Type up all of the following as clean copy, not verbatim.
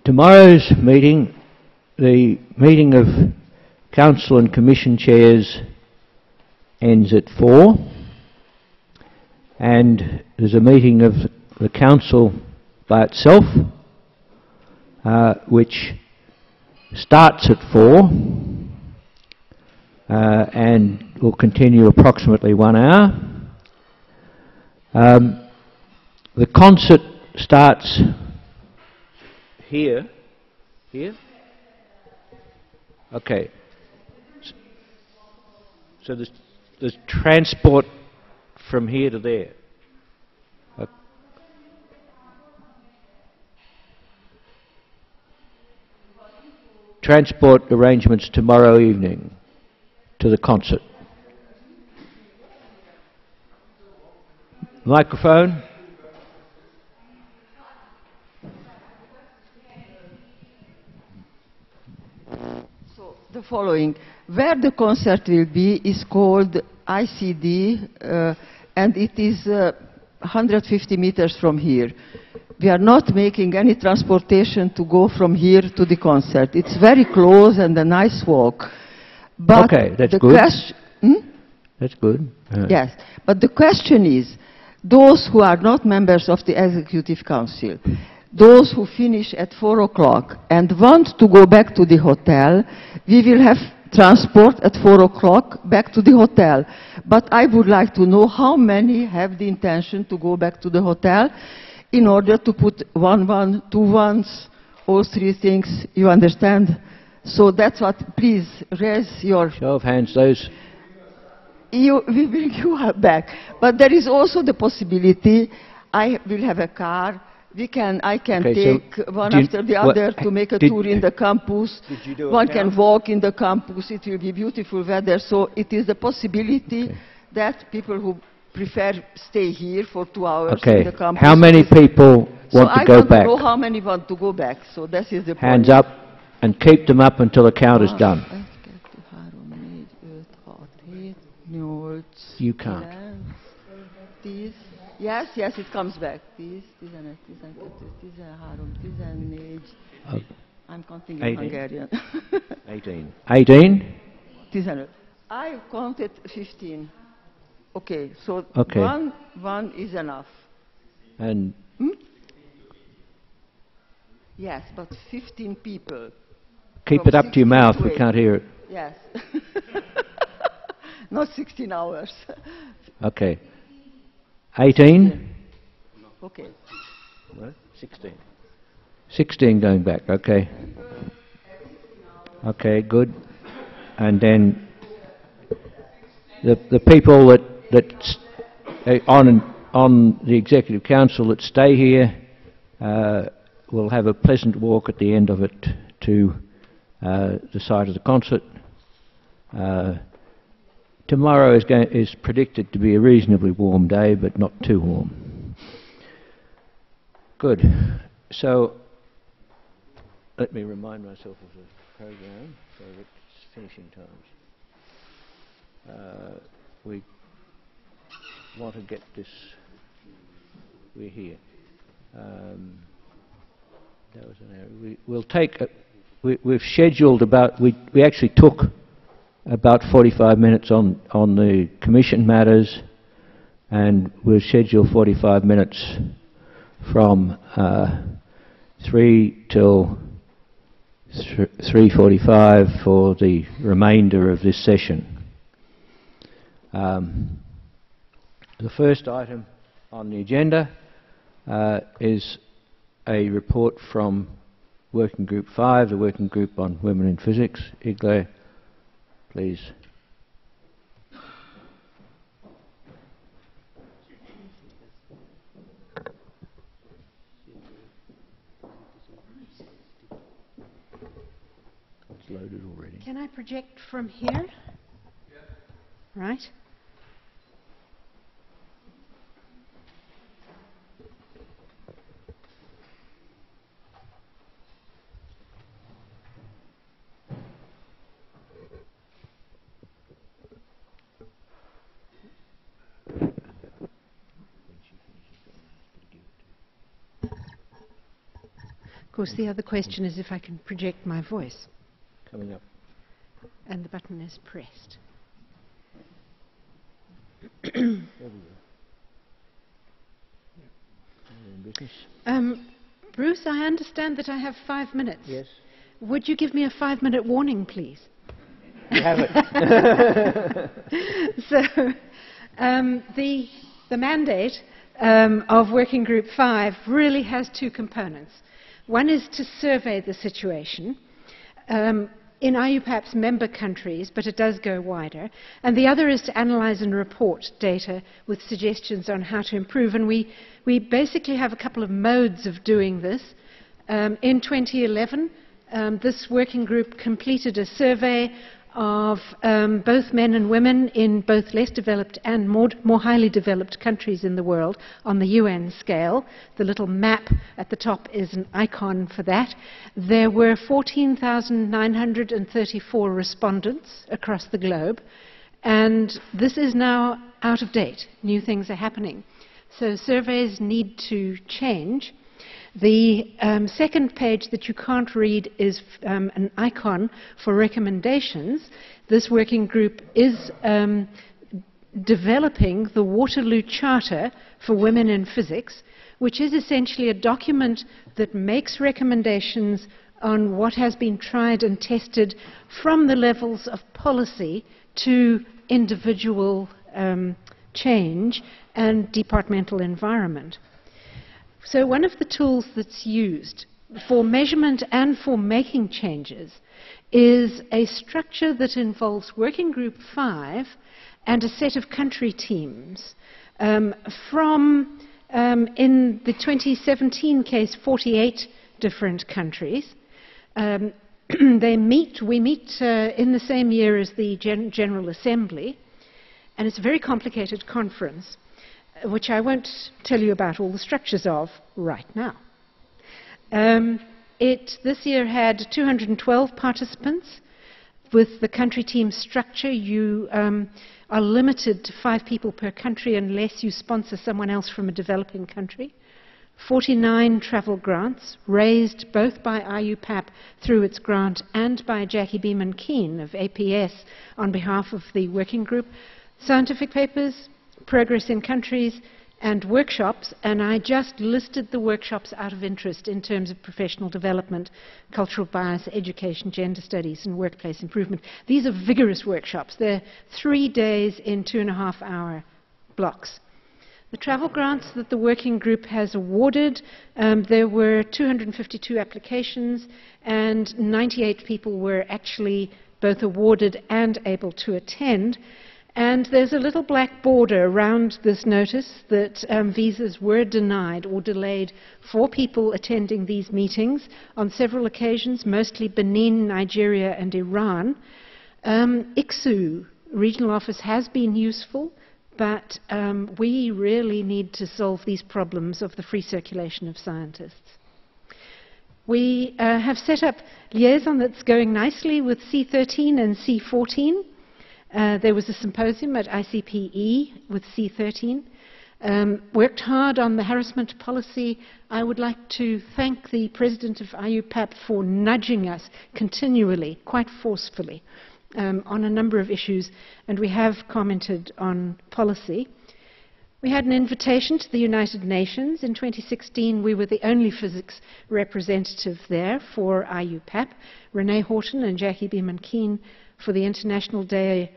Tomorrow's meeting, the meeting of Council and Commission chairs ends at 4, and there's a meeting of the Council by itself, which starts at 4 and will continue approximately 1 hour. The concert starts here. Here? Okay. So there's transport from here to there. Transport arrangements tomorrow evening to the concert. Microphone. So the following, where the concert will be is called ICD, and it is 150 meters from here. We are not making any transportation to go from here to the concert. It's very close and a nice walk. But okay, that's the good. That's good. Yes, but the question is, those who are not members of the Executive Council, those who finish at 4 o'clock and want to go back to the hotel, we will have transport at 4 o'clock back to the hotel. But I would like to know how many have the intention to go back to the hotel in order to put 1, 1, 2 ones, all 3 things, you understand? So that's what, please raise your... Show of hands, those... We bring you back. But there is also the possibility, I will have a car, I can take one after the other to make a tour in the campus. One can walk in the campus, it will be beautiful weather. So it is the possibility that people who prefer stay here for 2 hours in the campus. How many people want to go back? So I don't know how many want to go back. So this is the point. Hands up and keep them up until the count is done. You can't. Yes, it comes back. I'm counting in Hungarian. 18. 18? I counted 15. Okay, so okay. One is enough. And yes, but 15 people. Keep it up to your mouth, we can't hear it. Yes. Not 16 hours. Okay. 18? Okay. What? 16. 16 going back, okay. Okay, good. And then the people that on the Executive Council that stay here will have a pleasant walk at the end of it to the site of the concert. Tomorrow is predicted to be a reasonably warm day, but not too warm. Good. So let me remind myself of the program so that it's finishing times. We want to get this. We're here. That was an error. We'll take. We've scheduled about. We actually took about 45 minutes on the Commission matters, and we'll schedule 45 minutes from 3 till 3:45 for the remainder of this session. The first item on the agenda is a report from Working Group 5, the Working Group on Women in Physics. Igle, please. It's loaded already. Can I project from here? Yeah. Right. course, the other question is if I can project my voice. Coming up. And the button is pressed. There we go. Bruce, I understand that I have 5 minutes. Yes. Would you give me a 5-minute warning, please? You have it. So, the mandate of Working Group 5 really has two components. One is to survey the situation in IUPAP's member countries, but it does go wider. And the other is to analyze and report data with suggestions on how to improve. And we basically have a couple of modes of doing this. In 2011, this working group completed a survey of both men and women in both less developed and more highly developed countries in the world on the UN scale. The little map at the top is an icon for that. There were 14,934 respondents across the globe, and this is now out of date. New things are happening. So surveys need to change. The second page that you can't read is an icon for recommendations. This working group is developing the Waterloo Charter for Women in Physics, which is essentially a document that makes recommendations on what has been tried and tested from the levels of policy to individual change and departmental environment. So one of the tools that's used for measurement and for making changes is a structure that involves Working Group 5 and a set of country teams from, in the 2017 case, 48 different countries. We meet in the same year as the General Assembly, and it's a very complicated conference, which I won't tell you about all the structures of right now. It this year had 212 participants. With the country team structure, you are limited to 5 people per country unless you sponsor someone else from a developing country. 49 travel grants, raised both by IUPAP through its grant and by Jackie Beeman-Keane of APS on behalf of the working group. Scientific papers, progress in countries, and workshops, and I just listed the workshops out of interest in terms of professional development, cultural bias, education, gender studies, and workplace improvement. These are vigorous workshops. They're 3 days in 2.5-hour blocks. The travel grants that the working group has awarded, there were 252 applications, and 98 people were actually both awarded and able to attend. And there's a little black border around this notice that visas were denied or delayed for people attending these meetings on several occasions, mostly Benin, Nigeria, and Iran. ICSU regional office has been useful, but we really need to solve these problems of the free circulation of scientists. We have set up liaison that's going nicely with C13 and C14. There was a symposium at ICPE with C13. Worked hard on the harassment policy. I would like to thank the president of IUPAP for nudging us continually, quite forcefully, on a number of issues, and we have commented on policy. We had an invitation to the United Nations. In 2016, we were the only physics representative there for IUPAP, Renee Horton and Jackie Beeman-Keane for the International Day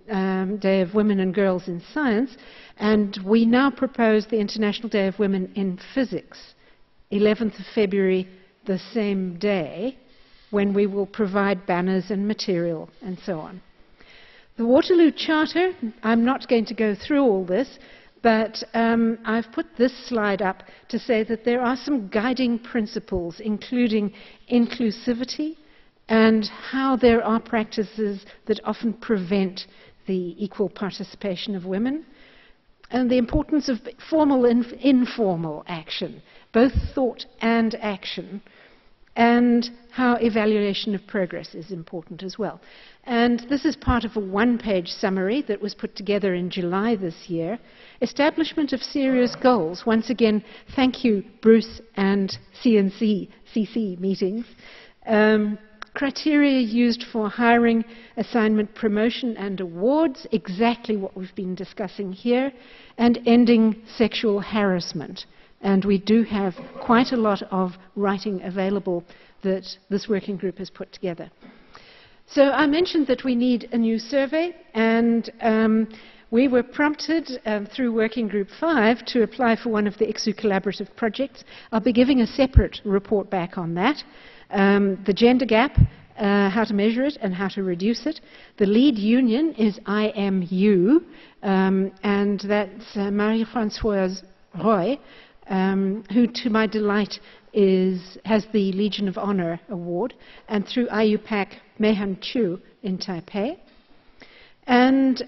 of Women and Girls in Science, and we now propose the International Day of Women in Physics, 11th of February, the same day, when we will provide banners and material and so on. The Waterloo Charter, I'm not going to go through all this, but I've put this slide up to say that there are some guiding principles, including inclusivity, and how there are practices that often prevent the equal participation of women, and the importance of formal and informal action, both thought and action, and how evaluation of progress is important as well. And this is part of a one-page summary that was put together in July this year. Establishment of serious goals. Once again, thank you, Bruce and CC meetings. Criteria used for hiring, assignment, promotion and awards, exactly what we've been discussing here, and ending sexual harassment. And we do have quite a lot of writing available that this working group has put together. So I mentioned that we need a new survey, and we were prompted through Working Group 5 to apply for one of the ICSU collaborative projects. I'll be giving a separate report back on that. The gender gap, how to measure it and how to reduce it. The lead union is IMU, and that's Marie-Françoise Roy, who, to my delight, has the Legion of Honor Award, and through IUPAC, Mehan Chu in Taipei. And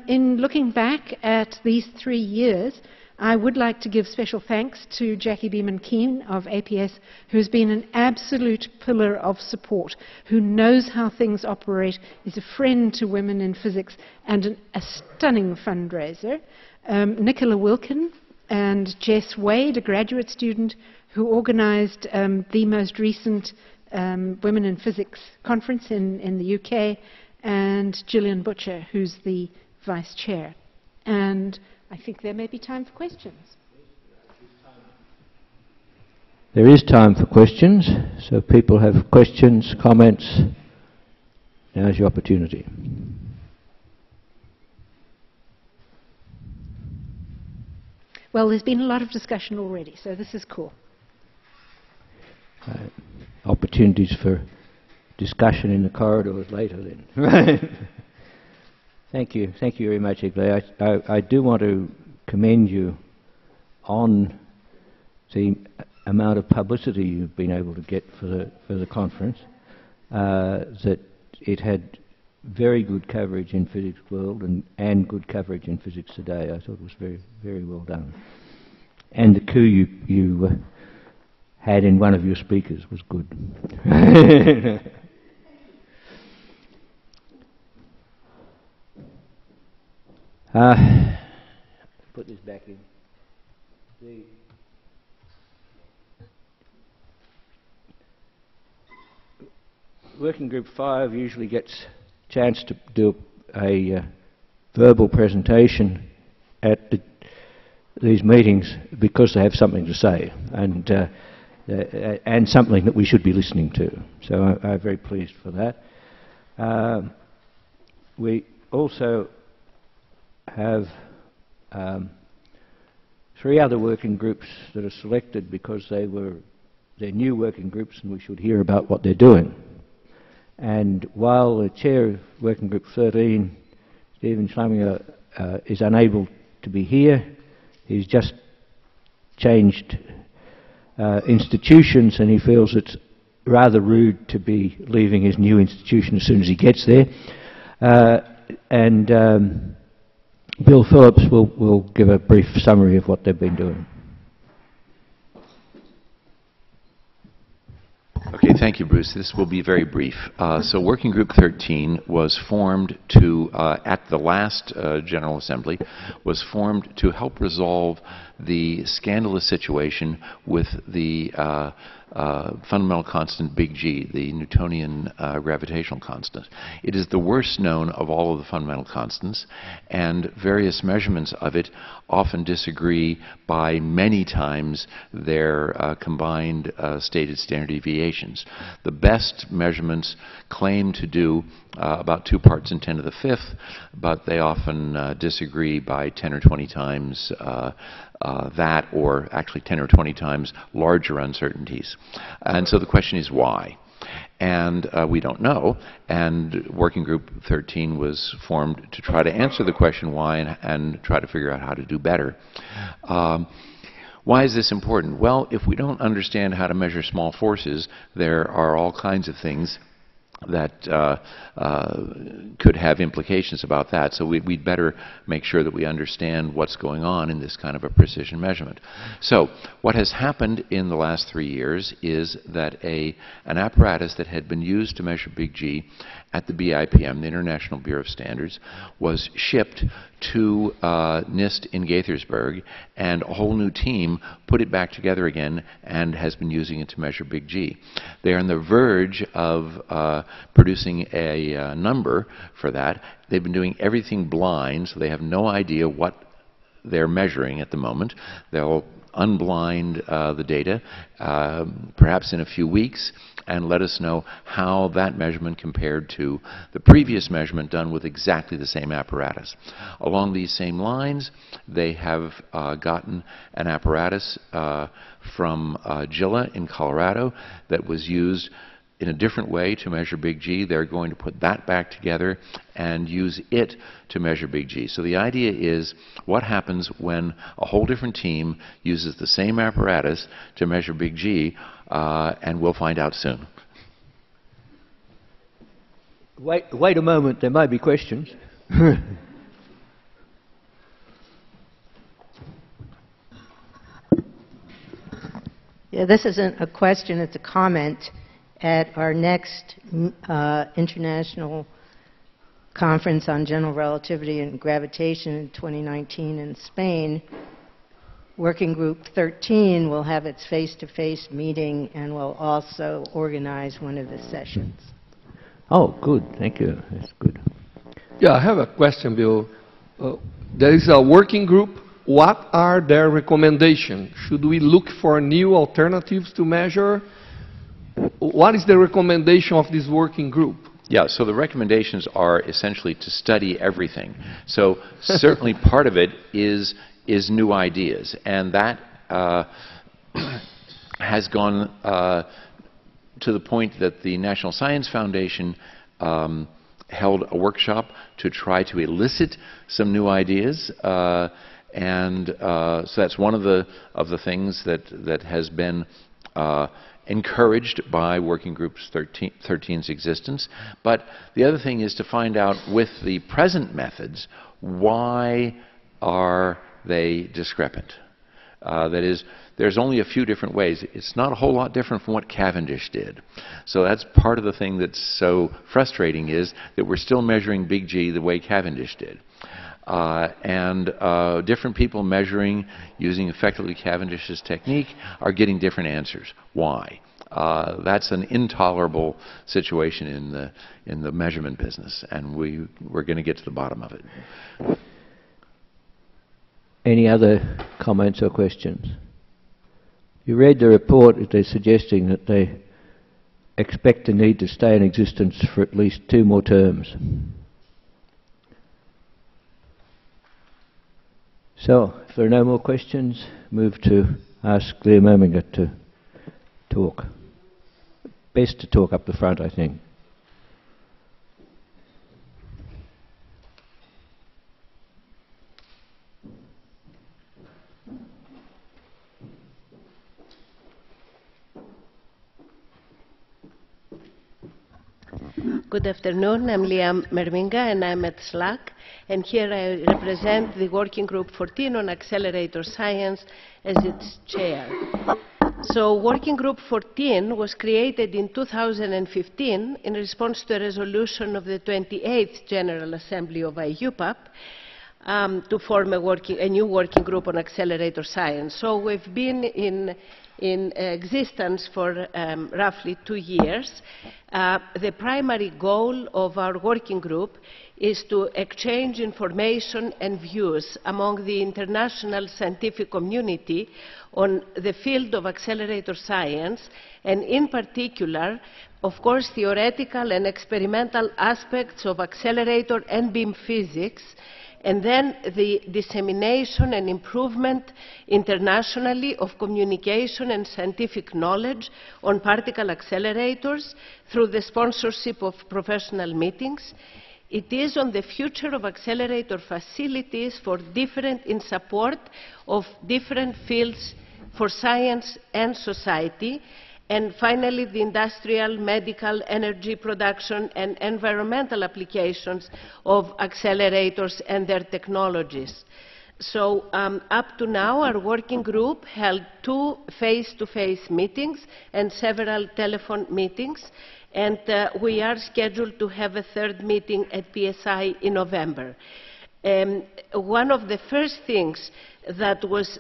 in looking back at these 3 years, I would like to give special thanks to Jackie Beeman-Keane of APS, who's been an absolute pillar of support, who knows how things operate, is a friend to women in physics, and a stunning fundraiser. Nicola Wilkin and Jess Wade, a graduate student, who organized the most recent Women in Physics conference in the UK, and Gillian Butcher, who's the vice chair. And I think there may be time for questions. There is time for questions, so if people have questions, comments, now's your opportunity. Well, there's been a lot of discussion already, so this is cool. Opportunities for discussion in the corridors later then. Thank you very much, Igley. I do want to commend you on the amount of publicity you've been able to get for the conference. That it had very good coverage in Physics World and good coverage in Physics Today. I thought it was very, very well done. And the coup you had in one of your speakers was good. Put this back in. The Working Group 5 usually gets a chance to do a verbal presentation at these meetings because they have something to say and something that we should be listening to. So I'm very pleased for that. We also have 3 other working groups that are selected because they're new working groups and we should hear about what they're doing. And while the chair of Working Group 13, Stephen Schlaminger, is unable to be here, he's just changed institutions and he feels it's rather rude to be leaving his new institution as soon as he gets there. Bill Phillips will give a brief summary of what they've been doing. Okay, thank you, Bruce. This will be very brief. So Working Group 13 was formed to, at the last General Assembly, was formed to help resolve the scandalous situation with the fundamental constant big G, the Newtonian gravitational constant. It is the worst known of all of the fundamental constants, and various measurements of it often disagree by many times their combined stated standard deviations. The best measurements claim to do about 2 parts in 10 to the 5th, but they often disagree by 10 or 20 times that, or actually 10 or 20 times larger uncertainties. And so the question is why? And we don't know, and Working Group 13 was formed to try to answer the question why and try to figure out how to do better. Why is this important? Well, if we don't understand how to measure small forces, there are all kinds of things that could have implications about that. So we'd better make sure that we understand what's going on in this kind of a precision measurement. So what has happened in the last 3 years is that an apparatus that had been used to measure big G at the BIPM, the International Bureau of Standards, was shipped to NIST in Gaithersburg, and a whole new team put it back together again and has been using it to measure big G. They are on the verge of producing a number for that. They've been doing everything blind, so they have no idea what they're measuring at the moment. They'll unblind the data, perhaps in a few weeks, and let us know how that measurement compared to the previous measurement done with exactly the same apparatus. Along these same lines, they have gotten an apparatus from Gila in Colorado that was used in a different way to measure big G. They're going to put that back together and use it to measure big G. So the idea is, what happens when a whole different team uses the same apparatus to measure big G, and we'll find out soon. Wait a moment, there may be questions. Yeah, this isn't a question, it's a comment. At our next international conference on general relativity and gravitation in 2019 in Spain, Working Group 13 will have its face-to-face meeting and will also organize one of the sessions. Oh, good. Thank you. That's good. Yeah, I have a question, Bill. There is a working group. What are their recommendations? Should we look for new alternatives to measure? What is the recommendation of this working group? Yeah, so the recommendations are essentially to study everything. So certainly part of it is new ideas, and that has gone to the point that the National Science Foundation held a workshop to try to elicit some new ideas, and so that's one of the things that has been encouraged by Working Group 13's existence. But the other thing is to find out, with the present methods, why are they discrepant? That is, there's only a few different ways. It's not a whole lot different from what Cavendish did. So that's part of the thing that's so frustrating, is that we're still measuring big G the way Cavendish did. Different people measuring using effectively Cavendish's technique are getting different answers. Why? That's an intolerable situation in the measurement business, and we're going to get to the bottom of it. Any other comments or questions? You read the report. They're suggesting that they expect the need to stay in existence for at least 2 more terms. So, if there are no more questions, move to ask Leah Merminger to talk. Best to talk up the front, I think. Good afternoon, I'm Leah Merminga and I'm at SLAC, and here I represent the Working Group 14 on Accelerator Science as its chair. So Working Group 14 was created in 2015 in response to a resolution of the 28th General Assembly of IUPAC to form a new working group on accelerator science. So we've been in existence for roughly 2 years. The primary goal of our working group is to exchange information and views among the international scientific community on the field of accelerator science, and in particular, of course, theoretical and experimental aspects of accelerator and beam physics, and then the dissemination and improvement internationally of communication and scientific knowledge on particle accelerators through the sponsorship of professional meetings. It is on the future of accelerator facilities in support of different fields for science and society, And finally, the industrial, medical, energy production, and environmental applications of accelerators and their technologies. So up to now, our working group held 2 face-to-face meetings and several telephone meetings, and we are scheduled to have a 3rd meeting at PSI in November. One of the first things that was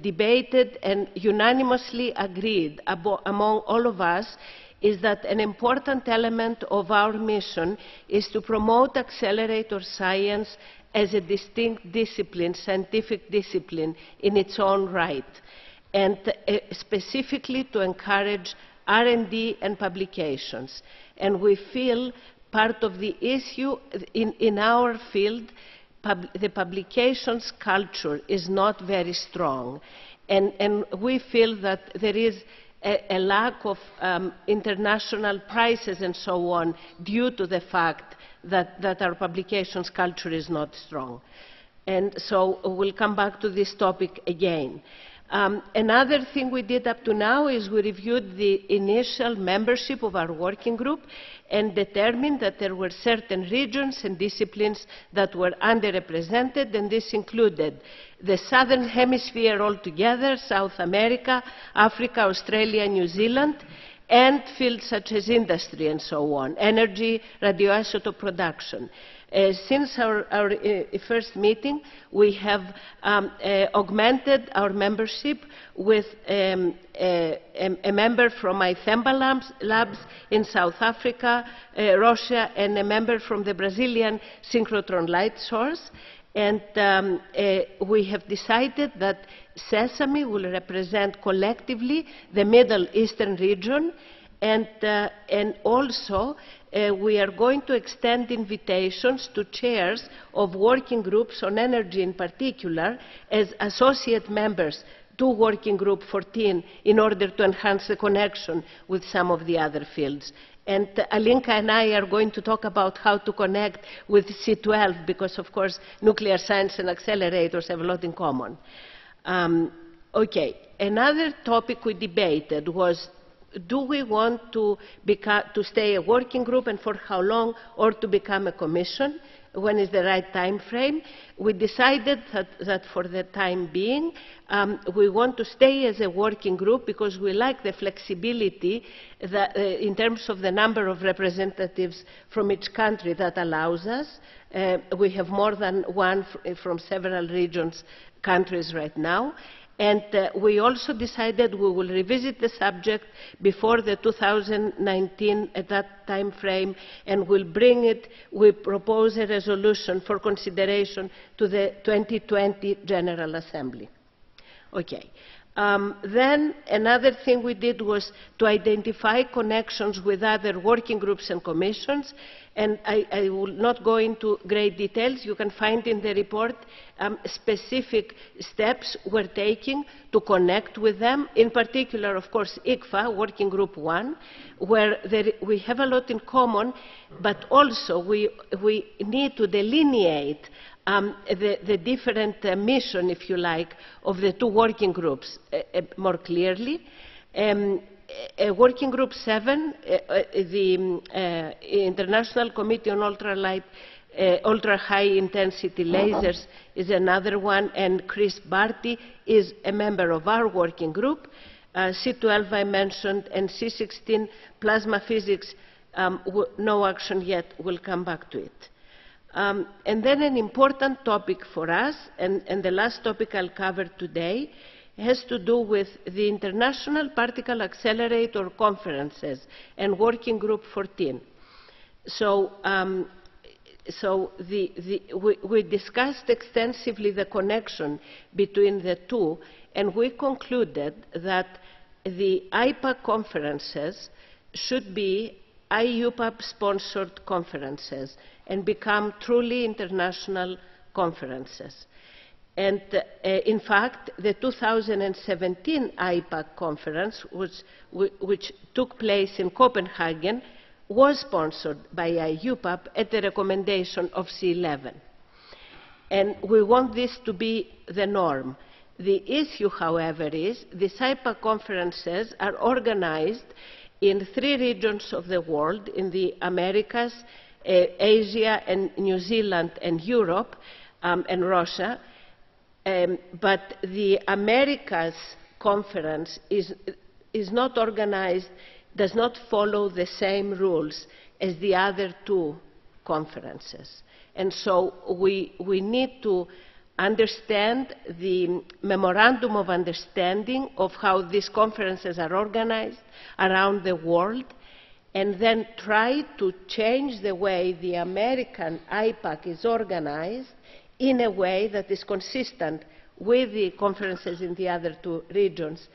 debated and unanimously agreed among all of us is that an important element of our mission is to promote accelerator science as a distinct discipline, scientific discipline in its own right, and specifically to encourage R&D and publications. And we feel part of the issue in our field, the publications culture is not very strong. And we feel that there is a lack of international prizes and so on due to the fact that our publications culture is not strong. And so we'll come back to this topic again. Another thing we did up to now is we reviewed the initial membership of our working group and determined that there were certain regions and disciplines that were underrepresented, and this included the Southern Hemisphere altogether, South America, Africa, Australia, New Zealand, and fields such as industry and so on, energy, radioisotope production. Since our first meeting, we have augmented our membership with a member from ITHEMBA labs in South Africa, Russia, and a member from the Brazilian synchrotron light source. And we have decided that Sesame will represent collectively the Middle Eastern region, and also we are going to extend invitations to chairs of working groups on energy in particular as associate members to Working Group 14 in order to enhance the connection with some of the other fields. And Alinka and I are going to talk about how to connect with C12 because, of course, nuclear science and accelerators have a lot in common. Okay, another topic we debated was, do we want to stay a working group and for how long, or to become a commission? When is the right time frame? We decided that for the time being, we want to stay as a working group because we like the flexibility that, in terms of the number of representatives from each country that allows us. We have more than one from several regions, countries right now. And we also decided we will revisit the subject before the 2019, at that time frame, and we'll bring it, we propose a resolution for consideration to the 2020 General Assembly. Okay. Then another thing we did was to identify connections with other working groups and commissions, and I will not go into great details. You can find in the report specific steps we're taking to connect with them. In particular, of course, ICFA, Working Group 1, where we have a lot in common, but also we need to delineate the different mission, if you like, of the two working groups more clearly. Working Group 7, the International Committee on Ultra-High Intensity Lasers is another one, and Chris Barty is a member of our working group. C12 I mentioned, and C16 plasma physics, no action yet, we'll come back to it. And then an important topic for us, and the last topic I'll cover today, has to do with the International Particle Accelerator Conferences and Working Group 14. So, we discussed extensively the connection between the two, and we concluded that the IPAC conferences should be IUPAC-sponsored conferences and become truly international conferences. And in fact, the 2017 IPAC conference, which took place in Copenhagen, was sponsored by IUPAC at the recommendation of C11. And we want this to be the norm. The issue, however, is the IPA conferences are organized in 3 regions of the world, in the Americas, Asia, and New Zealand, and Europe, and Russia. But the Americas conference is not organized, does not follow the same rules as the other 2 conferences. And so we need to understand the memorandum of understanding of how these conferences are organized around the world, and then try to change the way the American IPAC is organized in a way that is consistent with the conferences in the other 2 regions,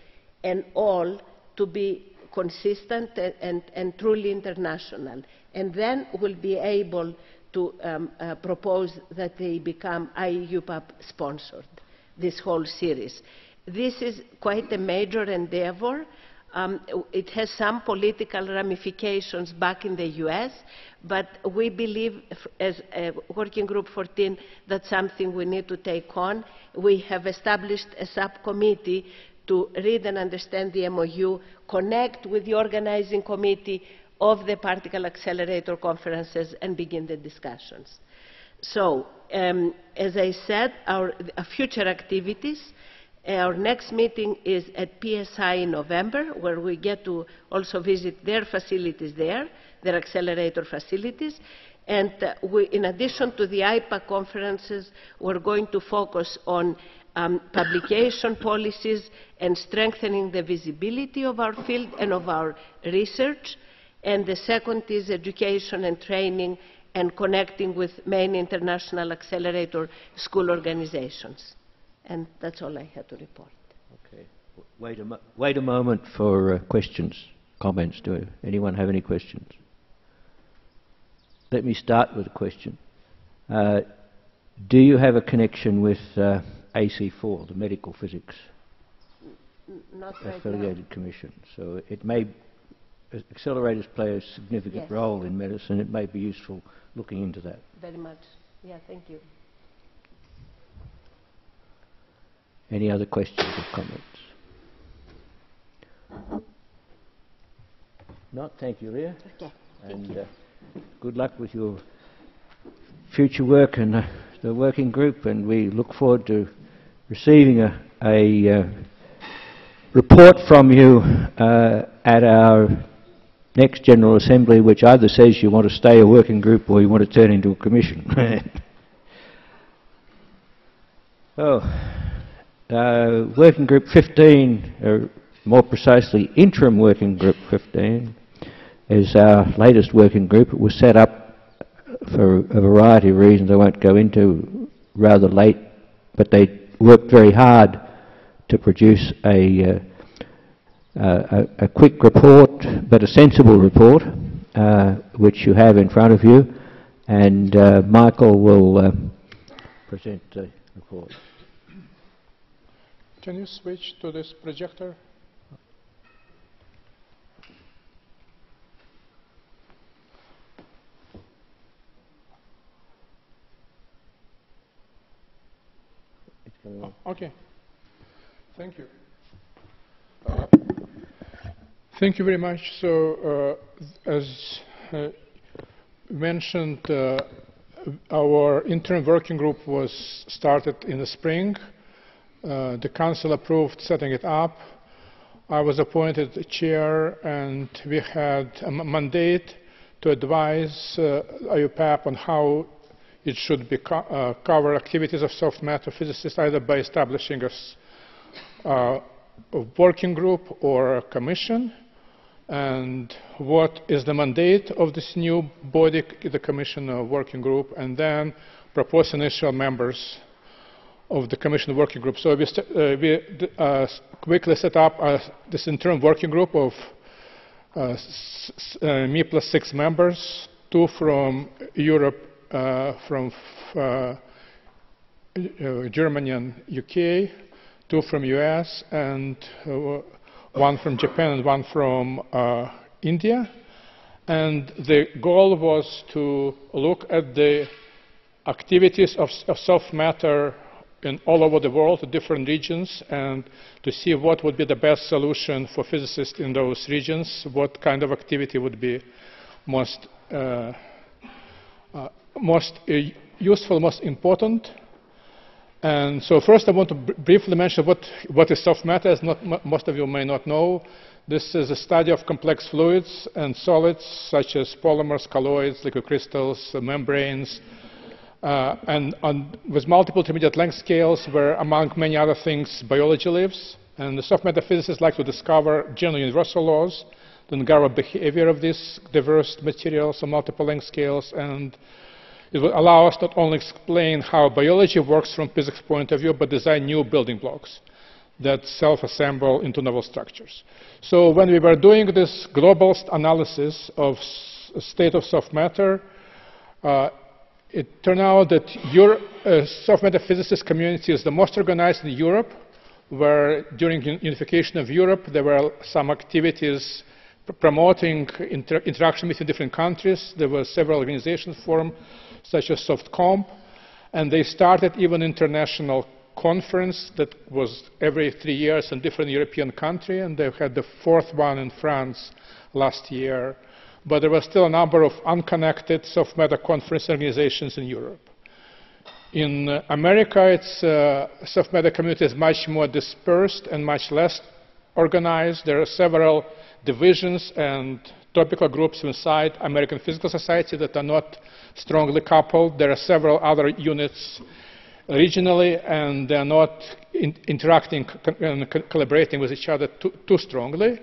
and all to be consistent and truly international. And then we'll be able to propose that they become IUPAC sponsored, this whole series. This is quite a major endeavor. It has some political ramifications back in the US, but we believe as Working Group 14 that's something we need to take on. We have established a subcommittee to read and understand the MOU, connect with the organizing committee of the particle accelerator conferences, and begin the discussions. So, as I said, our future activities, our next meeting is at PSI in November, where we get to also visit their facilities there, their accelerator facilities. And in addition to the IPA conferences, we're going to focus on publication policies and strengthening the visibility of our field and of our research. And the second is education and training and connecting with main international accelerator school organizations. And that's all I had to report. Okay. Wait a moment for questions, comments. Do anyone have any questions? Let me start with a question. Do you have a connection with AC4, the Medical Physics Not right Affiliated now. Commission? So it may, accelerators play a significant Yes. role in medicine. It may be useful looking into that. Very much. Yeah, thank you. Any other questions or comments? Not, thank you, Leah. Okay. And good luck with your future work and the working group, and we look forward to receiving a report from you at our next General Assembly, which either says you want to stay a working group or you want to turn into a commission. Working Group 15, or more precisely Interim Working Group 15, is our latest working group. It was set up for a variety of reasons I won't go into, rather late, but they worked very hard to produce a quick report, but a sensible report, which you have in front of you, and Michael will present the report. Can you switch to this projector? Okay. Thank you. Thank you very much. So, as mentioned, our interim working group was started in the spring. The Council approved setting it up. I was appointed the chair, and we had a mandate to advise IUPAC on how it should be cover activities of soft matter physicists, either by establishing a working group or a commission. And what is the mandate of this new body, the commission working group, and then propose initial members of the commission working group. So we quickly set up this interim working group of me plus 6 members, 2 from Europe, from Germany and UK, 2 from US, and 1 from Japan and 1 from India. And the goal was to look at the activities of soft matter in all over the world, to different regions, and to see what would be the best solution for physicists in those regions, what kind of activity would be most useful, most important. And so first I want to briefly mention what is soft matter, as most of you may not know. This is a study of complex fluids and solids, such as polymers, colloids, liquid crystals, membranes, and with multiple intermediate length scales, where, among many other things, biology lives. And the soft matter physicists like to discover general universal laws, to uncover behavior of these diverse materials on multiple length scales, and it will allow us not only explain how biology works from physics point of view, but design new building blocks that self-assemble into novel structures. So when we were doing this global analysis of state of soft matter, it turned out that soft matter physicist community is the most organized in Europe, where during unification of Europe there were some activities promoting interaction between different countries. There were several organizations formed, such as SoftComp, and they started even international conference that was every 3 years in different European country, and they had the 4th one in France last year. But there were still a number of unconnected soft matter conference organizations in Europe. In America, soft matter community is much more dispersed and much less organized. There are several divisions and topical groups inside American Physical Society that are not strongly coupled. There are several other units regionally, and they are not interacting and collaborating with each other too strongly.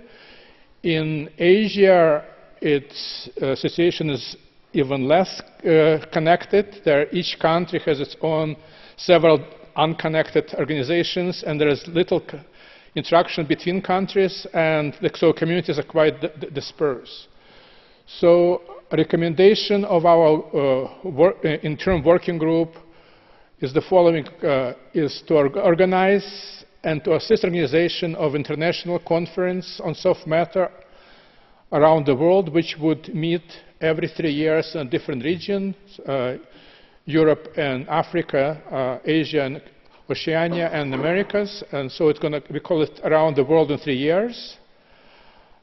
In Asia, its situation is even less connected. Each country has its own several unconnected organizations, and there is little interaction between countries, and so communities are quite dispersed. So a recommendation of our interim working group is the following, is to organize and to assist organization of international conference on soft matter around the world, which would meet every 3 years in different regions, Europe and Africa, Asia and Oceania and Americas. And so we call it around the world in 3 years.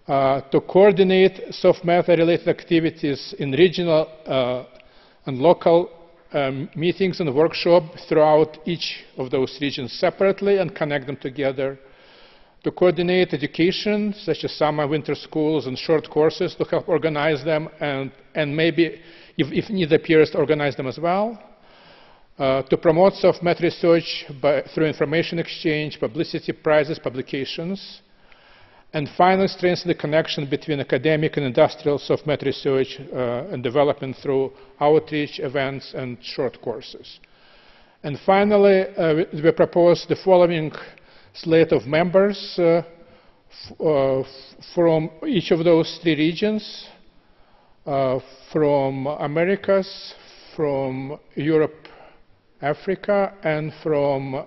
To coordinate soft matter related activities in regional and local meetings and workshops throughout each of those regions separately and connect them together. To coordinate education, such as summer, winter schools and short courses, to help organize them, and maybe, if need appears, to organize them as well. To promote soft matter research through information exchange, publicity, prizes, publications. And finally, strengthen the connection between academic and industrial soft matter research and development through outreach, events, and short courses. And finally, we propose the following slate of members from each of those 3 regions, from Americas, from Europe, Africa, and from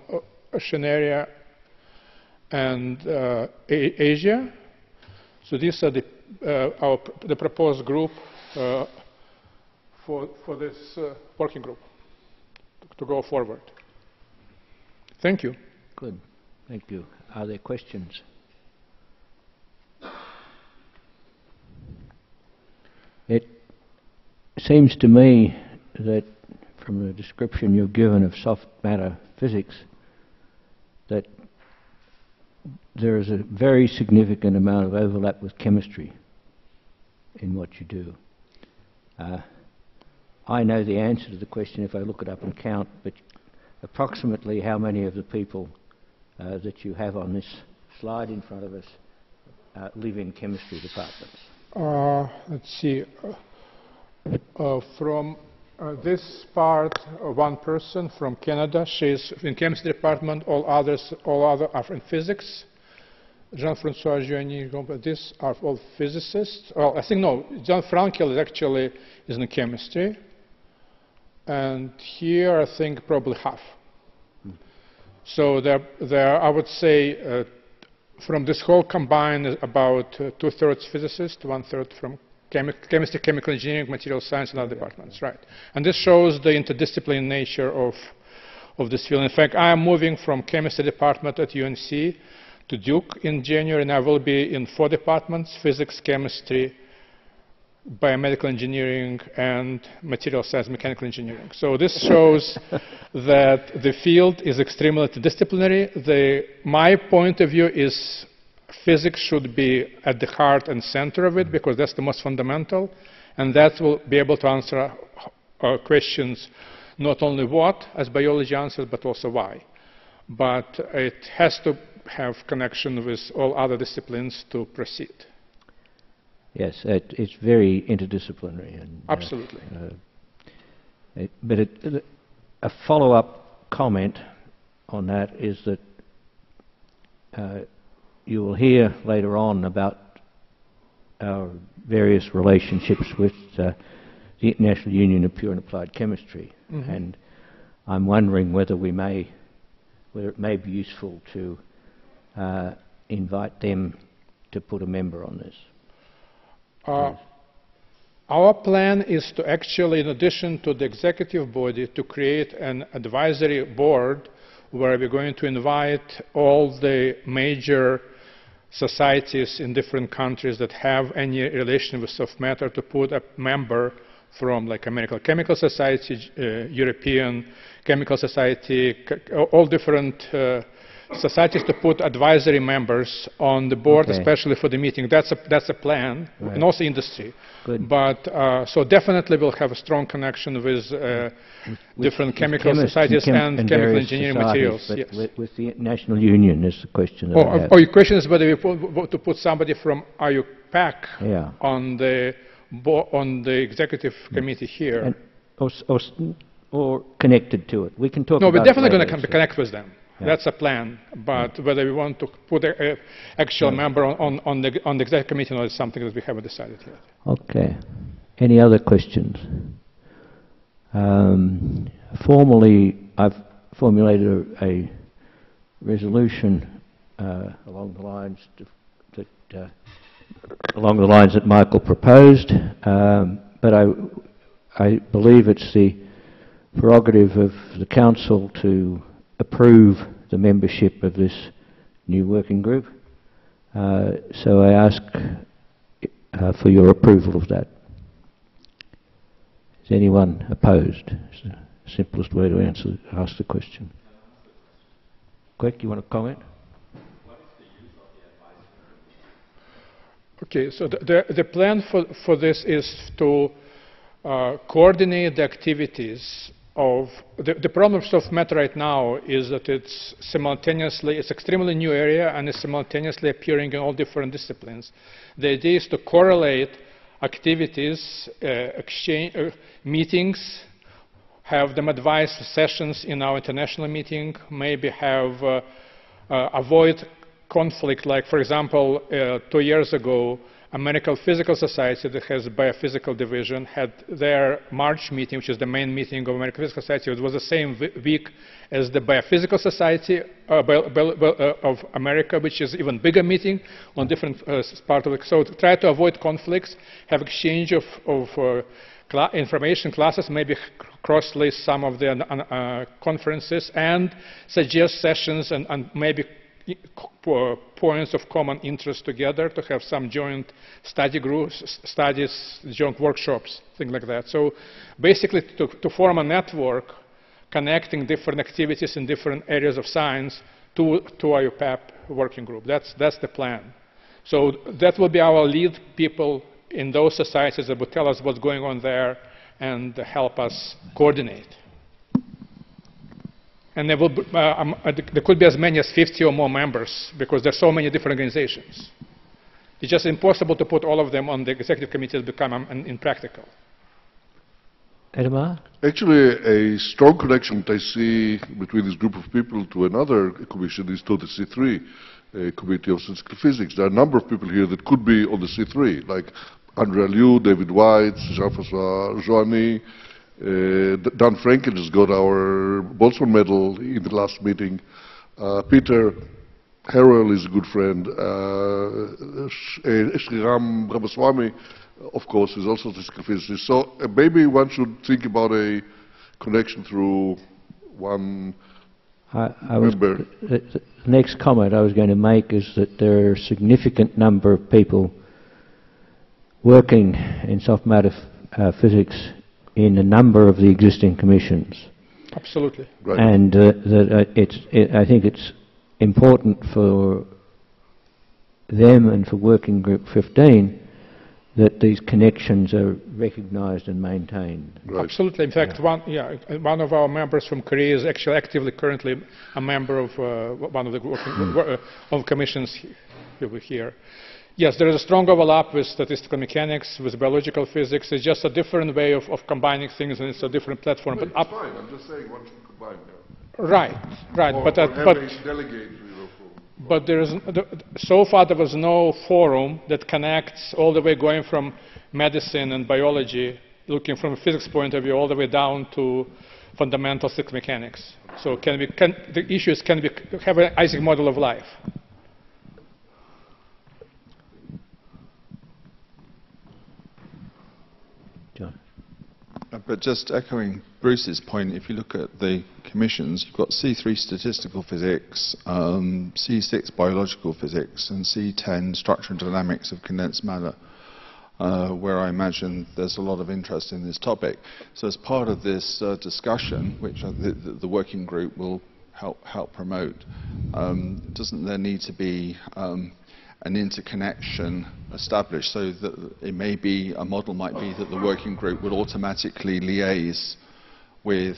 Oceania and Asia. So these are the proposed group for this working group to go forward. Thank you. Good. Thank you. Are there questions? It seems to me that from the description you've given of soft matter physics that there is a very significant amount of overlap with chemistry in what you do. I know the answer to the question if I look it up and count, but approximately how many of the people that you have on this slide in front of us live in chemistry departments? Let's see. From this part, one person from Canada, she's in chemistry department. All other are in physics. Jean-François Joigny, these are all physicists. Well, I think no, John Frankel actually is in chemistry. And here I think probably half. So there I would say from this whole combined about 2/3 physicists, 1/3 from chemistry, chemical engineering, material science, and other departments, right? And this shows the interdisciplinary nature of of this field. In fact, I am moving from chemistry department at UNC to Duke in January, and I will be in 4 departments: physics, chemistry, biomedical engineering, and material science, mechanical engineering. So this shows that the field is extremely interdisciplinary. My point of view is physics should be at the heart and center of it, because that's the most fundamental, and that will be able to answer questions not only what, as biology answers, but also why. But it has to have connection with all other disciplines to proceed. Yes, it's very interdisciplinary. And, absolutely. But a follow-up comment on that is that you will hear later on about our various relationships with the International Union of Pure and Applied Chemistry, and I'm wondering whether it may be useful to invite them to put a member on this. Our plan is to actually, in addition to the executive body, to create an advisory board where we're going to invite all the major societies in different countries that have any relation with soft matter to put a member from, like, American Chemical Society, European Chemical Society, all different societies, to put advisory members on the board, especially for the meeting. That's a plan, and also industry. Good. But so definitely we'll have a strong connection with different chemical societies and chemical engineering materials. But yes. with the National Union is the question. Your question is whether we to put somebody from IUPAC on the executive committee here, and or connected to it. We can talk. No, about we're definitely going to so. connect with them. That's a plan, but whether we want to put an actual member on the executive committee or is something that we haven't decided yet. Okay. Any other questions? Formally, I've formulated a resolution along the lines that Michael proposed, but I believe it's the prerogative of the Council to approve the membership of this new working group. So I ask for your approval of that. Is anyone opposed? It's the simplest way to ask the question. Quick, you want to comment? Okay, so the plan for this is to coordinate the activities of the problem of soft matter right now is that it's extremely new area and is simultaneously appearing in all different disciplines. The idea is to correlate activities, meetings, have them advise sessions in our international meeting, maybe have avoid conflict, like, for example, 2 years ago, American Physical Society, that has a biophysical division, had their March meeting, which is the main meeting of American Physical Society. It was the same week as the Biophysical Society of America, which is even bigger meeting on different part of it. So to try to avoid conflicts, have exchange of information classes, maybe cross-list some of the conferences, and suggest sessions and maybe points of common interest together to have some joint study groups, studies, joint workshops, things like that. So basically to form a network connecting different activities in different areas of science to IUPAP working group. That's the plan. So that will be our lead people in those societies that will tell us what's going on there and help us coordinate. And there could be as many as 50 or more members, because there are so many different organizations. It's just impossible to put all of them on the executive committee to become impractical. Edmar? Actually, a strong connection I see between this group of people to another commission is to the C3, a Committee of Statistical Physics. There are a number of people here that could be on the C3, like Andrea Liu, David White, Jean-François Joanny, Dan Frankel just got our Boltzmann medal in the last meeting. Peter Harrell is a good friend. Sriram Ramaswamy, of course, is also a statistical physicist. So maybe one should think about a connection through one the next comment I was going to make is that there are a significant number of people working in soft matter physics in a number of the existing commissions. Absolutely. Right. And I think it's important for them and for Working Group 15 that these connections are recognized and maintained. Right. Absolutely. In fact, one of our members from Korea is actually actively currently a member of one of the of commissions over here. Yes, there is a strong overlap with statistical mechanics, with biological physics. It's just a different way of combining things, and it's a different platform. No, but it's fine. I'm just saying one should combine them. Right, right. Or, but delegate. But there is, so far there was no forum that connects all the way going from medicine and biology, looking from a physics point of view, all the way down to fundamental statistical mechanics. So the issue is, can we have an Isaac model of life? John. But just echoing Bruce's point, if you look at the commissions, you've got C3 statistical physics, C6 biological physics, and C10 structure and dynamics of condensed matter, where I imagine there's a lot of interest in this topic. So as part of this discussion, which the working group will help promote, doesn't there need to be an interconnection established, so that it may be, a model might be that the working group would automatically liaise with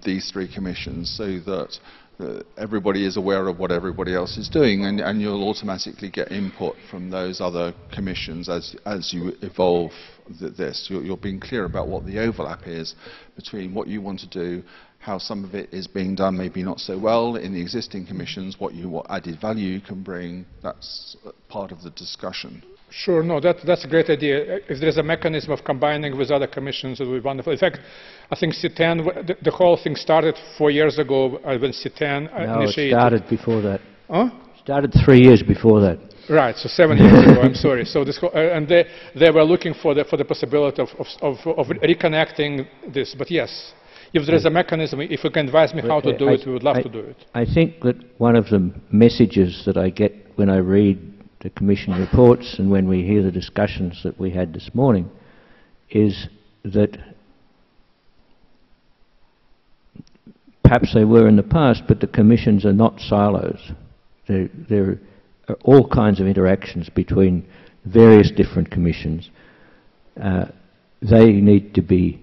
these three commissions, so that everybody is aware of what everybody else is doing, and you'll automatically get input from those other commissions as you evolve this. You're being clear about what the overlap is between what you want to do, how some of it is being done maybe not so well in the existing commissions, what added value you can bring. That's part of the discussion. Sure, no, that's a great idea. If there's a mechanism of combining with other commissions, it would be wonderful. In fact, I think C10, the whole thing started 4 years ago when C10 initiated. No, it started before that. Huh? Started 3 years before that. Right, so 7 years ago, I'm sorry. So this and they were looking for the possibility of reconnecting this. But yes, if there is a mechanism, if you can advise me how to do it, we would love to do it. I think that one of the messages that I get when I read the Commission reports and when we hear the discussions that we had this morning is that perhaps they were in the past, but the commissions are not silos. There are all kinds of interactions between various different commissions. They need to be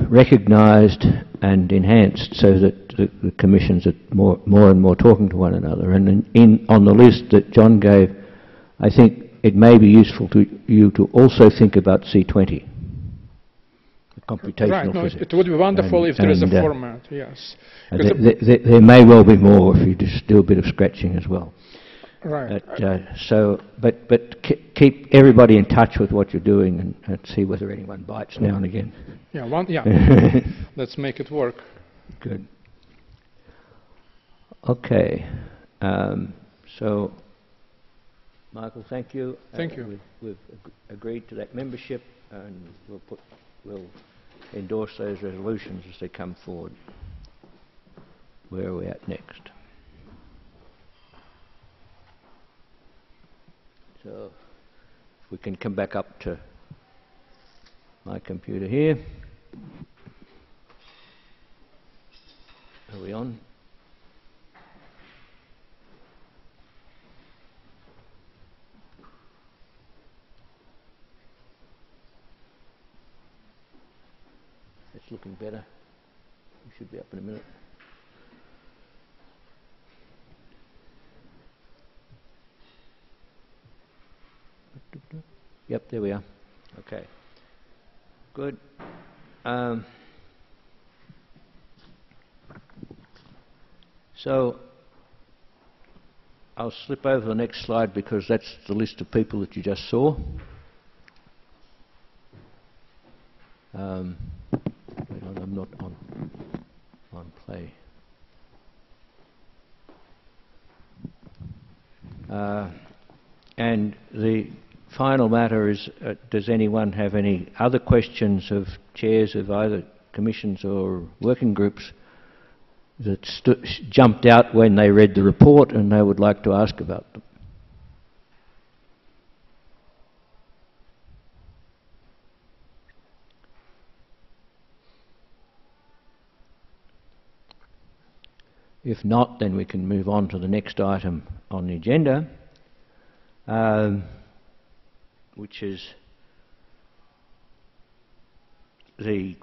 recognised and enhanced so that the commissions are more and more talking to one another. And on the list that John gave, I think it may be useful to you to also think about C20, the computational physics. It would be wonderful if there is a format, yes. There may well be more if you just do a bit of scratching as well. Right. But keep everybody in touch with what you're doing and see whether anyone bites now and again. Yeah, let's make it work. Good. Okay. So, Michael, thank you. Thank you. We've agreed to that membership, and we'll endorse those resolutions as they come forward. Where are we at next? So, if we can come back up to my computer here. Are we on? It's looking better. We should be up in a minute. Yep, there we are. Okay. Good. So I'll slip over the next slide because that's the list of people that you just saw. I'm not on play. And the final matter is, does anyone have any other questions of chairs of either commissions or working groups that jumped out when they read the report and they would like to ask about them? If not, then we can move on to the next item on the agenda, which is the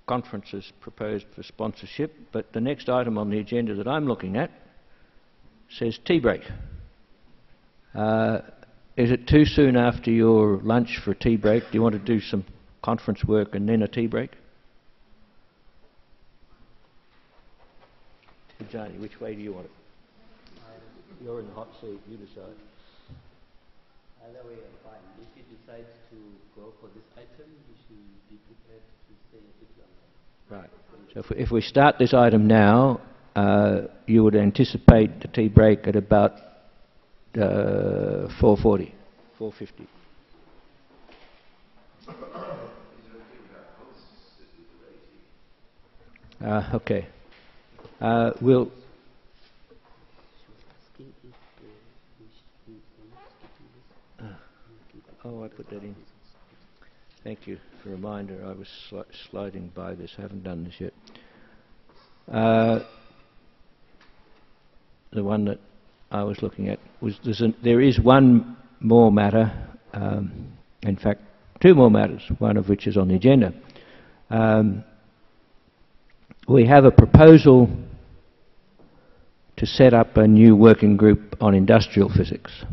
conferences proposed for sponsorship. But the next item on the agenda that I'm looking at says tea break. Is it too soon after your lunch for a tea break? Do you want to do some conference work and then a tea break? Johnny, which way do you want it? You're in the hot seat, you decide. Either way, I'm fine. If he decides to go for this item, he should be prepared to stay a bit longer. Right. So if we start this item now, you would anticipate the tea break at about 4:40, 4:50. Okay. We'll. Oh, I put that in. Thank you for a reminder. I was sliding by this. I haven't done this yet. The one that I was looking at was there is one more matter. In fact, two more matters. One of which is on the agenda. We have a proposal to set up a new working group on industrial physics.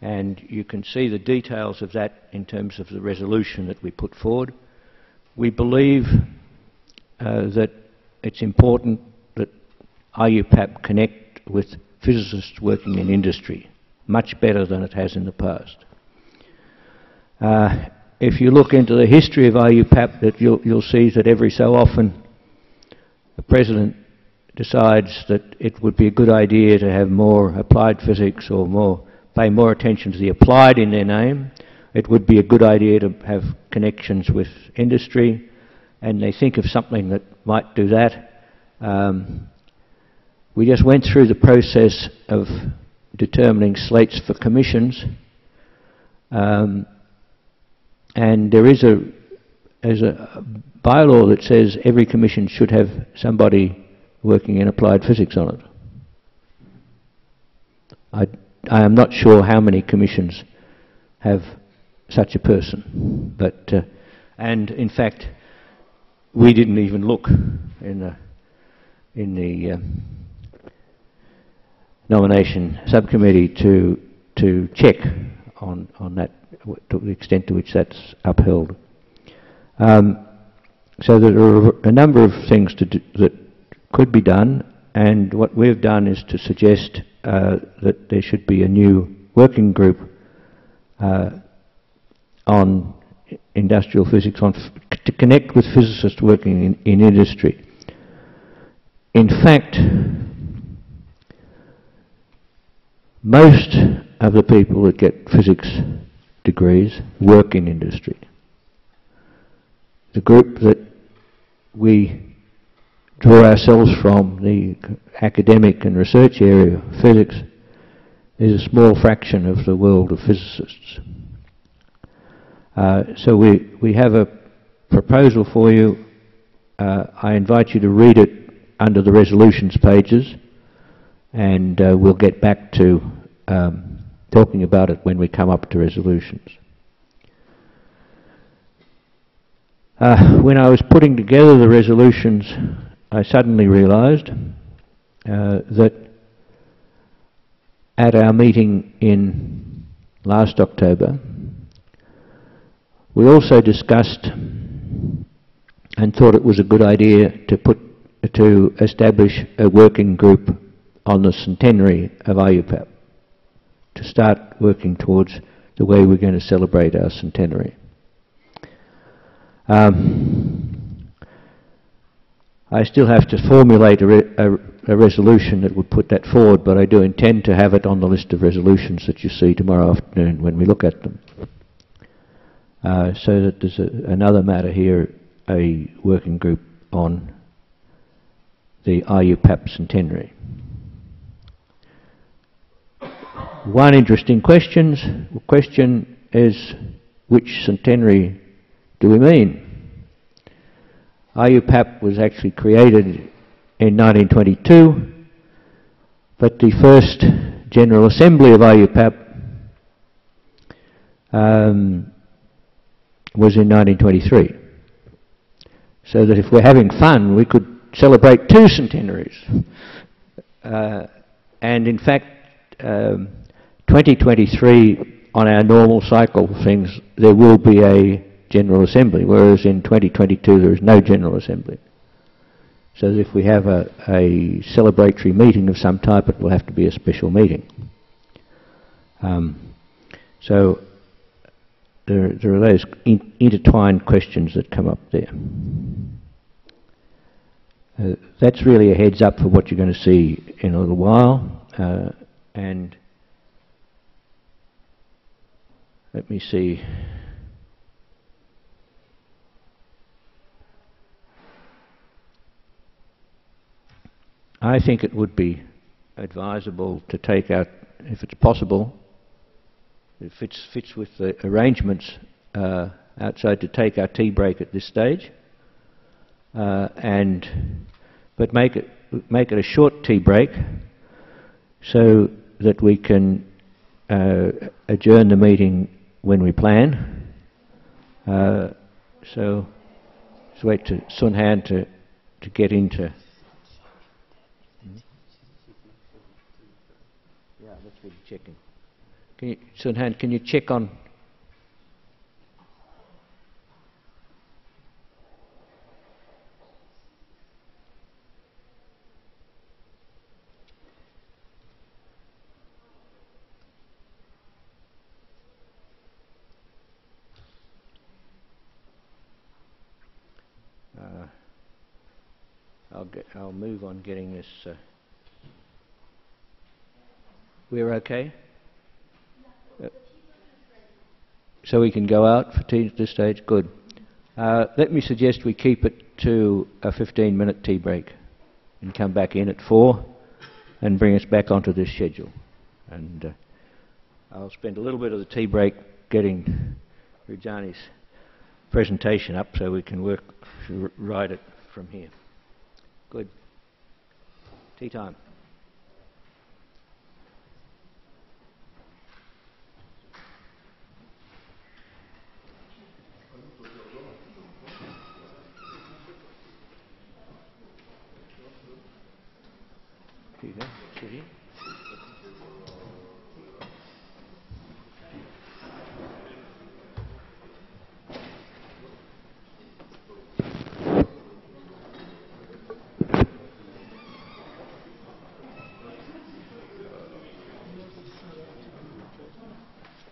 And you can see the details of that in terms of the resolution that we put forward. We believe that it's important that IUPAP connect with physicists working in industry, much better than it has in the past. If you look into the history of IUPAP, that you'll see that every so often the President decides that it would be a good idea to have more applied physics or pay more attention to the applied in their name. It would be a good idea to have connections with industry, and they think of something that might do that. We just went through the process of determining slates for commissions, and there is a bylaw that says every commission should have somebody working in applied physics on it. I am not sure how many commissions have such a person, but and in fact we didn't even look in the nomination subcommittee to check on that, to the extent to which that's upheld. So there are a number of things that could be done, and what we've done is to suggest that there should be a new working group on industrial physics to connect with physicists working in industry. In fact, most of the people that get physics degrees work in industry. The group that we draw ourselves from, the academic and research area of physics, is a small fraction of the world of physicists. So we have a proposal for you. I invite you to read it under the resolutions pages, and we'll get back to talking about it when we come up to resolutions. When I was putting together the resolutions, I suddenly realised that at our meeting in last October, we also discussed and thought it was a good idea to establish a working group on the centenary of IUPAP, to start working towards the way we're going to celebrate our centenary. I still have to formulate a resolution that would put that forward, but I do intend to have it on the list of resolutions that you see tomorrow afternoon when we look at them. So that there's another matter here, a working group on the IUPAP centenary. One interesting question is, which centenary do we mean? IUPAP was actually created in 1922, but the first General Assembly of IUPAP was in 1923. So that if we're having fun, we could celebrate two centenaries. And in fact, 2023, on our normal cycle of things, there will be a General Assembly, whereas in 2022 there is no General Assembly. So that if we have a celebratory meeting of some type, it will have to be a special meeting. So there are those intertwined questions that come up there. That's really a heads up for what you're going to see in a little while. And let me see. I think it would be advisable to take out, if it's possible, if it fits with the arrangements outside, to take our tea break at this stage, but make it a short tea break so that we can adjourn the meeting when we plan. So let's wait to Sun Han to get into. Yeah, that's what you're checking. Can you, Sun Han, can you check on? I'll move on getting this. We're okay? So we can go out for tea at this stage? Good. Let me suggest we keep it to a 15-minute tea break and come back in at 4 and bring us back onto this schedule. And I'll spend a little bit of the tea break getting Rujani's presentation up so we can write it from here. Good. Tea time. Here you go. Sit here.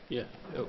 Yeah. Oh.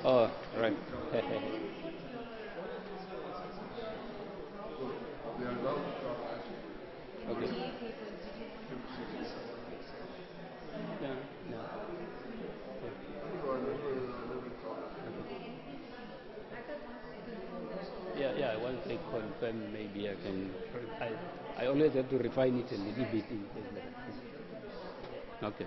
Oh, right. Okay. No, no. Yeah, once I confirm, maybe I can. I always have to refine it a little bit. Okay.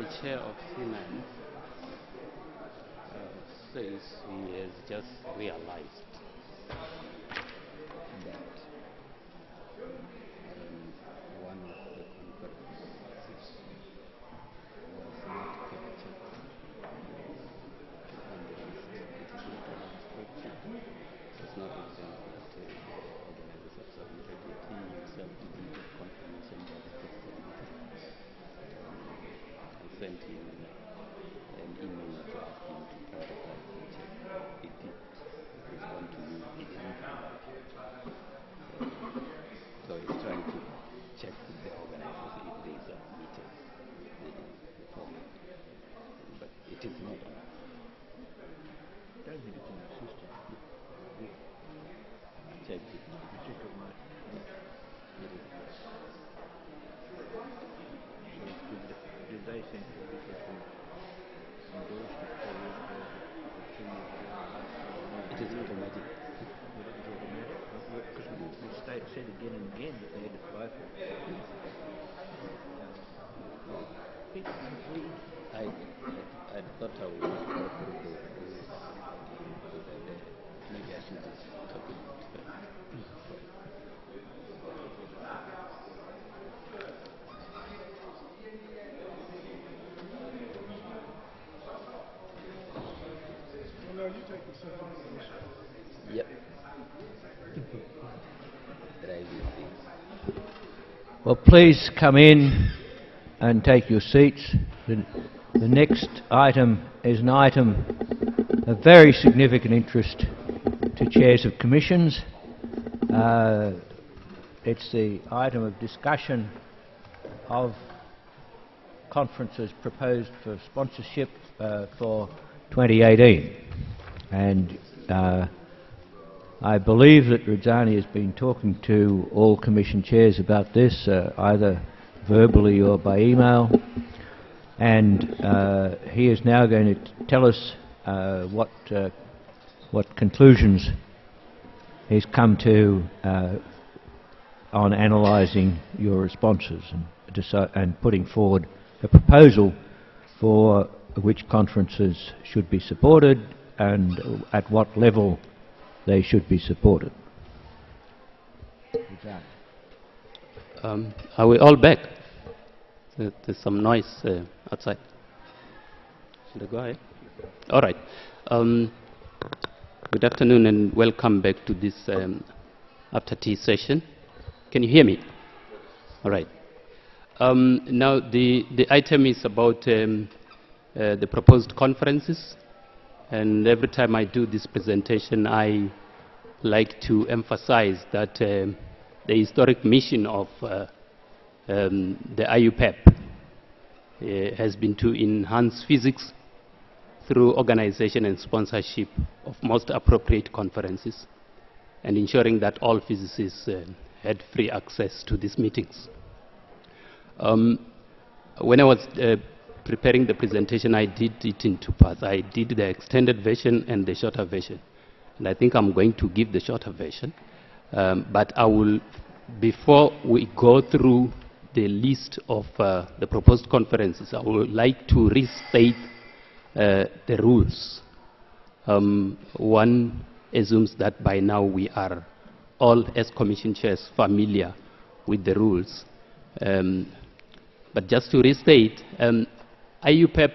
the chair of finance says he has just realized that one of the conferences was not captured on the list. It is not an instruction. It's not example that the organizers have submitted it. He himself didn't get confirmation that it was submitted. I sent him an email to ask him to prioritize the check. He did respond to me. He didn't. So he's trying to check with the organizers if they submitted the format. But it is not on. I don't think it's in the system. Check it. Did they send it because we endorsed it forward it is automatic. It is automatic? Because the state said again and again that they had to apply for it. I thought I would go through maybe I should just talk about it. Yep. Well, please come in and take your seats. The next item is an item of very significant interest to chairs of commissions. It's the item of discussion of conferences proposed for sponsorship for 2018. And I believe that Rajani has been talking to all commission chairs about this, either verbally or by email. And he is now going to tell us what conclusions he's come to on analysing your responses and putting forward a proposal for which conferences should be supported and at what level they should be supported. Are we all back? There's some noise outside. Should I go ahead? All right. Good afternoon and welcome back to this after tea session. Can you hear me? All right. Now the item is about the proposed conferences, and every time I do this presentation I like to emphasize that the historic mission of the IUPEP has been to enhance physics through organization and sponsorship of most appropriate conferences and ensuring that all physicists had free access to these meetings. When I was preparing the presentation, I did it in two parts. I did the extended version and the shorter version. And I think I'm going to give the shorter version. But I will, before we go through the list of the proposed conferences, I would like to restate the rules. One assumes that by now we are all, as commission chairs, familiar with the rules. But just to restate, IUPEP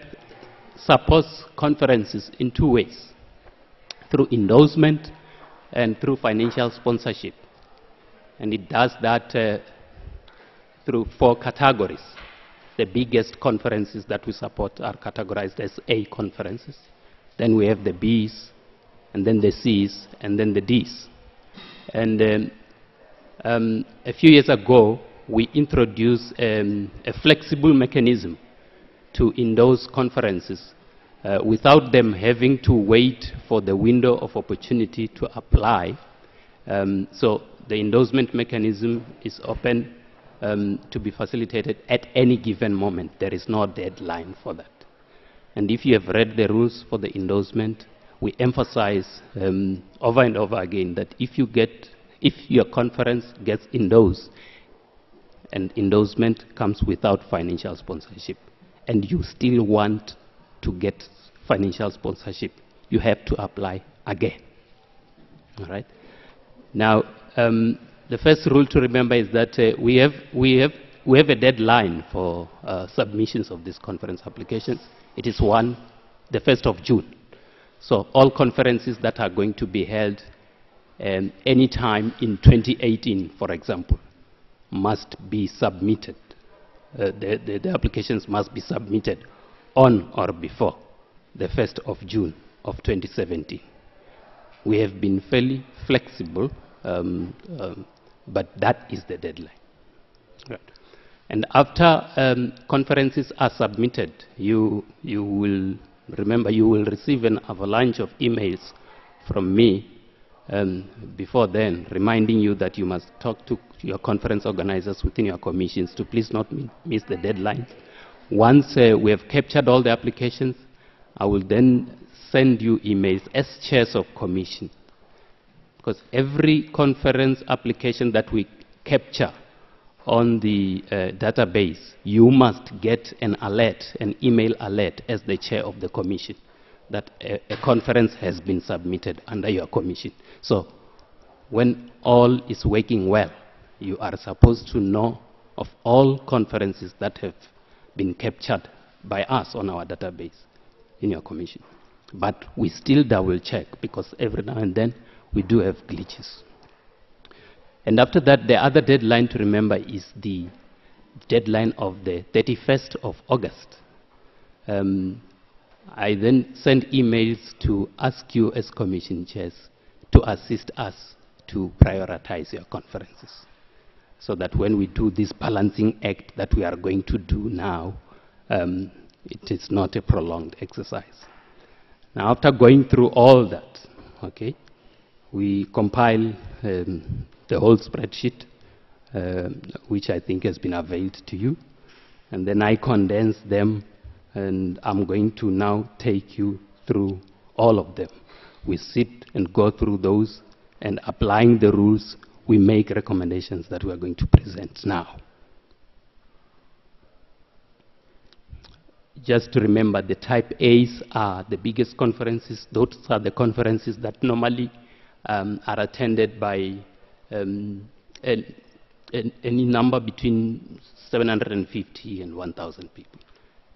supports conferences in two ways: through endorsement and through financial sponsorship. And it does that through 4 categories. The biggest conferences that we support are categorized as A conferences. Then we have the Bs, and then the Cs, and then the Ds. And a few years ago, we introduced a flexible mechanism to endorse conferences without them having to wait for the window of opportunity to apply. So the endorsement mechanism is open to be facilitated at any given moment. There is no deadline for that. And if you have read the rules for the endorsement, we emphasize over and over again that if your conference gets endorsed, and endorsement comes without financial sponsorship, and you still want to get financial sponsorship, you have to apply again. All right. Now, the first rule to remember is that we have a deadline for submissions of these conference applications. It is the 1st of June. So all conferences that are going to be held any time in 2018, for example, must be submitted. The applications must be submitted on or before the 1st of June of 2017. We have been fairly flexible, but that is the deadline. Right. And after conferences are submitted, you will receive an avalanche of emails from me before then, reminding you that you must talk to your conference organizers within your commissions to please not miss the deadline. Once we have captured all the applications, I will then send you emails as chairs of commission, because every conference application that we capture on the database, you must get an alert, an email alert as the chair of the commission that a conference has been submitted under your commission. So when all is working well, you are supposed to know of all conferences that have been captured by us on our database in your commission. But we still double check, because every now and then we do have glitches. And after that, the other deadline to remember is the deadline of the 31st of August. I then send emails to ask you as commission chairs to assist us to prioritize your conferences, so that when we do this balancing act that we are going to do now, it is not a prolonged exercise. Now, after going through all that, okay, we compile the whole spreadsheet, which I think has been availed to you, and then I condense them, and I'm going to now take you through all of them. We sit and go through those, and applying the rules, we make recommendations that we are going to present now. Just to remember, the type A's are the biggest conferences. Those are the conferences that normally are attended by any number between 750 and 1,000 people.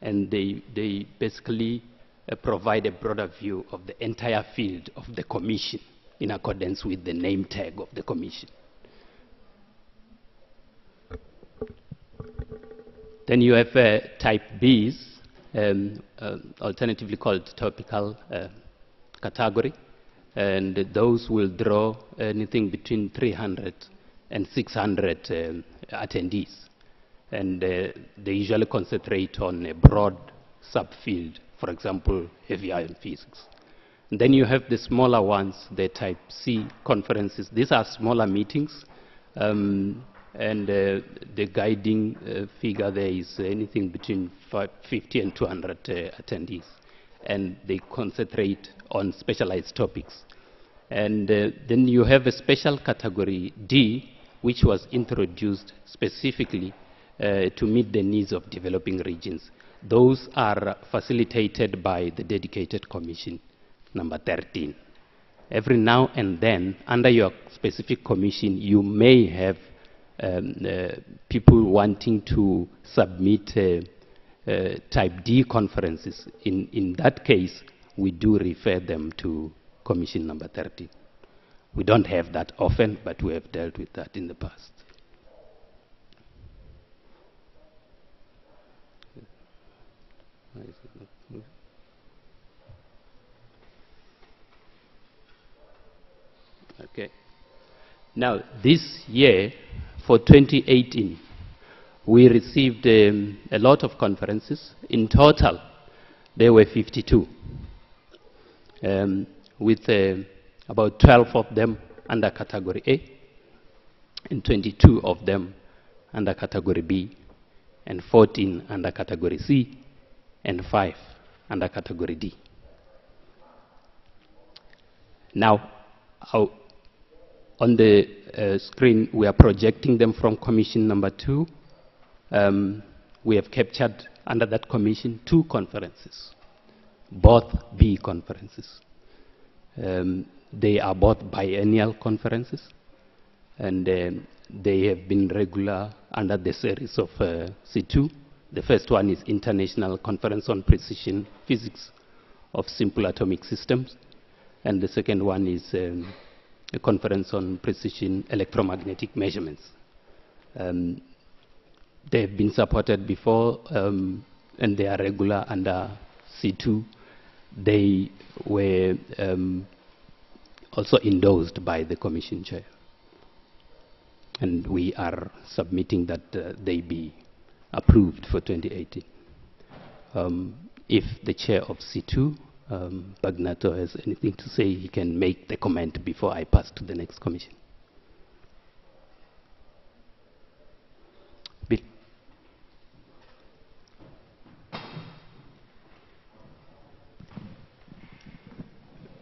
And they basically provide a broader view of the entire field of the commission in accordance with the name tag of the commission. Then you have type B's, alternatively called topical category, and those will draw anything between 300 and 600 attendees, and they usually concentrate on a broad subfield, for example, heavy ion physics. And then you have the smaller ones, the type C conferences. These are smaller meetings, and the guiding figure there is anything between 50 and 200 attendees, and they concentrate on specialized topics. And then you have a special category D, which was introduced specifically to meet the needs of developing regions. Those are facilitated by the dedicated commission, number 13. Every now and then, under your specific commission, you may have people wanting to submit type D conferences. In that case, we do refer them to commission number 13. We don't have that often, but we have dealt with that in the past. Okay. Now, this year, for 2018, we received a lot of conferences. In total, there were 52, with about 12 of them under category A, and 22 of them under category B, and 14 under category C, and 5 under category D. Now, on the screen, we are projecting them from commission number 2. we have captured under that commission 2 conferences, both B conferences. They are both biennial conferences, and they have been regular under the series of C2. The first one is International Conference on Precision Physics of Simple Atomic Systems, and the second one is a conference on precision electromagnetic measurements. They have been supported before, and they are regular under C2. They were also endorsed by the Commission Chair. And we are submitting that they be approved for 2018. If the Chair of C2, Bagnato, has anything to say, he can make the comment before I pass to the next Commission. Bill.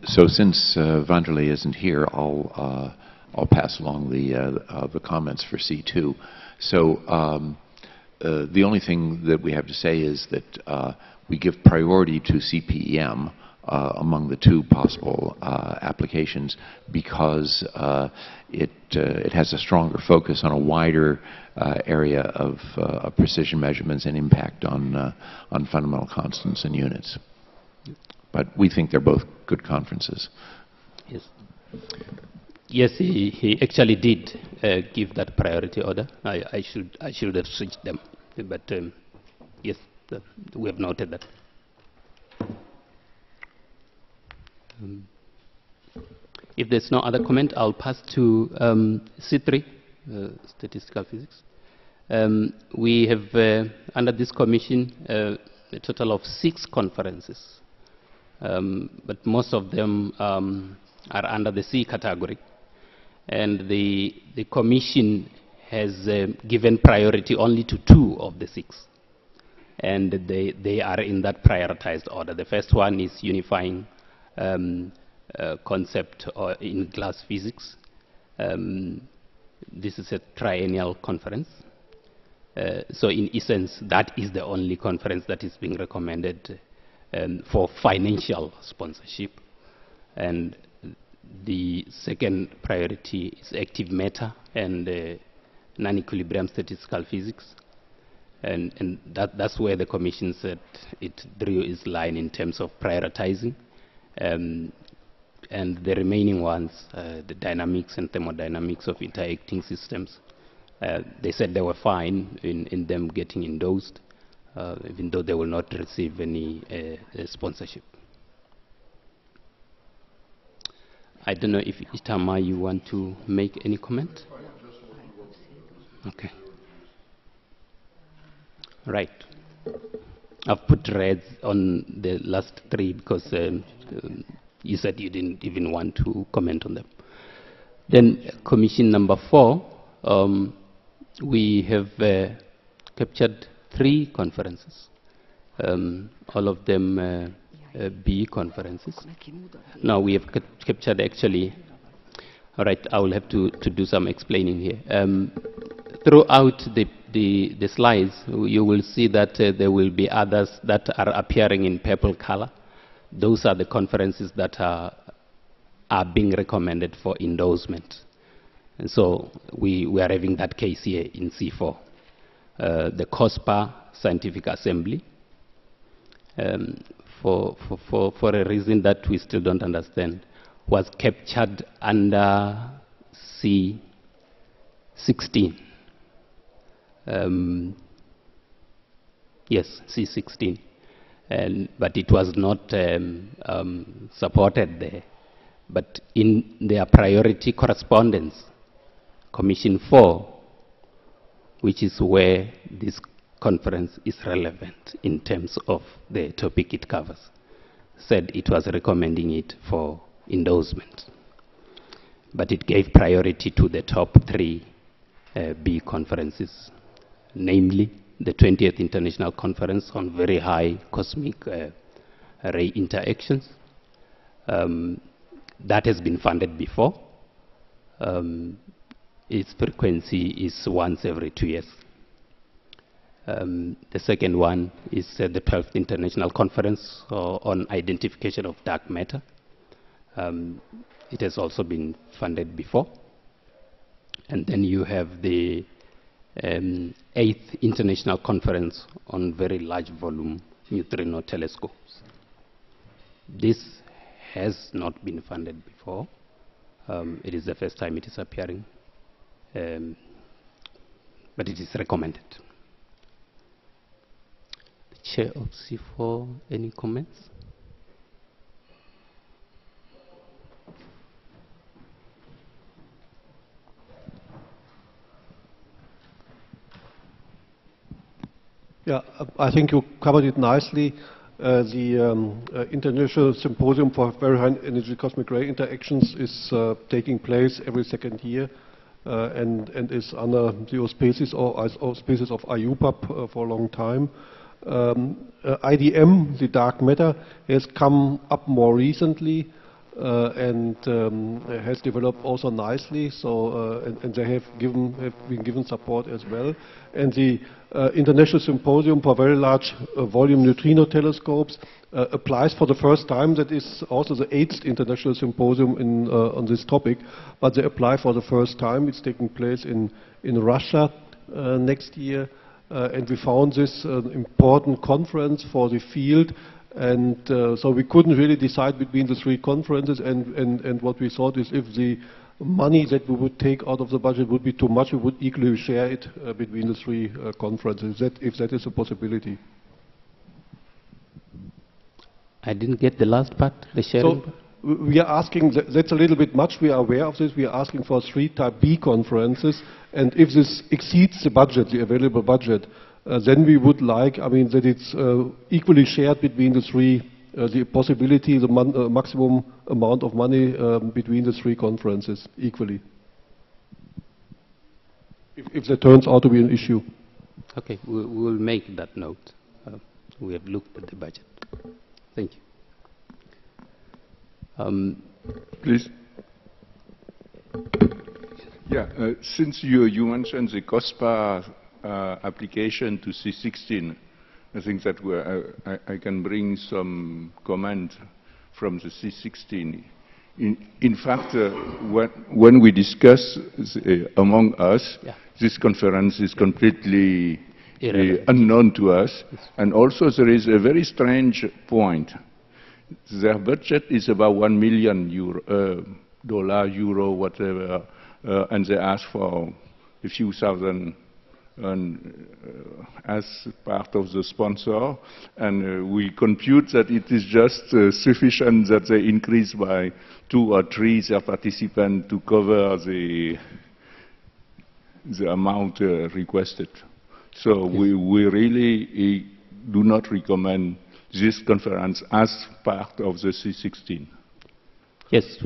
So since Vanderlei isn't here, I'll pass along the comments for C2. So the only thing that we have to say is that we give priority to CPEM among the 2 possible applications because it has a stronger focus on a wider area of precision measurements and impact on fundamental constants and units. But we think they're both good conferences. Yes. Yes, he actually did give that priority order. I should have switched them, but yes, we have noted that. If there's no other comment, I'll pass to C3, statistical physics. We have under this commission a total of 6 conferences, but most of them are under the C category. And the Commission has given priority only to 2 of the 6. And they are in that prioritized order. The first one is unifying concept in glass physics. This is a triennial conference. So in essence, that is the only conference that is being recommended for financial sponsorship. And the second priority is active matter and non-equilibrium statistical physics. And that's where the Commission said it drew its line in terms of prioritizing. And the remaining ones, the dynamics and thermodynamics of interacting systems, they said they were fine in them getting endorsed, even though they will not receive any sponsorship. I don't know if Itama, you want to make any comment? Okay. Right. I've put reds on the last 3 because you said you didn't even want to comment on them. Then commission number 4, we have captured 3 conferences, all of them B conferences. Now we have captured actually, all right, I will have to do some explaining here. Throughout the slides, you will see that there will be others that are appearing in purple color. Those are the conferences that are being recommended for endorsement. And so we are having that case here in C4. The COSPA Scientific Assembly, for a reason that we still don't understand, was captured under C16. Yes, C16. But it was not supported there. But in their priority correspondence, Commission 4, which is where this conference is relevant in terms of the topic it covers, said it was recommending it for endorsement. But it gave priority to the top 3 B conferences, namely the 20th International Conference on Very High Cosmic Ray Interactions. That has been funded before. Its frequency is once every 2 years. The second one is the 12th International Conference on Identification of Dark Matter. It has also been funded before. And then you have the 8th International Conference on Very Large Volume Neutrino Telescopes. This has not been funded before. It is the first time it is appearing, but it is recommended. The Chair of C4, any comments? Yeah, I think you covered it nicely. The International Symposium for Very High Energy Cosmic Ray Interactions is taking place every second year and is under the auspices of IUPAP for a long time. IDM, the dark matter, has come up more recently and has developed also nicely. So and they have been given support as well. And the International Symposium for Very Large Volume Neutrino Telescopes applies for the first time. That is also the 8th International Symposium on this topic, but they apply for the first time. It's taking place in Russia next year, and we found this an important conference for the field. And so we couldn't really decide between the three conferences, and what we thought is if the money that we would take out of the budget would be too much, we would equally share it between the three conferences, if that is a possibility. I didn't get the last part, the sharing. So we are asking, that's a little bit much, we are aware of this, we are asking for 3 Type B conferences, and if this exceeds the budget, the available budget, then we would like, I mean, that it's equally shared between the three, the possibility, the maximum amount of money between the three conferences, equally. If that turns out to be an issue. Okay, we will make that note. We have looked at the budget. Thank you. Please. Yeah, since you mentioned the COSPA application to C16, I think that I can bring some comment from the C16. In fact, when we discuss among us, yeah, this conference is completely unknown to us. And also there is a very strange point. Their budget is about $1 million, euro, whatever, and they ask for a few thousand as part of the sponsor, and we compute that it is just sufficient that they increase by 2 or 3 their participants to cover the amount requested. So yes, we really do not recommend this conference as part of the C16. Yes,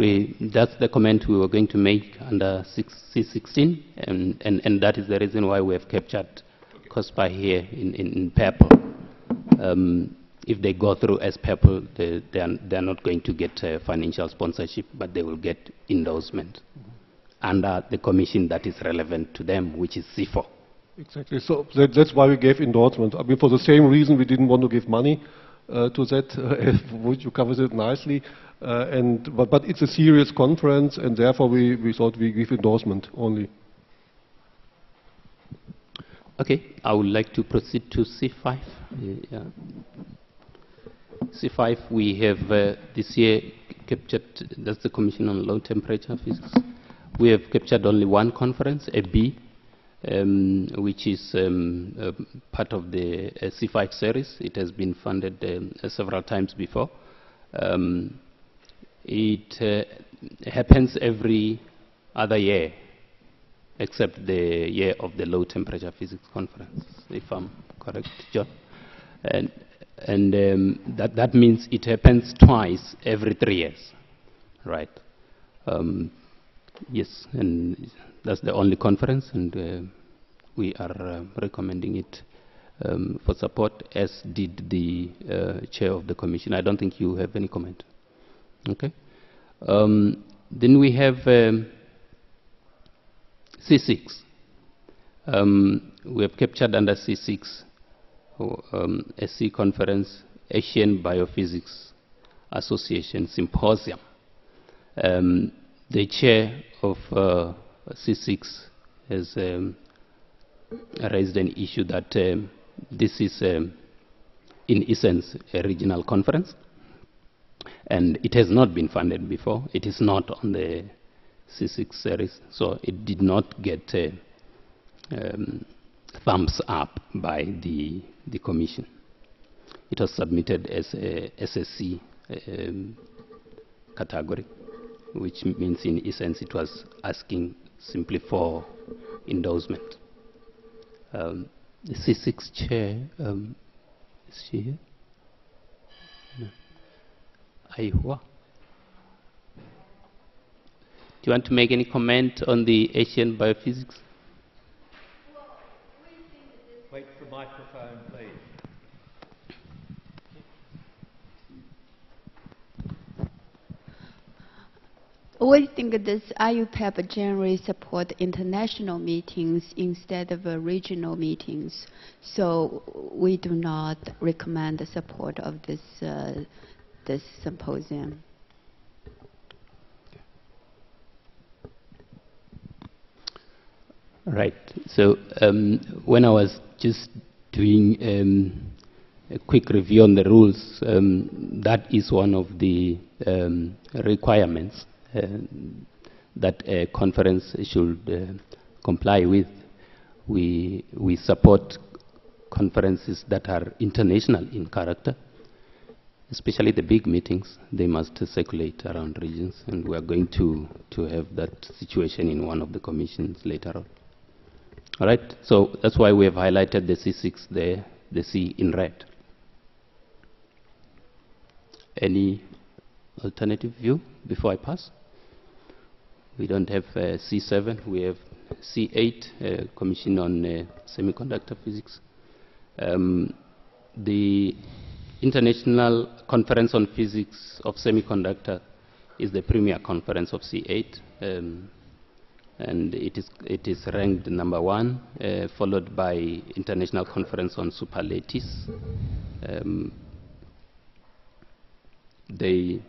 that's the comment we were going to make under C16, and that is the reason why we have captured COSPA here in purple. If they go through as purple, they're not going to get financial sponsorship, but they will get endorsement under the commission that is relevant to them, which is C4. Exactly. So that's why we gave endorsement. I mean, for the same reason we didn't want to give money to that, which you covered it nicely. But it's a serious conference, and therefore we thought we give endorsement only. Okay, I would like to proceed to C5. Yeah. C5, we have this year captured, that's the Commission on Low Temperature Physics. We have captured only one conference, a B, which is part of the C5 series. It has been funded several times before. It happens every other year, except the year of the Low Temperature Physics Conference, if I'm correct, John. And that means it happens twice every 3 years, right? Yes, and that's the only conference, and we are recommending it for support, as did the chair of the commission. I don't think you have any comment. Okay. Then we have C6. We have captured under C6 SC conference, Asian Biophysics Association Symposium. The chair of C6 has raised an issue that this is, in essence, a regional conference, and it has not been funded before. It is not on the C6 series, so it did not get thumbs up by the Commission. It was submitted as a SSC category, which means in essence it was asking simply for endorsement. The C6 chair, is she here? No. Aihua. Do you want to make any comment on the Asian biophysics? Wait for the microphone, please. We think this IUPAP generally support international meetings instead of regional meetings, so we do not recommend the support of this this symposium. Right. So when I was just doing a quick review on the rules, that is one of the requirements that a conference should comply with. We support conferences that are international in character, especially the big meetings. They must circulate around regions, and we are going to have that situation in one of the commissions later on. All right, so that's why we have highlighted the C6 there, the C in red. Any alternative view before I pass? We don't have C7, we have C8, Commission on Semiconductor Physics. The International Conference on Physics of Semiconductor is the premier conference of C8, and it is ranked number 1, followed by International Conference on Superlattice. They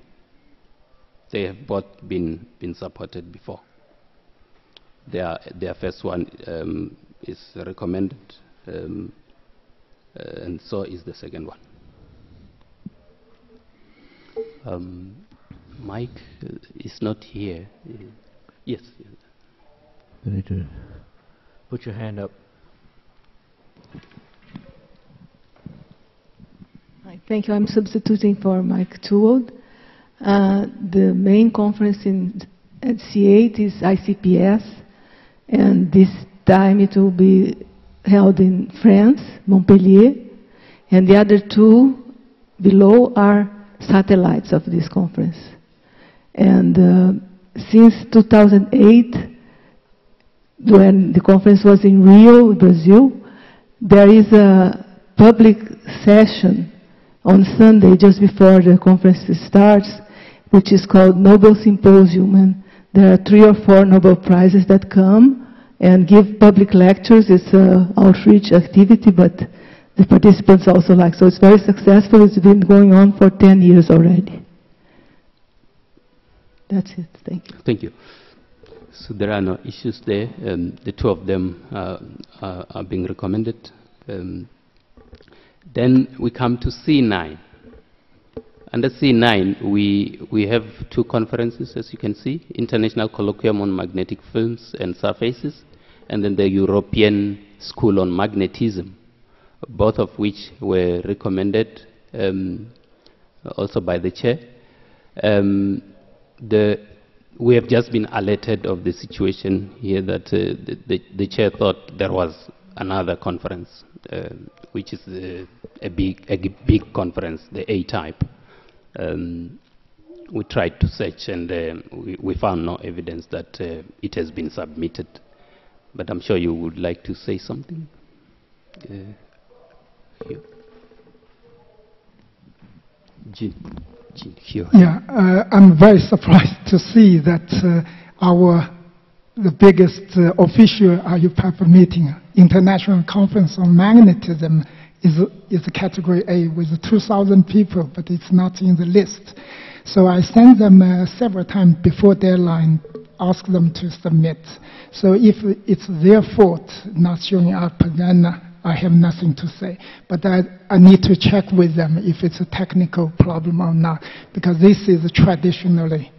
have both been supported before. Their first one is recommended, and so is the second one. Mike is not here. Yes. You need to put your hand up. Hi, thank you. I'm substituting for Mike Tuold. The main conference at C8 is ICPS, and this time it will be held in France, Montpellier, and the other two below are satellites of this conference. And since 2008, when the conference was in Rio, Brazil, there is a public session on Sunday just before the conference starts, which is called Nobel Symposium, and there are 3 or 4 Nobel Prizes that come and give public lectures. It's an outreach activity, but the participants also like, so it's very successful. It's been going on for 10 years already. That's it. Thank you. Thank you. So there are no issues there. The 2 of them are being recommended. Then we come to C9. Under C9, we have 2 conferences, as you can see: International Colloquium on Magnetic Films and Surfaces, and then the European School on Magnetism, both of which were recommended also by the chair. We have just been alerted of the situation here that the chair thought there was another conference, which is a big conference, the A-type. We tried to search, and we found no evidence that it has been submitted. But I'm sure you would like to say something. Here. Jean, here. Yeah, I'm very surprised to see that the biggest official IUPAP meeting, International Conference on Magnetism, is category A with 2,000 people, but it's not in the list. So I sent them several times before deadline, ask them to submit. So if it's their fault not showing up, then I have nothing to say. But I need to check with them if it's a technical problem or not, because this is traditionally,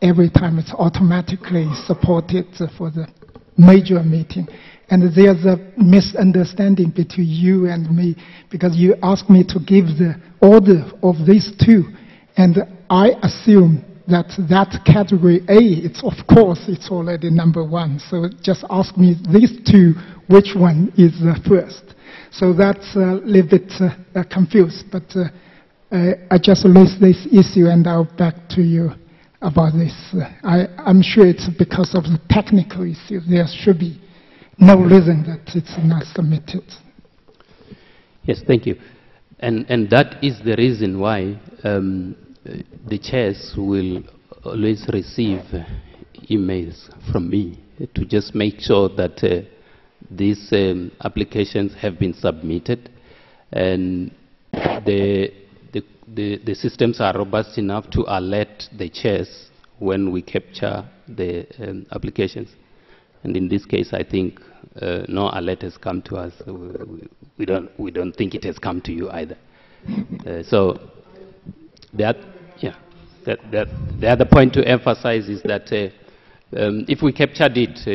every time it's automatically supported for the major meeting. And there's a misunderstanding between you and me, because you asked me to give the order of these two, and I assume that category A, it's of course it's already number one. So just ask me these two, which one is first. So that's a little bit confused, but I just raised this issue and I'll back to you about this. I'm sure it's because of the technical issue. There should be no reason that it's not submitted. Yes, thank you. And that is the reason why the chairs will always receive emails from me to just make sure that these applications have been submitted, and the systems are robust enough to alert the chairs when we capture the applications. And in this case, I think no alert has come to us. We don't think it has come to you either. So that, yeah, the other point to emphasize is that if we captured it,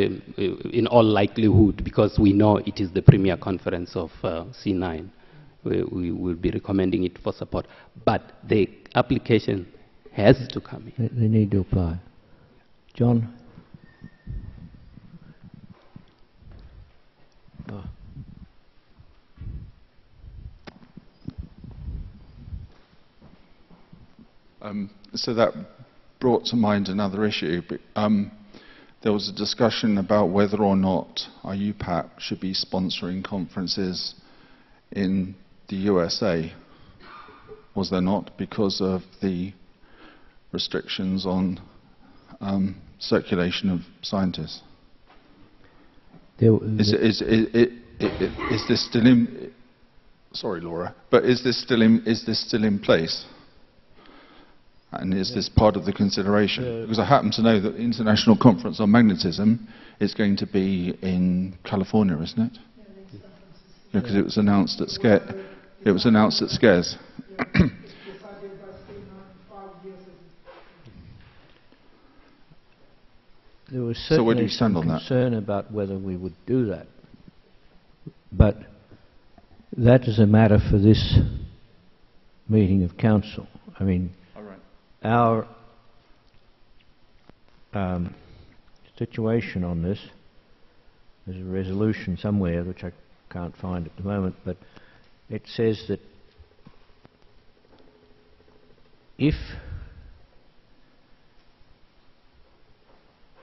in all likelihood, because we know it is the premier conference of C9, we will be recommending it for support. But the application has to come in. They need to apply. John? Oh. So that brought to mind another issue. There was a discussion about whether or not IUPAC should be sponsoring conferences in the USA. Was there not? Because of the restrictions on circulation of scientists. Is this still in? Sorry, Laura, but is this still in place? And is this part of the consideration? Because I happen to know that the International Conference on Magnetism is going to be in California, isn't it? Yeah, because it was announced at SCARES. There was So where do certainly you stand some on that? concern about whether we would do that. But that is a matter for this meeting of council. I mean, our situation on this, there's a resolution somewhere which I can't find at the moment, but it says that if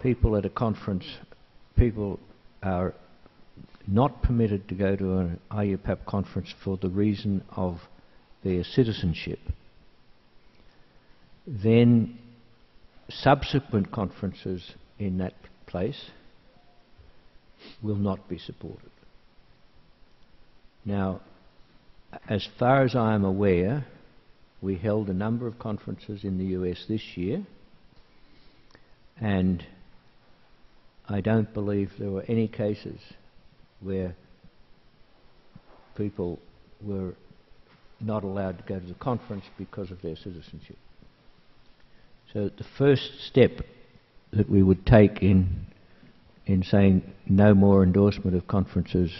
people at a conference, people are not permitted to go to an IUPAC conference for the reason of their citizenship, then subsequent conferences in that place will not be supported. Now, as far as I am aware, we held a number of conferences in the US this year, and I don't believe there were any cases where people were not allowed to go to the conference because of their citizenship. So the first step that we would take in saying no more endorsement of conferences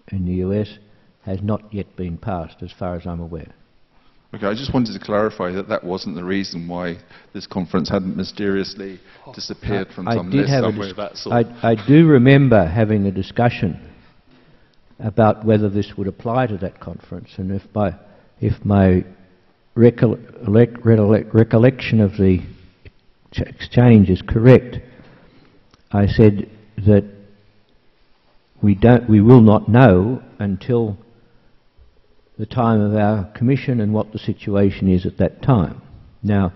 in the US has not yet been passed, as far as I'm aware. Okay, I just wanted to clarify that that wasn't the reason why this conference hadn't mysteriously disappeared from some list somewhere. I do remember having a discussion about whether this would apply to that conference, and if my recollection of the exchange is correct, I said that we will not know until the time of our commission and what the situation is at that time. Now,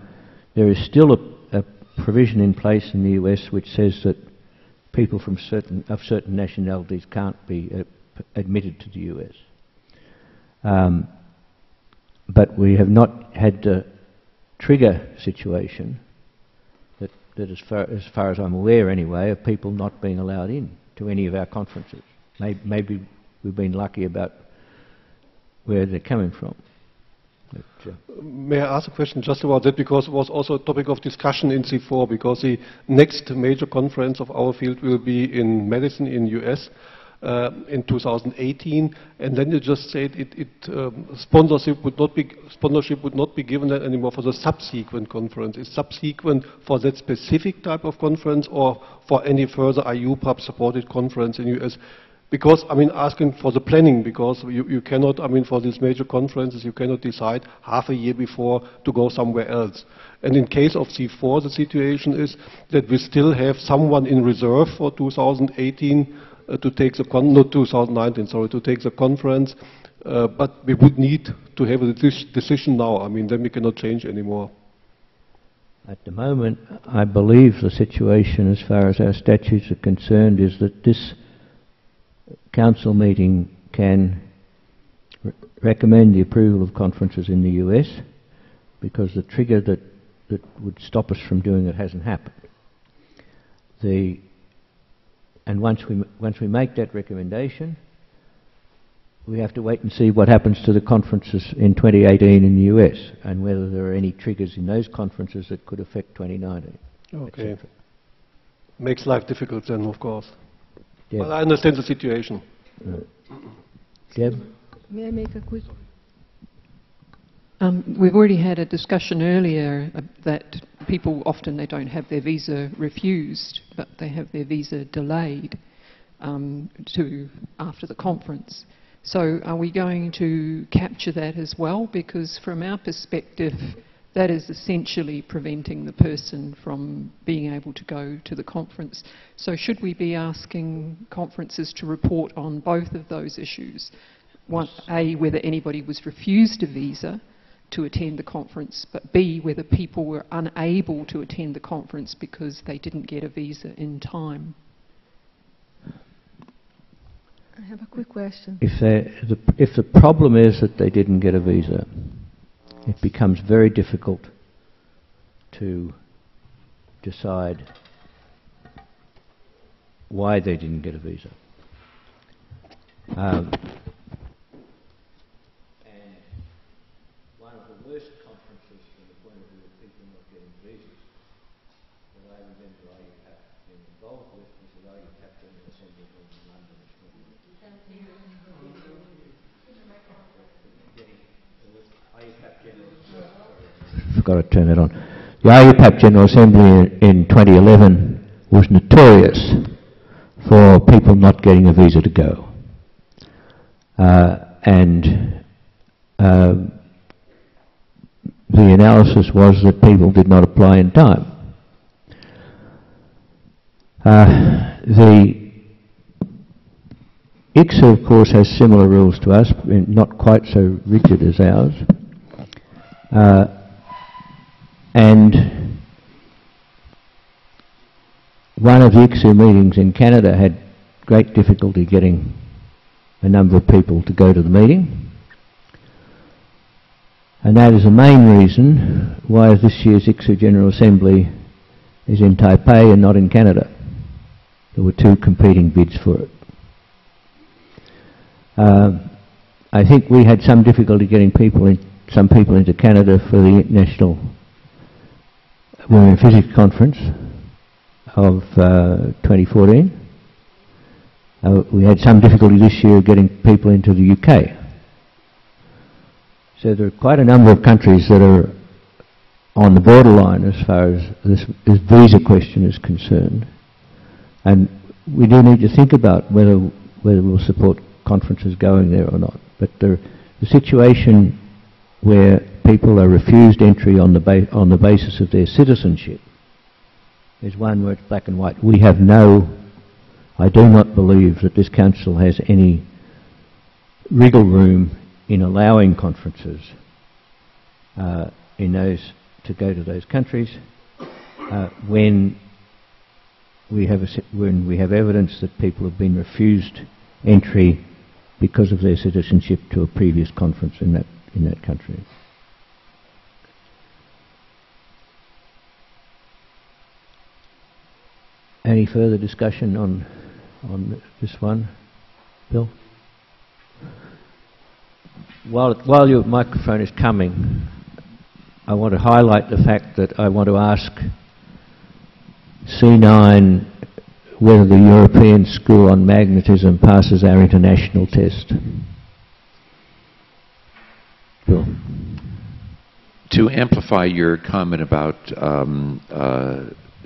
there is still a provision in place in the US which says that people from certain nationalities can't be admitted to the US. But we have not had the trigger situation that as far as I'm aware anyway, of people not being allowed in to any of our conferences. Maybe we've been lucky about where they're coming from. But, may I ask a question just about that, because it was also a topic of discussion in C4, because the next major conference of our field will be in Madison in US in 2018, and then you just said sponsorship would not be given anymore for the subsequent conference. Is subsequent for that specific type of conference or for any further IUPAP supported conference in US? Because, I mean, asking for the planning, because you cannot, I mean, for these major conferences, you cannot decide half a year before to go somewhere else. And in case of C4, the situation is that we still have someone in reserve for 2018 to take the, not 2019, sorry, to take the conference, but we would need to have a decision now. I mean, then we cannot change anymore. At the moment, I believe the situation as far as our statutes are concerned is that this Council meeting can recommend the approval of conferences in the US, because the trigger that would stop us from doing it hasn't happened. And once we make that recommendation, we have to wait and see what happens to the conferences in 2018 in the US, and whether there are any triggers in those conferences that could affect 2019. Okay. Makes life difficult then, of course. Deb. Well, I understand the situation. Deb? May I make a quick... we've already had a discussion earlier that people often they don't have their visa refused, but they have their visa delayed to after the conference. So are we going to capture that as well? Because from our perspective, that is essentially preventing the person from being able to go to the conference. So should we be asking conferences to report on both of those issues? One, A, whether anybody was refused a visa to attend the conference, but B, whether people were unable to attend the conference because they didn't get a visa in time. I have a quick question. If the problem is that they didn't get a visa, it becomes very difficult to decide why they didn't get a visa. And one of the worst conferences from the point of view of people not getting visas that I remember IUPAP being involved with was the IUPAP General Assembly in London. Forgot to turn that on. The IUPAP General Assembly in 2011 was notorious for people not getting a visa to go. The analysis was that people did not apply in time. The ICSA, of course, has similar rules to us, not quite so rigid as ours. And one of the ICSA meetings in Canada had great difficulty getting a number of people to go to the meeting. And that is the main reason why this year's ICSA General Assembly is in Taipei and not in Canada. There were two competing bids for it. I think we had some difficulty getting some people into Canada for the International Women in Physics Conference of 2014. We had some difficulty this year getting people into the UK. So there are quite a number of countries that are on the borderline as far as this visa question is concerned. And we do need to think about whether we'll support conferences going there or not. But the situation where people are refused entry on the basis of their citizenship is one where it's black and white. I do not believe that this council has any wriggle room in allowing conferences to go to those countries when we have evidence that people have been refused entry because of their citizenship to a previous conference in that country. Any further discussion on this one, Bill? While your microphone is coming, I want to highlight the fact that I want to ask C9 whether the European School on Magnetism passes our international test. Bill. To amplify your comment about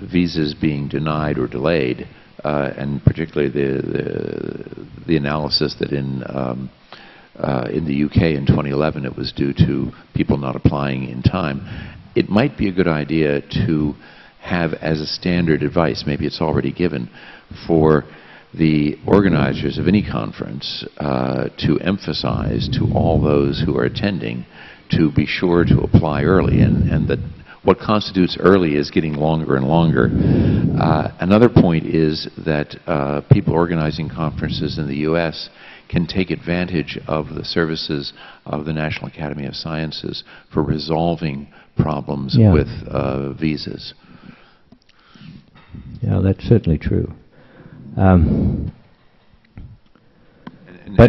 visas being denied or delayed, and particularly the analysis that in the UK in 2011 it was due to people not applying in time, it might be a good idea to have as a standard advice, maybe it's already given, for the organizers of any conference to emphasize to all those who are attending to be sure to apply early, and that what constitutes early is getting longer and longer. Another point is that people organizing conferences in the US can take advantage of the services of the National Academy of Sciences for resolving problems with visas. Yeah, that's certainly true. But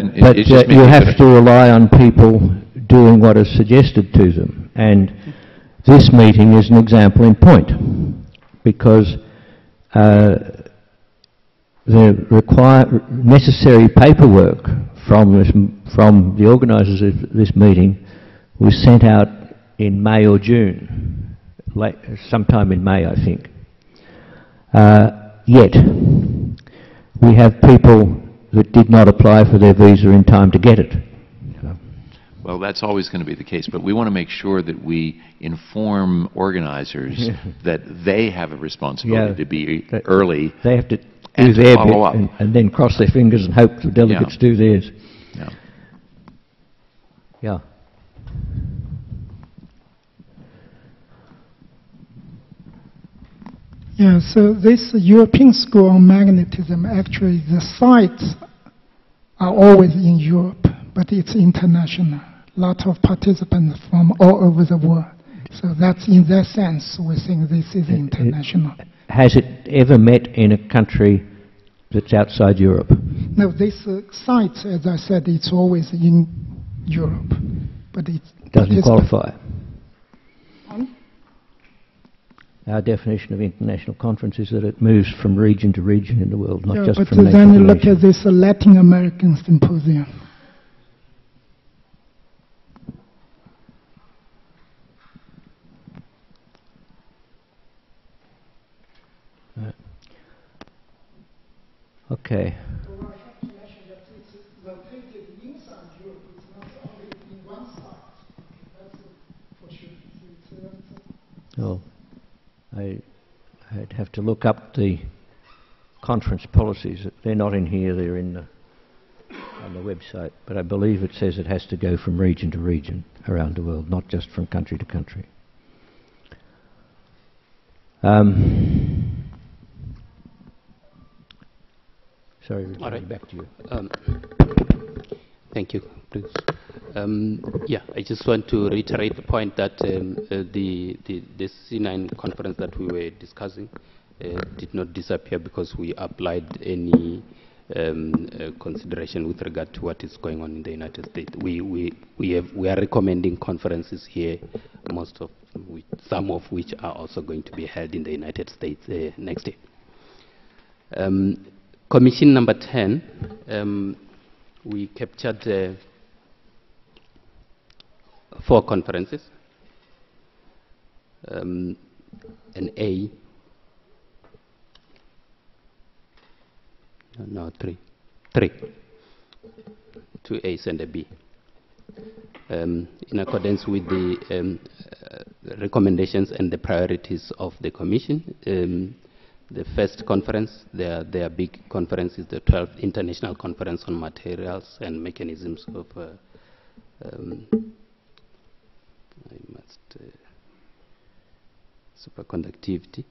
you have to rely on people doing what is suggested to them. And this meeting is an example in point, because the necessary paperwork from the organisers of this meeting was sent out in May or June, sometime in May, I think. Yet, we have people that did not apply for their visa in time to get it. Well, that's always going to be the case, but we want to make sure that we inform organizers that they have a responsibility to be early. They have to and do their follow bit up. and then cross their fingers and hope the delegates do theirs. Yeah. Yeah, so this European School on Magnetism, actually the sites are always in Europe, but it's international. A lot of participants from all over the world. So that's in that sense, we think this is international. Has it ever met in a country that's outside Europe? No, this site, as I said, it's always in Europe, but it doesn't qualify. Our definition of international conference is that it moves from region to region in the world, not just from nation to nation. But then you look at this Latin American symposium. Okay. Oh, I'd have to look up the conference policies. They're not in here, they're in on the website, but I believe it says it has to go from region to region around the world, not just from country to country. Sorry, back to you. Thank you, Bruce. Yeah, I just want to reiterate the point that the C9 conference that we were discussing did not disappear because we applied any consideration with regard to what is going on in the United States. We are recommending conferences here, some of which are also going to be held in the United States next year. Commission number 10, we captured 4 conferences, an A, no, 3, 2 A's and a B. In accordance with the recommendations and the priorities of the Commission, the first conference, their big conference, is the 12th International Conference on Materials and Mechanisms of superconductivity,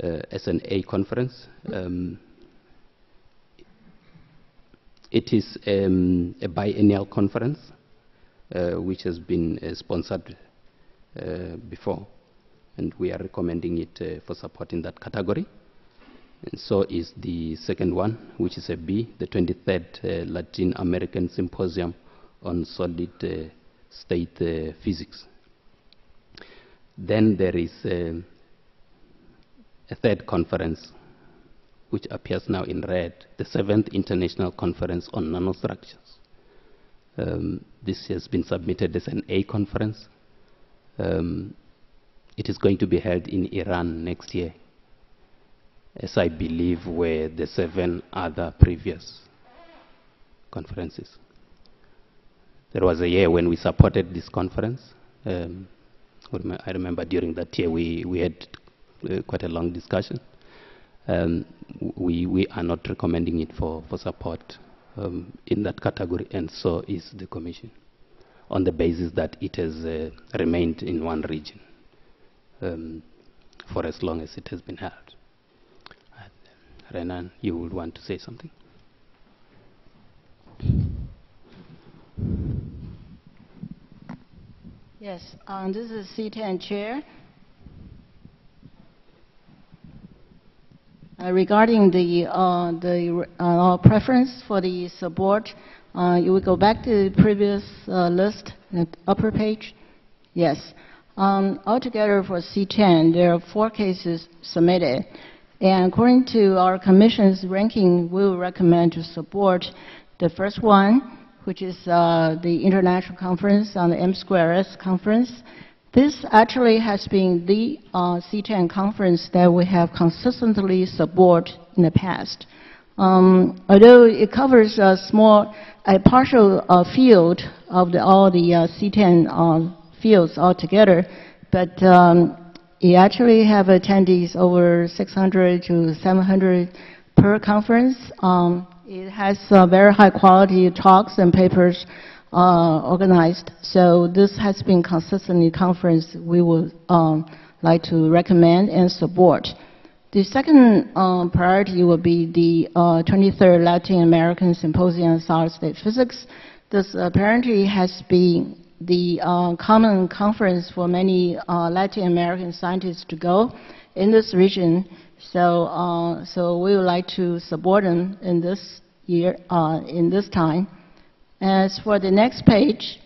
as an A conference. It is a biennial conference which has been sponsored before, and we are recommending it for support in that category. And so is the second one, which is a B, the 23rd Latin American Symposium on Solid State Physics. Then there is a third conference, which appears now in red, the 7th International Conference on Nanostructures. This has been submitted as an A conference. It is going to be held in Iran next year, as I believe were the 7 other previous conferences. There was a year when we supported this conference. I remember during that year we had quite a long discussion. We are not recommending it for support in that category, and so is the Commission, on the basis that it has remained in one region for as long as it has been held. Renan, you would want to say something? Yes, this is C10 chair. Regarding our preference for the support, you will go back to the previous list, the upper page. Yes. Altogether for C10, there are 4 cases submitted. And according to our Commission's ranking, we will recommend to support the first one, which is the International Conference on the M2S Conference. This actually has been the C10 conference that we have consistently supported in the past. Although it covers a partial field of all the C10 fields altogether, but it actually have attendees over 600 to 700 per conference. It has very high quality talks and papers organized. So this has been consistently conference we would like to recommend and support. The second priority will be the 23rd Latin American Symposium on Solid State Physics. This apparently has been the common conference for many Latin American scientists to go in this region. So we would like to support them in this year, in this time. As for the next page,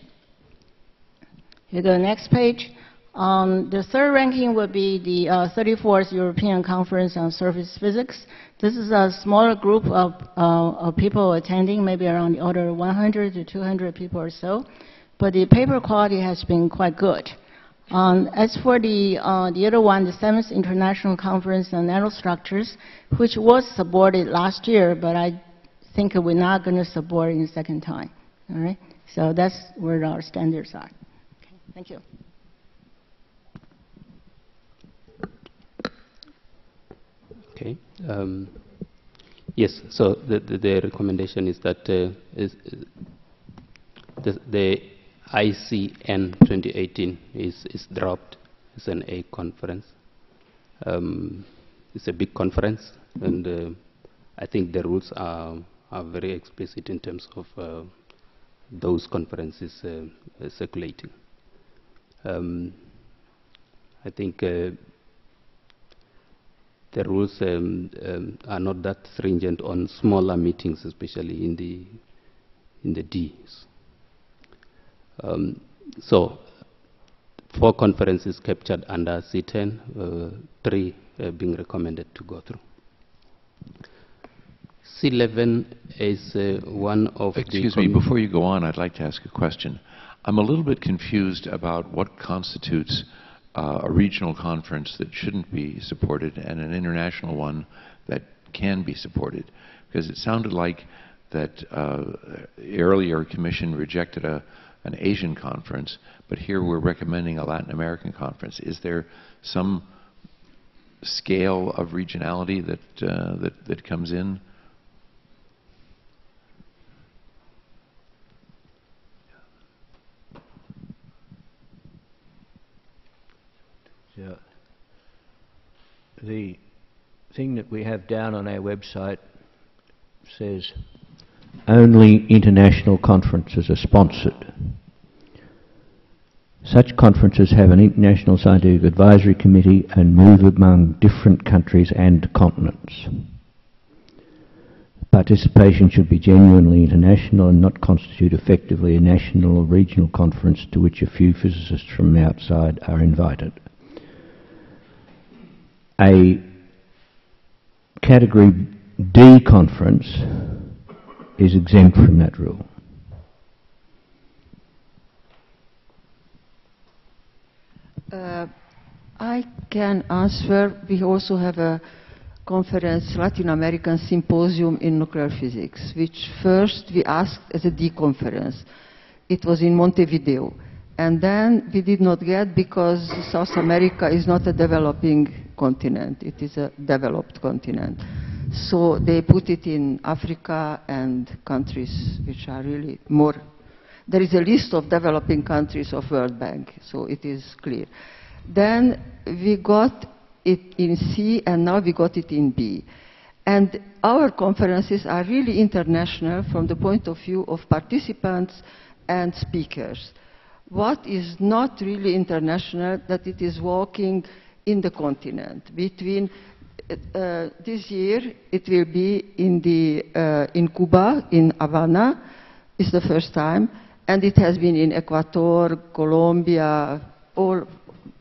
you go next page. The third ranking would be the 34th European Conference on Surface Physics. This is a smaller group of people attending, maybe around the order of 100 to 200 people or so. But the paper quality has been quite good. As for the other one, the 7th International Conference on Nanostructures, which was supported last year, but I think we're not going to support it in the second time. All right? So that's where our standards are. Okay. Thank you. Okay. Yes, so the recommendation is that the ICN 2018 is dropped. It's an A conference. It's a big conference, and I think the rules are very explicit in terms of those conferences circulating. I think the rules are not that stringent on smaller meetings, especially in the Ds. So 4 conferences captured under C10, 3 being recommended to go through. C11 is one of Excuse me, before you go on, I'd like to ask a question. I'm a little bit confused about what constitutes a regional conference that shouldn't be supported and an international one that can be supported. Because it sounded like that the earlier commission rejected an Asian conference, but here we're recommending a Latin American conference. Is there some scale of regionality that comes in? Yeah. The thing that we have down on our website says only international conferences are sponsored. Such conferences have an international scientific advisory committee and move among different countries and continents. Participation should be genuinely international and not constitute effectively a national or regional conference to which a few physicists from the outside are invited. A Category D conference is exempt from that rule. I can answer. We also have a conference, Latin American Symposium in Nuclear Physics, which first we asked as a D conference. It was in Montevideo. And then we did not get because South America is not a developing continent. It is a developed continent. So they put it in Africa and countries which are really more. There is a list of developing countries of World Bank, so it is clear. Then we got it in C, and now we got it in B. And our conferences are really international from the point of view of participants and speakers. What is not really international, that it is walking in the continent. Between this year, it will be in Cuba, in Havana, it's the first time, and it has been in Ecuador, Colombia, all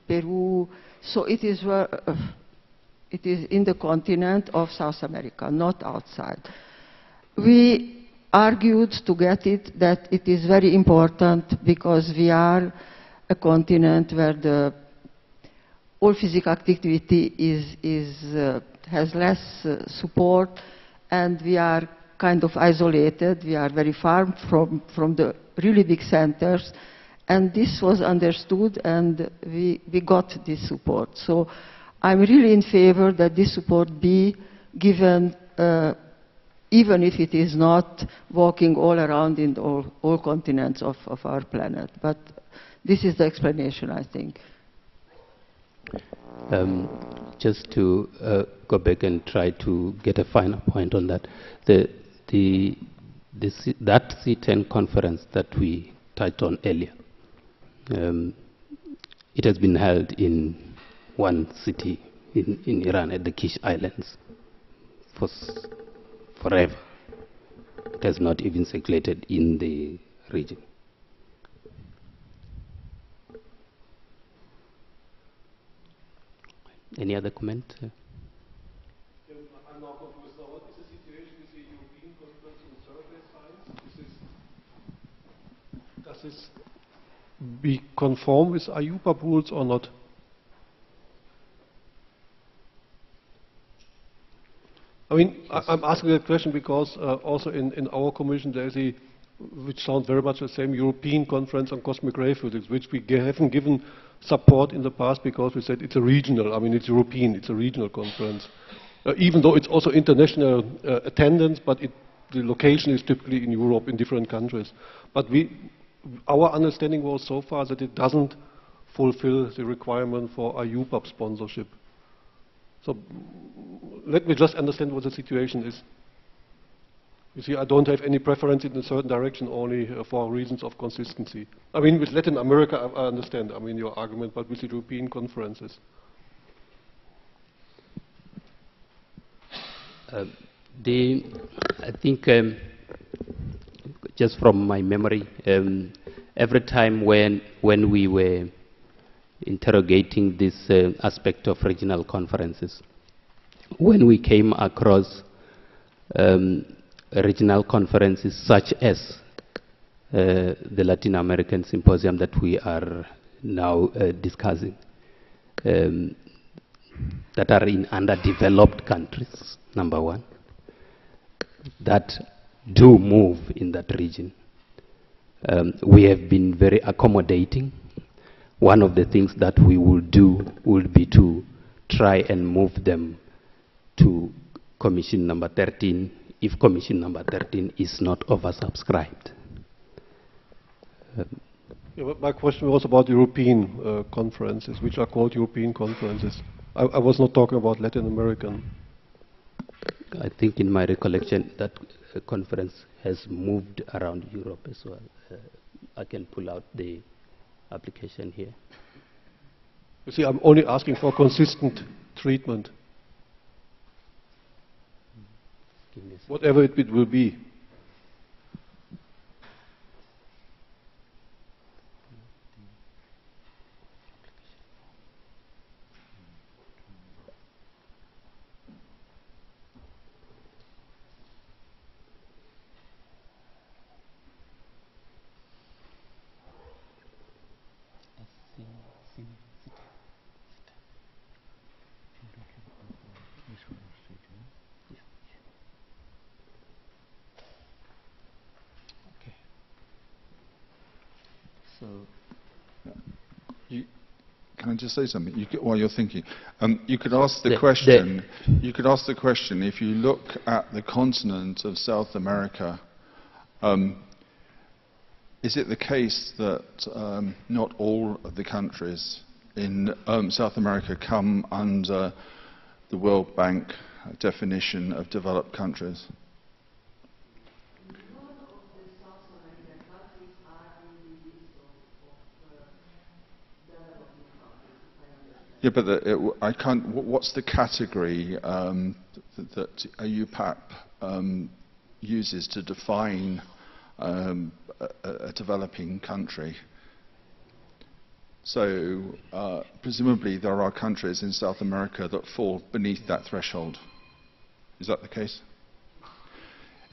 Peru. So it is in the continent of South America, not outside. We argued to get it that it is very important because we are a continent where the all physical activity has less support, and we are kind of isolated. We are very far from the really big centers. And this was understood, and we got this support. So I'm really in favor that this support be given, even if it is not walking all around in all continents of our planet. But this is the explanation, I think. Just to go back and try to get a final point on that. That C10 conference that we touched on earlier, it has been held in one city in Iran at the Kish Islands forever. It has not even circulated in the region. Any other comment? I'm now confused. Now, what is the situation with the European Conference on Survey Science? Does this be conform with IUPAC rules or not? I mean, I'm asking that question because also in our commission there is a, which sounds very much the same, European Conference on Cosmic Ray Physics, which we haven't given support in the past because we said it's a regional, I mean it's European, it's a regional conference. Even though it's also international attendance, but the location is typically in Europe, in different countries. But our understanding was so far that it doesn't fulfill the requirement for IUPAC sponsorship. So let me just understand what the situation is. You see, I don't have any preference in a certain direction, only for reasons of consistency. I mean, with Latin America, I understand, I mean, your argument, but with the European conferences. I think, just from my memory, every time when we were interrogating this aspect of regional conferences, when we came across regional conferences such as the Latin American Symposium that we are now discussing, that are in underdeveloped countries, number one, that do move in that region. We have been very accommodating. One of the things that we will do will be to try and move them to Commission number 13 if Commission number 13 is not oversubscribed. Yeah, but my question was about European conferences, which are called European conferences. I was not talking about Latin American. I think in my recollection that conference has moved around Europe as well. I can pull out the application here. You see, I'm only asking for consistent treatment. Whatever it will be. Can I just say something while you're thinking? You could ask the question. You could ask the question. If you look at the continent of South America, is it the case that not all of the countries in South America come under the World Bank definition of developed countries? Yeah, but I can't. What's the category that UPAP uses to define a developing country? So presumably there are countries in South America that fall beneath that threshold. Is that the case?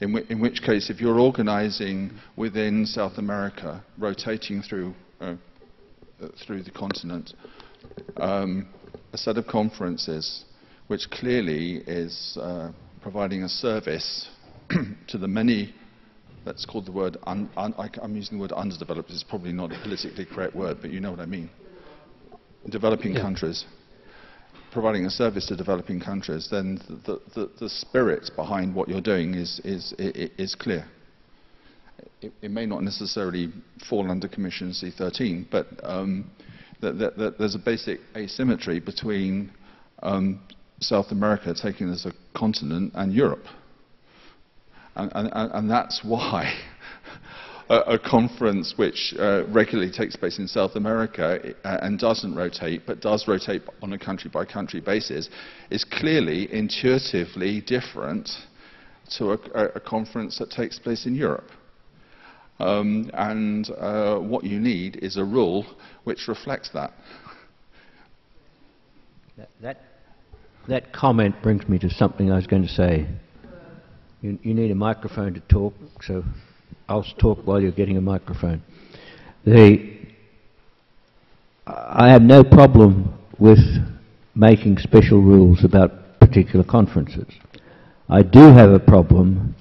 In which case, if you're organising within South America, rotating through the continent, a set of conferences which clearly is providing a service to the many, let's call the word, I'm using the word underdeveloped, it's probably not a politically correct word, but you know what I mean. Developing countries, providing a service to developing countries, then the spirit behind what you're doing is clear. It may not necessarily fall under Commission C13, but there's a basic asymmetry between South America, taken as a continent, and Europe. And that's why a conference which regularly takes place in South America and doesn't rotate, but does rotate on a country-by-country basis, is clearly intuitively different to a conference that takes place in Europe. And what you need is a rule which reflects that. That comment brings me to something I was going to say. You need a microphone to talk, so I'll talk while you're getting a microphone. I have no problem with making special rules about particular conferences. I do have a problem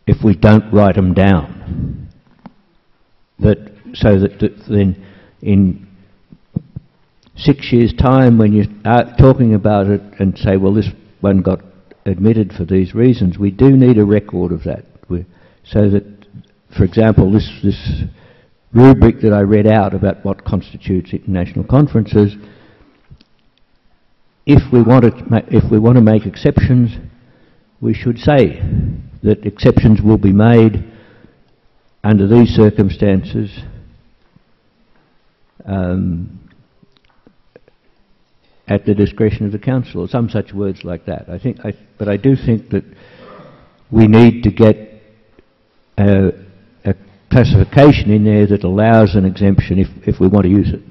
if we don't write them down. So that then in 6 years' time, when you're talking about it and say, well, this one got admitted for these reasons, we do need a record of that. So that, for example, this rubric that I read out about what constitutes international conferences, if we want to make exceptions, we should say that exceptions will be made under these circumstances, at the discretion of the Council, or some such words like that. But I do think that we need to get a classification in there that allows an exemption if we want to use it.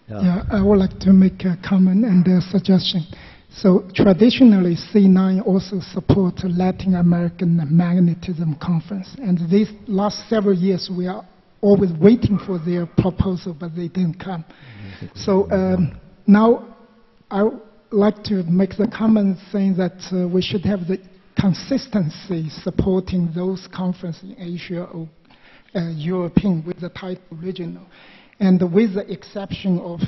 Yeah, I would like to make a comment and a suggestion. So traditionally, C9 also supports Latin American Magnetism Conference, and these last several years we are always waiting for their proposal, but they didn't come. So now I would like to make the comment saying that we should have the consistency supporting those conferences in Asia or European with the title regional, and with the exception of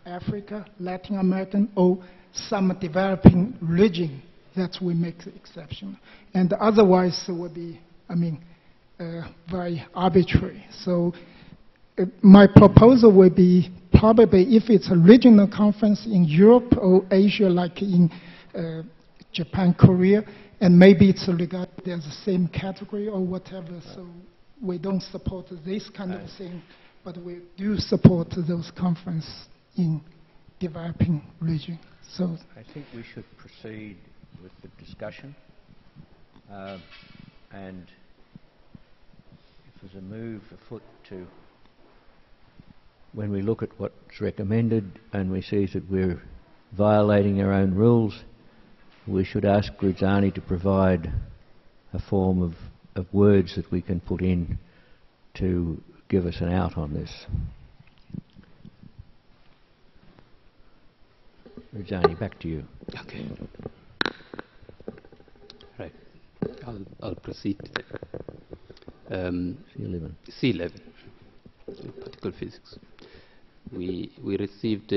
Africa, Latin American, or some developing region that we make the exception, and otherwise it would be, very arbitrary. So my proposal would be probably if it's a regional conference in Europe or Asia, like in Japan, Korea, and maybe it's regarded as the same category or whatever, so we don't support this kind of thing, but we do support those conferences in developing region. So I think we should proceed with the discussion, and if there's a move afoot to, when we look at what's recommended and we see that we're violating our own rules, we should ask Grudzani to provide a form of words that we can put in to give us an out on this. Grudzani, back to you. Okay. Right. I'll proceed. C11. C11, particle physics. We received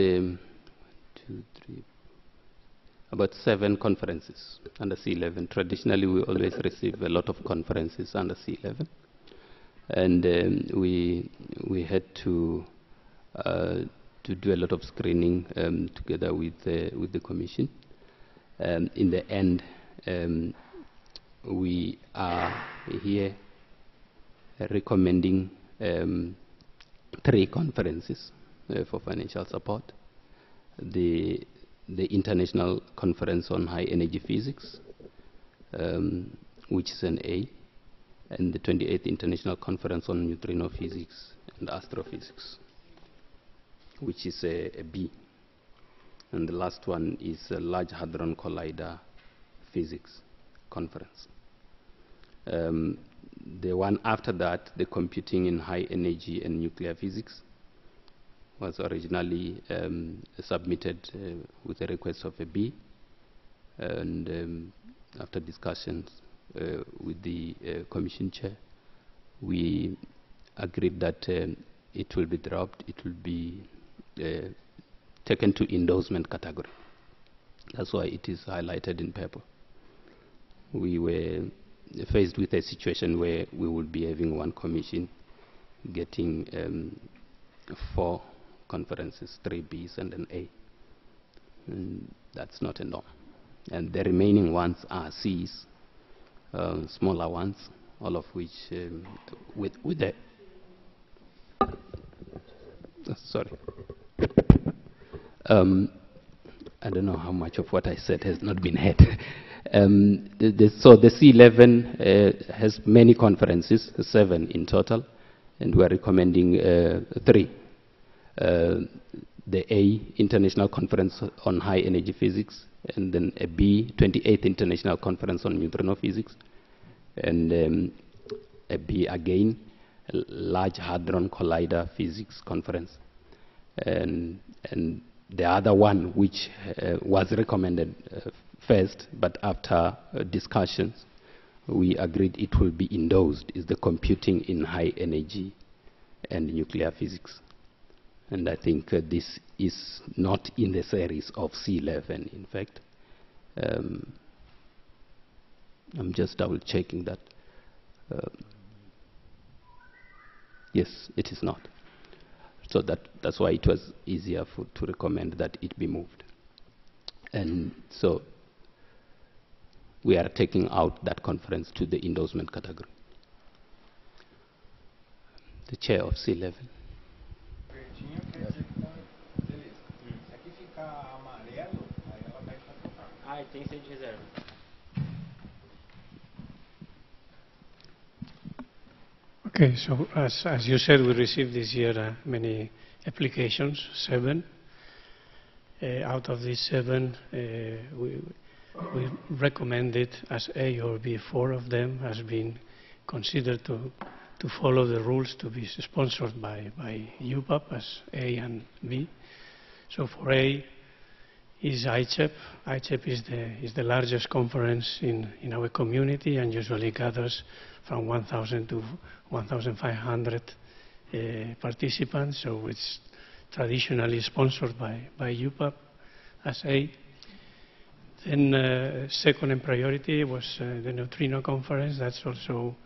about 7 conferences under C11. Traditionally, we always receive a lot of conferences under C11, and we had to do a lot of screening together with the Commission. In the end, we are here recommending 3 conferences for financial support. The International Conference on High Energy Physics, which is an A, and the 28th International Conference on Neutrino Physics and Astrophysics, which is a B. And the last one is a Large Hadron Collider Physics Conference. The one after that, the Computing in High Energy and Nuclear Physics, was originally submitted with a request of a B, and after discussions with the Commission Chair, we agreed that it will be dropped, it will be taken to endorsement category. That's why it is highlighted in purple. We were faced with a situation where we would be having one commission getting 4 conferences, 3 Bs and an A. And that's not a norm. And the remaining ones are Cs, smaller ones, all of which with the sorry. I don't know how much of what I said has not been heard. So the C11 has many conferences, 7 in total, and we're recommending 3. The A, International Conference on High Energy Physics, and then a B, 28th International Conference on Neutrino Physics, and a B again, Large Hadron Collider Physics Conference, and the other one which was recommended first, but after discussions, we agreed it will be endorsed, is the Computing in High Energy and Nuclear Physics. And I think this is not in the series of C11, in fact. I'm just double checking that. Yes, it is not. So that's why it was easier to recommend that it be moved. And so we are taking out that conference to the endorsement category. The chair of C11. Okay, so as you said, we received this year many applications, 7. Out of these 7, we recommended as A or B 4 of them has been considered to follow the rules to be sponsored by UPAP as A and B. So for A is ICEP. ICEP is the largest conference in our community and usually gathers from 1,000 to 1,500 participants. So it's traditionally sponsored by UPAP as A. Then second in priority was the Neutrino Conference. That's also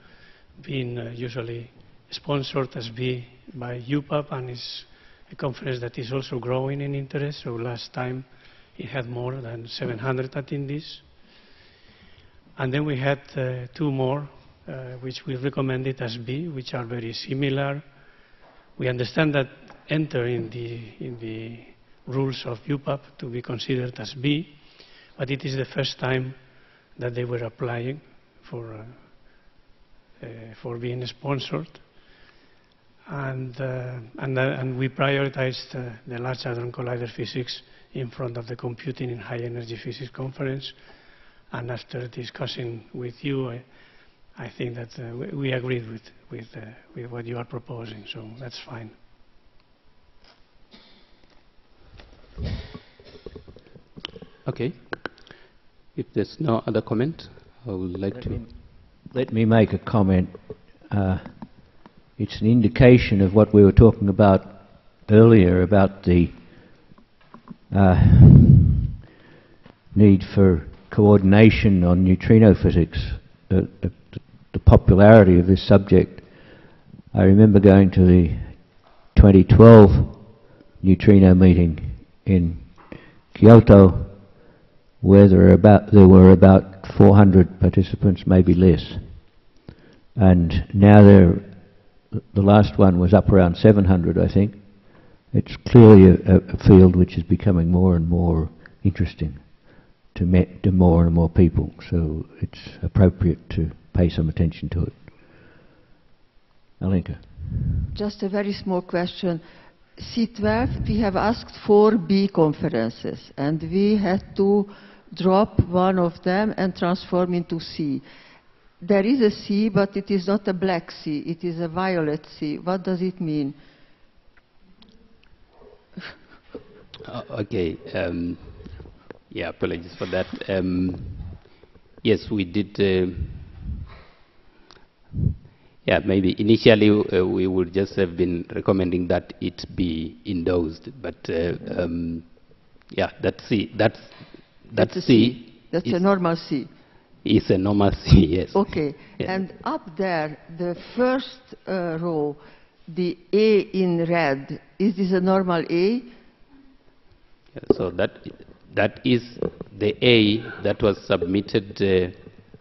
been usually sponsored as B by UPAP, and is a conference that is also growing in interest. So last time it had more than 700 attendees. And then we had two more, which we recommended as B, which are very similar. We understand that enter in the rules of UPAP to be considered as B, but it is the first time that they were applying for being sponsored. And we prioritized the Large Hadron Collider physics in front of the Computing in High Energy Physics conference. And after discussing with you, I think that we agreed with what you are proposing, so that's fine. Okay. If there's no other comment, I would like to... Let me make a comment. It's an indication of what we were talking about earlier about the need for coordination on neutrino physics, the popularity of this subject. I remember going to the 2012 neutrino meeting in Kyoto, where there were about 400 participants, maybe less. And now the last one was up around 700, I think. It's clearly a field which is becoming more and more interesting to more and more people, so it's appropriate to pay some attention to it. Alenka. Just a very small question. C12, we have asked 4 B conferences, and we had to drop one of them and transform into C. There is a C, but it is not a black C, it is a violet C. What does it mean? Okay. Yeah, apologies for that. Yes, we did. Yeah, maybe initially we would just have been recommending that it be endorsed, but yeah, that's C. That's a C. That's a normal C. It's a normal C, yes. Okay, yeah. And up there, the first row, the A in red, is this a normal A? Yeah, so that is the A that was submitted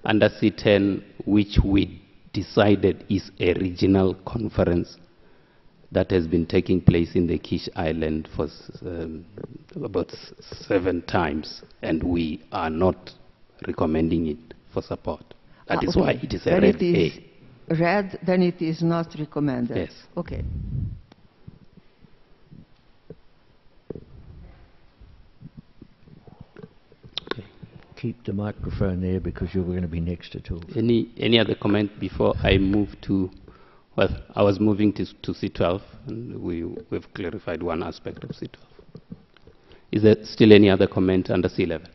under C10, which we decided is a regional conference that has been taking place in the Kish Island for about 7 times, and we are not recommending it for support. That is okay. why it is a then red it is A. Red, then it is not recommended. Yes. Okay. Keep the microphone there because you're going to be next to talk. Any other comment before I move to, well, I was moving to C12, and we've clarified one aspect of C12. Is there still any other comment under C11?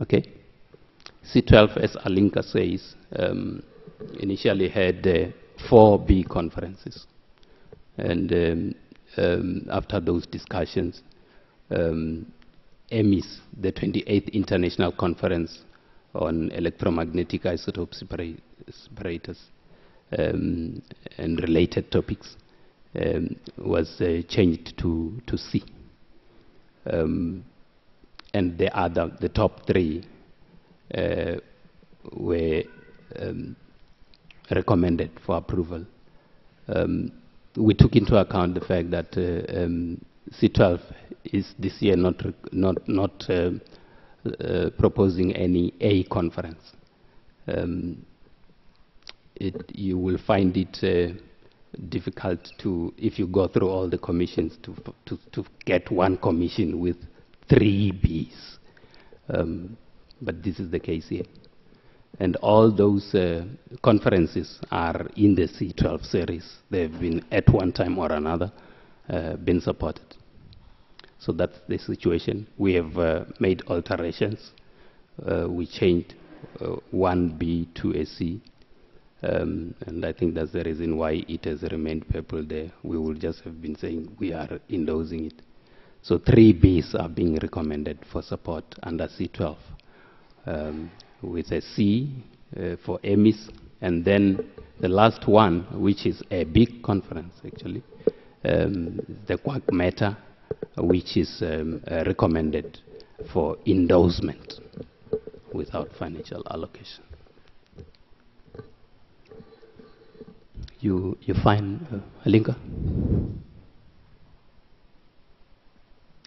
Okay. C12, as Alinka says, initially had 4 B conferences. And after those discussions, EMIS, the 28th International Conference on Electromagnetic Isotope Separators and related topics, was changed to C. And the top 3 were recommended for approval. We took into account the fact that C12 is this year not proposing any A conference. You will find it difficult to, if you go through all the commissions, to get one commission with 3 Bs. But this is the case here. And all those conferences are in the C12 series. They've been, at one time or another, been supported. So that's the situation. We have made alterations. We changed 1B to a C. And I think that's the reason why it has remained purple there. We would just have been saying we are endorsing it. So 3 Bs are being recommended for support under C12. With a C for EMIS, and then the last one, which is a big conference actually, the Quark Matter, which is recommended for endorsement. without financial allocation. You find Alinka?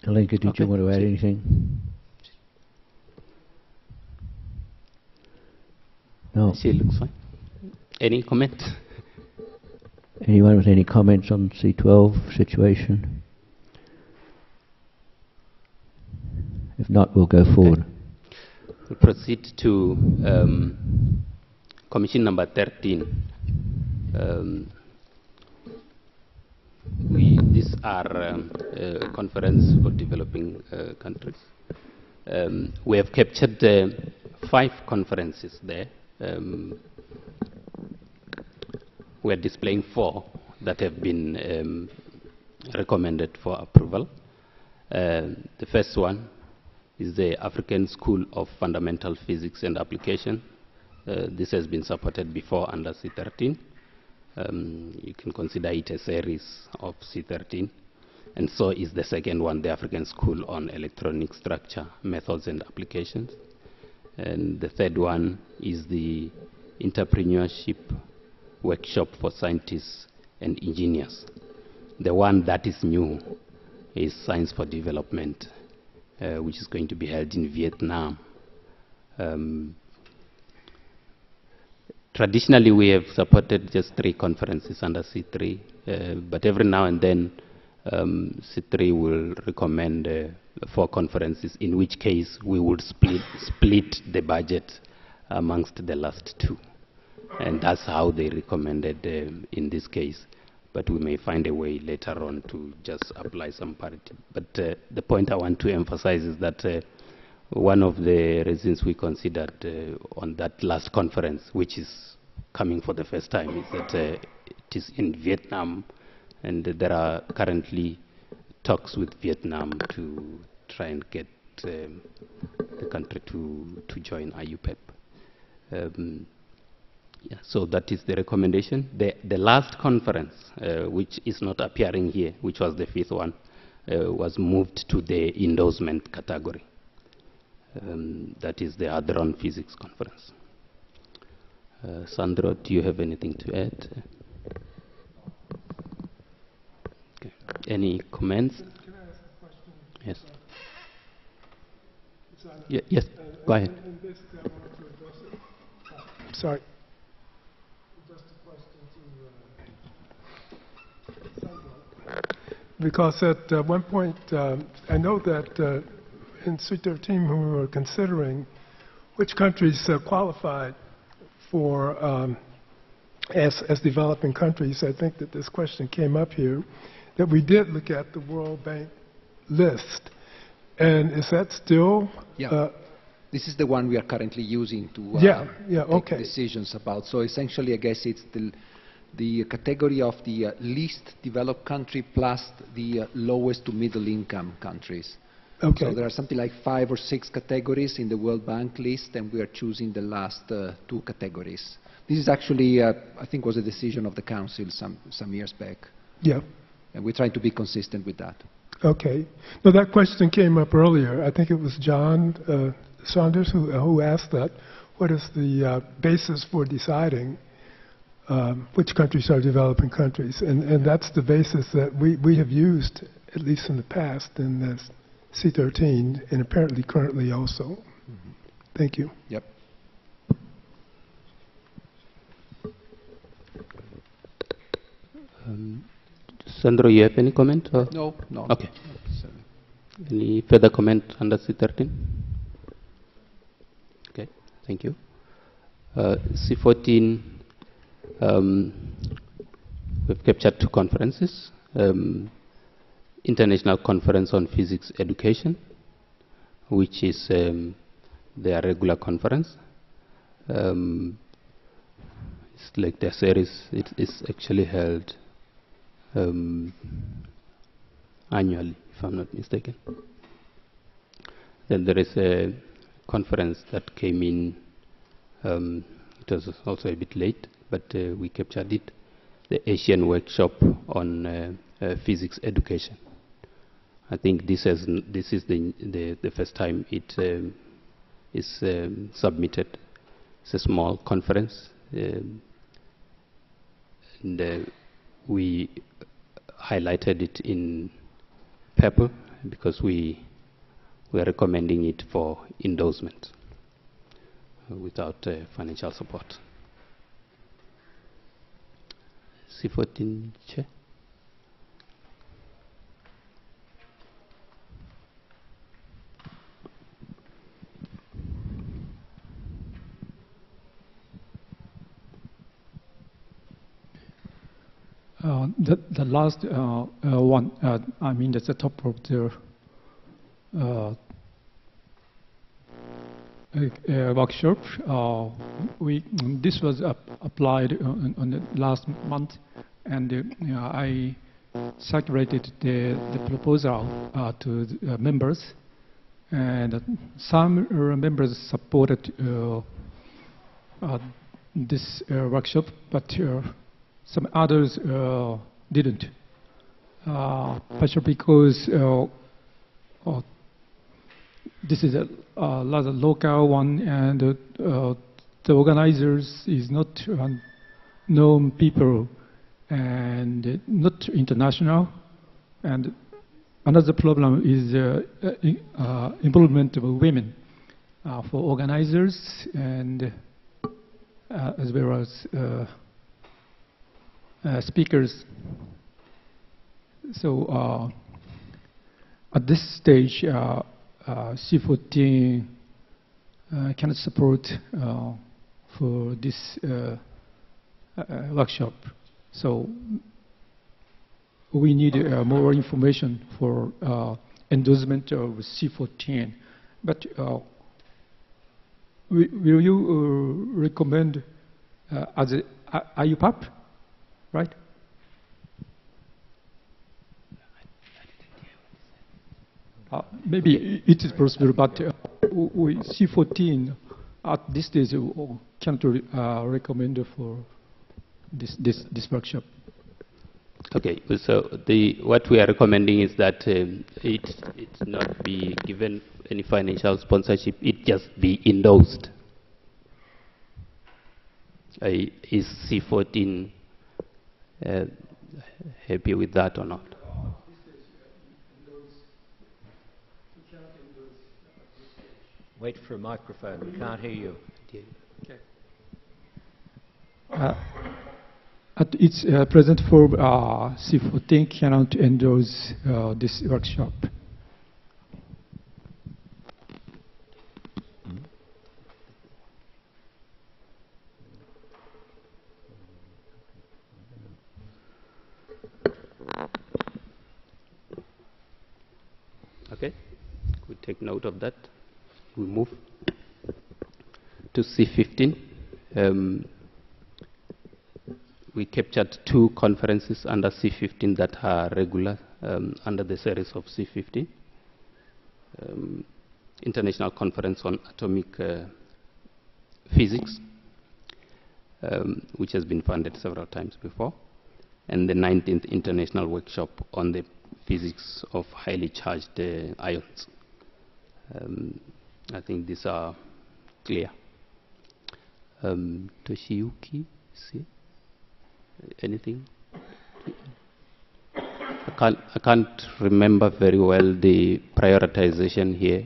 Alinka, did you want to add anything? No. She looks fine. Any comment? Anyone with any comments on C12 situation? If not, we'll go forward. We'll proceed to Commission number 13. These are conference for developing countries. We have captured 5 conferences there. We are displaying 4 that have been recommended for approval. The first one is the African School of Fundamental Physics and Application. This has been supported before under C13. You can consider it a series of C13. And so is the second one, the African School on Electronic Structure, Methods and Applications. And the third one is the Entrepreneurship Workshop for Scientists and Engineers. The one that is new is Science for Development, which is going to be held in Vietnam. Traditionally, we have supported just 3 conferences under C3, but every now and then C3 will recommend 4 conferences, in which case we would split the budget amongst the last 2. And that's how they recommended in this case. But we may find a way later on to just apply some parity. But the point I want to emphasize is that one of the reasons we considered on that last conference, which is coming for the first time, is that it is in Vietnam, and there are currently talks with Vietnam to try and get the country to join IUPEP. Yeah, so that is the recommendation. The last conference, which is not appearing here, which was the 5th one, was moved to the endorsement category. That is the Hadron Physics Conference. Sandro, do you have anything to add? Okay. Any comments? Can I ask a question? Yes. Yes, go ahead. And basically I wanted to address it. Sorry. Just a question to Sandro. Because at one point, I know that in C13 when we were considering which countries qualified for as developing countries, I think that this question came up here, that we did look at the World Bank list. And is that still? Yeah. This is the one we are currently using to take decisions about. So essentially, I guess it's the category of the least developed country plus the lowest to middle income countries. Okay. So there are something like 5 or 6 categories in the World Bank list, and we are choosing the last 2 categories. This is actually, I think, was a decision of the Council some years back. Yeah. And we're trying to be consistent with that. Okay. Well, that question came up earlier. I think it was John Saunders who asked that. What is the basis for deciding which countries are developing countries? And that's the basis that we have used, at least in the past, in this C13, and apparently currently also. Mm-hmm. Thank you. Yep. Sandro, you have any comment? Or? No. Okay. Any further comment under C13? Okay, thank you. C14, we've captured 2 conferences. International Conference on Physics Education, which is their regular conference. It's like their series. It is actually held annually, if I'm not mistaken. Then there is a conference that came in, it was also a bit late, but we captured it, the Asian Workshop on Physics Education. I think this is the first time it is submitted. It's a small conference, and we highlighted it in paper because we are recommending it for endorsement without financial support. C14, Chair. The last one, I mean, that's the top of the workshop. This was applied on the last month, and I circulated the proposal to the members, and some members supported this workshop, but some others didn't, partially because this is a rather local one, and the organizers is not known people and not international. And another problem is involvement of women for organizers, and as well as speakers. So at this stage, C14 cannot support for this workshop. So we need more information for endorsement of C14. But will you recommend as a IUPAP? Right? Maybe it is possible, but we C14 at this stage can't recommend for this workshop. Okay, so what we are recommending is that it not be given any financial sponsorship, it just be endorsed. Is C14 happy with that or not? Wait for a microphone. We can't hear you. At its present form, C14 cannot endorse this workshop. Okay, we take note of that. We move to C15. We captured 2 conferences under C15 that are regular under the series of C15. International Conference on Atomic Physics, which has been funded several times before, and the 19th International Workshop on the Physics of Highly Charged Ions. I think these are clear. Toshiyuki, see? Anything? I can't remember very well the prioritization here,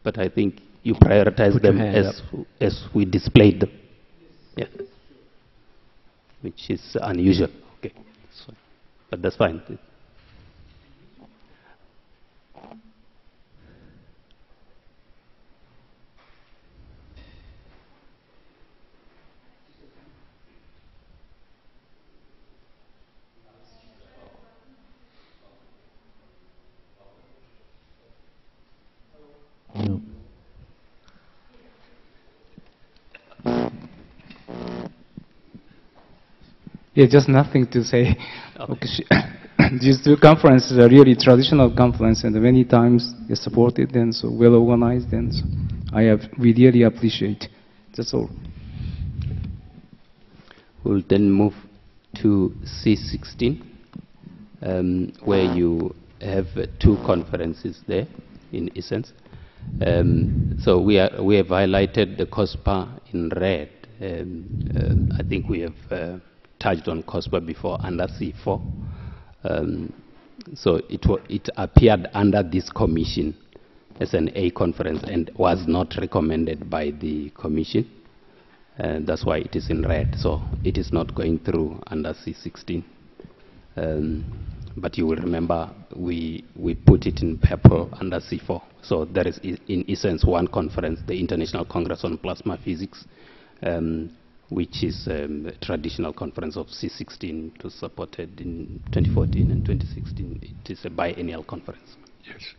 but I think you prioritize them as we displayed them. Yeah. Which is unusual. Okay. But that's fine. Yeah, just nothing to say. Okay. These 2 conferences are really traditional conferences, and many times they supported and so well organized, and so we really appreciate. That's all. We'll then move to C16, where you have 2 conferences there, in essence. So we have highlighted the COSPA in red. I think we have touched on COSPA before under C4. So it appeared under this commission as an A conference and was not recommended by the commission. That's why it is in red. So it is not going through under C16. But you will remember we put it in purple under C4. So there is in essence one conference, the International Congress on Plasma Physics, which is a traditional conference of C16 to supported in 2014 and 2016. It is a biennial conference. Yes,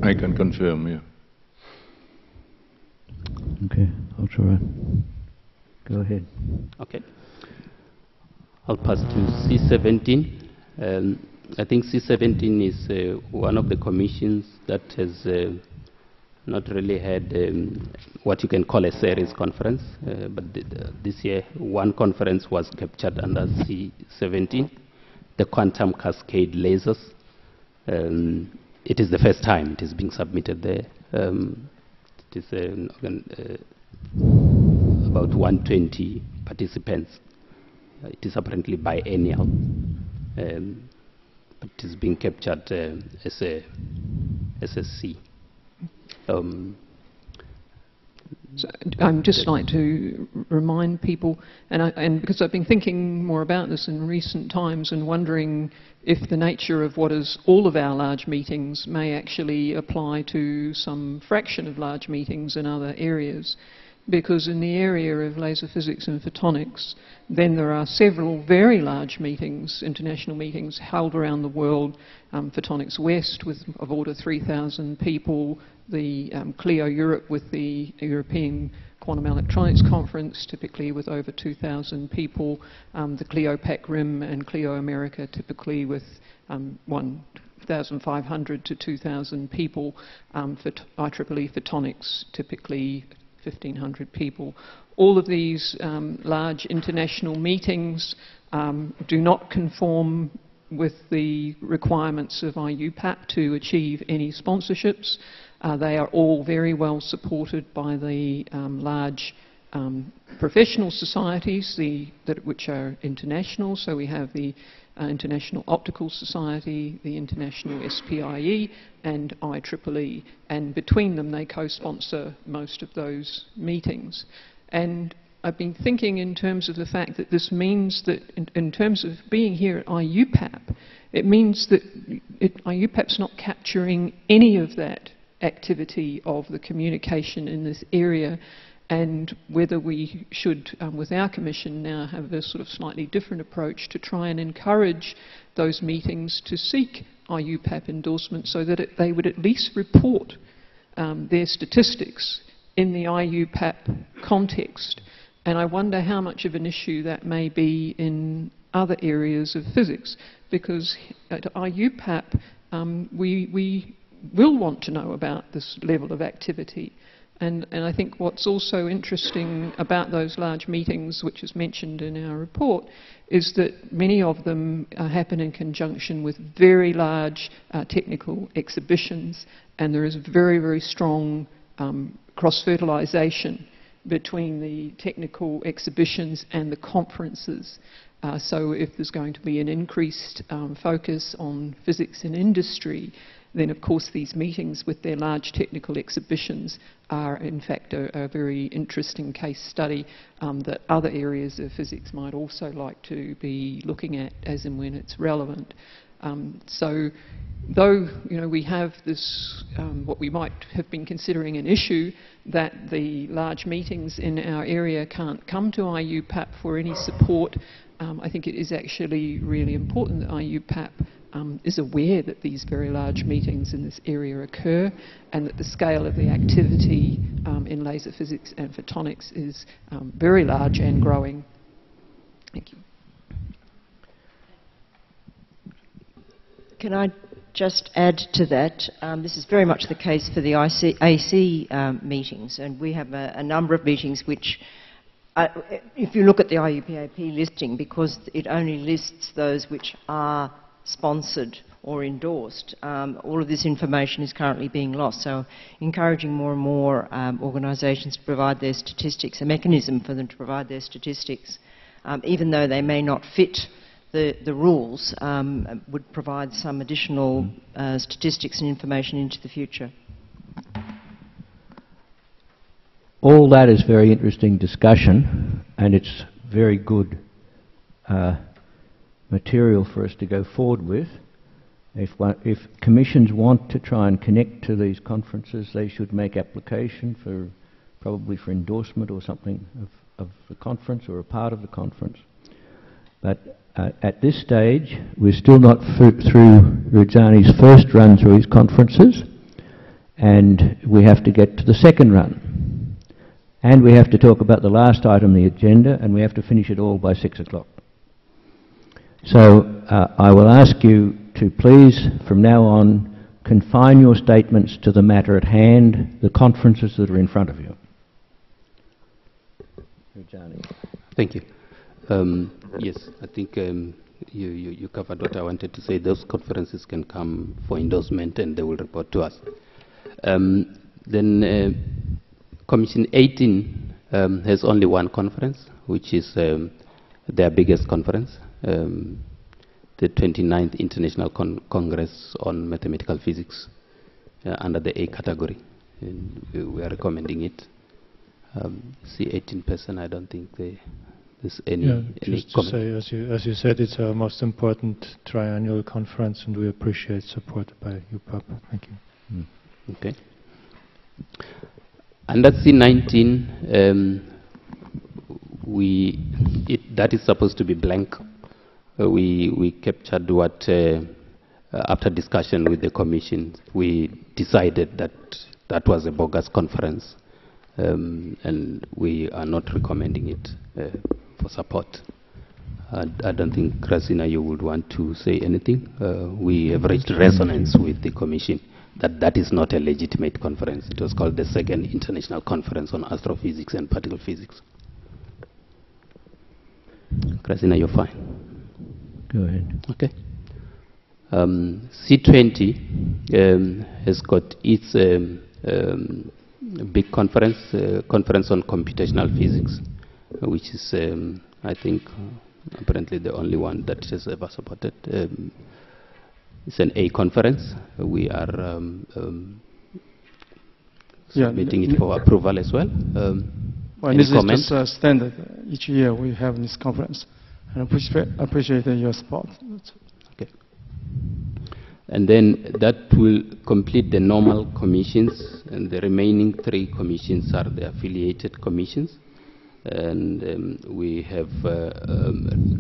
I can confirm, yeah. Okay, I'll try. Go ahead. Okay. I'll pass to C17. I think C17 is one of the commissions that has not really had what you can call a series conference, but this year one conference was captured under C17, the quantum cascade lasers. It is the first time it is being submitted there. It is about 120 participants. It is apparently biennial, but it is being captured as a C. So I'd just like to remind people, and because I've been thinking more about this in recent times and wondering if the nature of what is all of our large meetings may actually apply to some fraction of large meetings in other areas. Because in the area of laser physics and photonics, then there are several very large meetings, international meetings, held around the world. Photonics West of order 3,000 people, the CLIO Europe with the European Quantum Electronics Conference, typically with over 2,000 people, the CLIO PAC Rim and CLIO America, typically with 1,500 to 2,000 people, for IEEE Photonics, typically 1,500 people. All of these large international meetings do not conform with the requirements of IUPAP to achieve any sponsorships. They are all very well supported by the large professional societies which are international. So we have the International Optical Society, the International SPIE, and IEEE. And between them, they co-sponsor most of those meetings. And I've been thinking in terms of the fact that this means that in terms of being here at IUPAP, it means that IUPAP's not capturing any of that activity of the communication in this area, and whether we should, with our commission now, have a sort of slightly different approach to try and encourage those meetings to seek IUPAP endorsement so that they would at least report their statistics in the IUPAP context. And I wonder how much of an issue that may be in other areas of physics, because at IUPAP we will want to know about this level of activity. And I think what's also interesting about those large meetings, which is mentioned in our report, is that many of them happen in conjunction with very large technical exhibitions, and there is very, very strong cross-fertilization between the technical exhibitions and the conferences. So if there's going to be an increased focus on physics in industry, then of course these meetings with their large technical exhibitions are in fact a very interesting case study that other areas of physics might also like to be looking at as and when it's relevant. So though we have this, what we might have been considering an issue, that the large meetings in our area can't come to IUPAP for any support, I think it is actually really important that IUPAP is aware that these very large meetings in this area occur, and that the scale of the activity in laser physics and photonics is very large and growing. Thank you. Can I just add to that? This is very much the case for the AC meetings, and we have a number of meetings which, if you look at the IUPAP listing, because it only lists those which are sponsored or endorsed. All of this information is currently being lost, so encouraging more and more organisations to provide their statistics, a mechanism for them to provide their statistics, even though they may not fit the rules, would provide some additional statistics and information into the future. All that is very interesting discussion, and it's very good material for us to go forward with. If commissions want to try and connect to these conferences, they should make application for, probably for endorsement or something of the conference or a part of the conference. But at this stage, we're still not through Rujani's first run through his conferences, and we have to get to the second run. And we have to talk about the last item on the agenda, and we have to finish it all by 6 o'clock. So I will ask you to please, from now on, confine your statements to the matter at hand, the conferences that are in front of you. Thank you. Yes, I think you covered what I wanted to say. Those conferences can come for endorsement and they will report to us. Then Commission 18 has only one conference, which is their biggest conference, the 29th International Congress on Mathematical Physics under the A category. And we are recommending it. See 18%, I don't think there's any just to say, as you said, it's our most important triannual conference, and we appreciate support by UPAP. Thank you. Okay. Under C19, that is supposed to be blank. We captured what, after discussion with the Commission, we decided that that was a bogus conference, and we are not recommending it for support. I don't think, Krasina, you would want to say anything. We have reached resonance with the Commission that that is not a legitimate conference. It was called the Second International Conference on Astrophysics and Particle Physics. Krasina, you're fine. Go ahead. Okay. C20 has got its big conference, conference on computational physics, which is, I think, apparently the only one that has ever supported. It's an A conference. We are submitting it for approval as well. Well, this is just a standard. Each year we have this conference. And I appreciate your support. Okay. And then that will complete the normal commissions, and the remaining 3 commissions are the affiliated commissions. And we have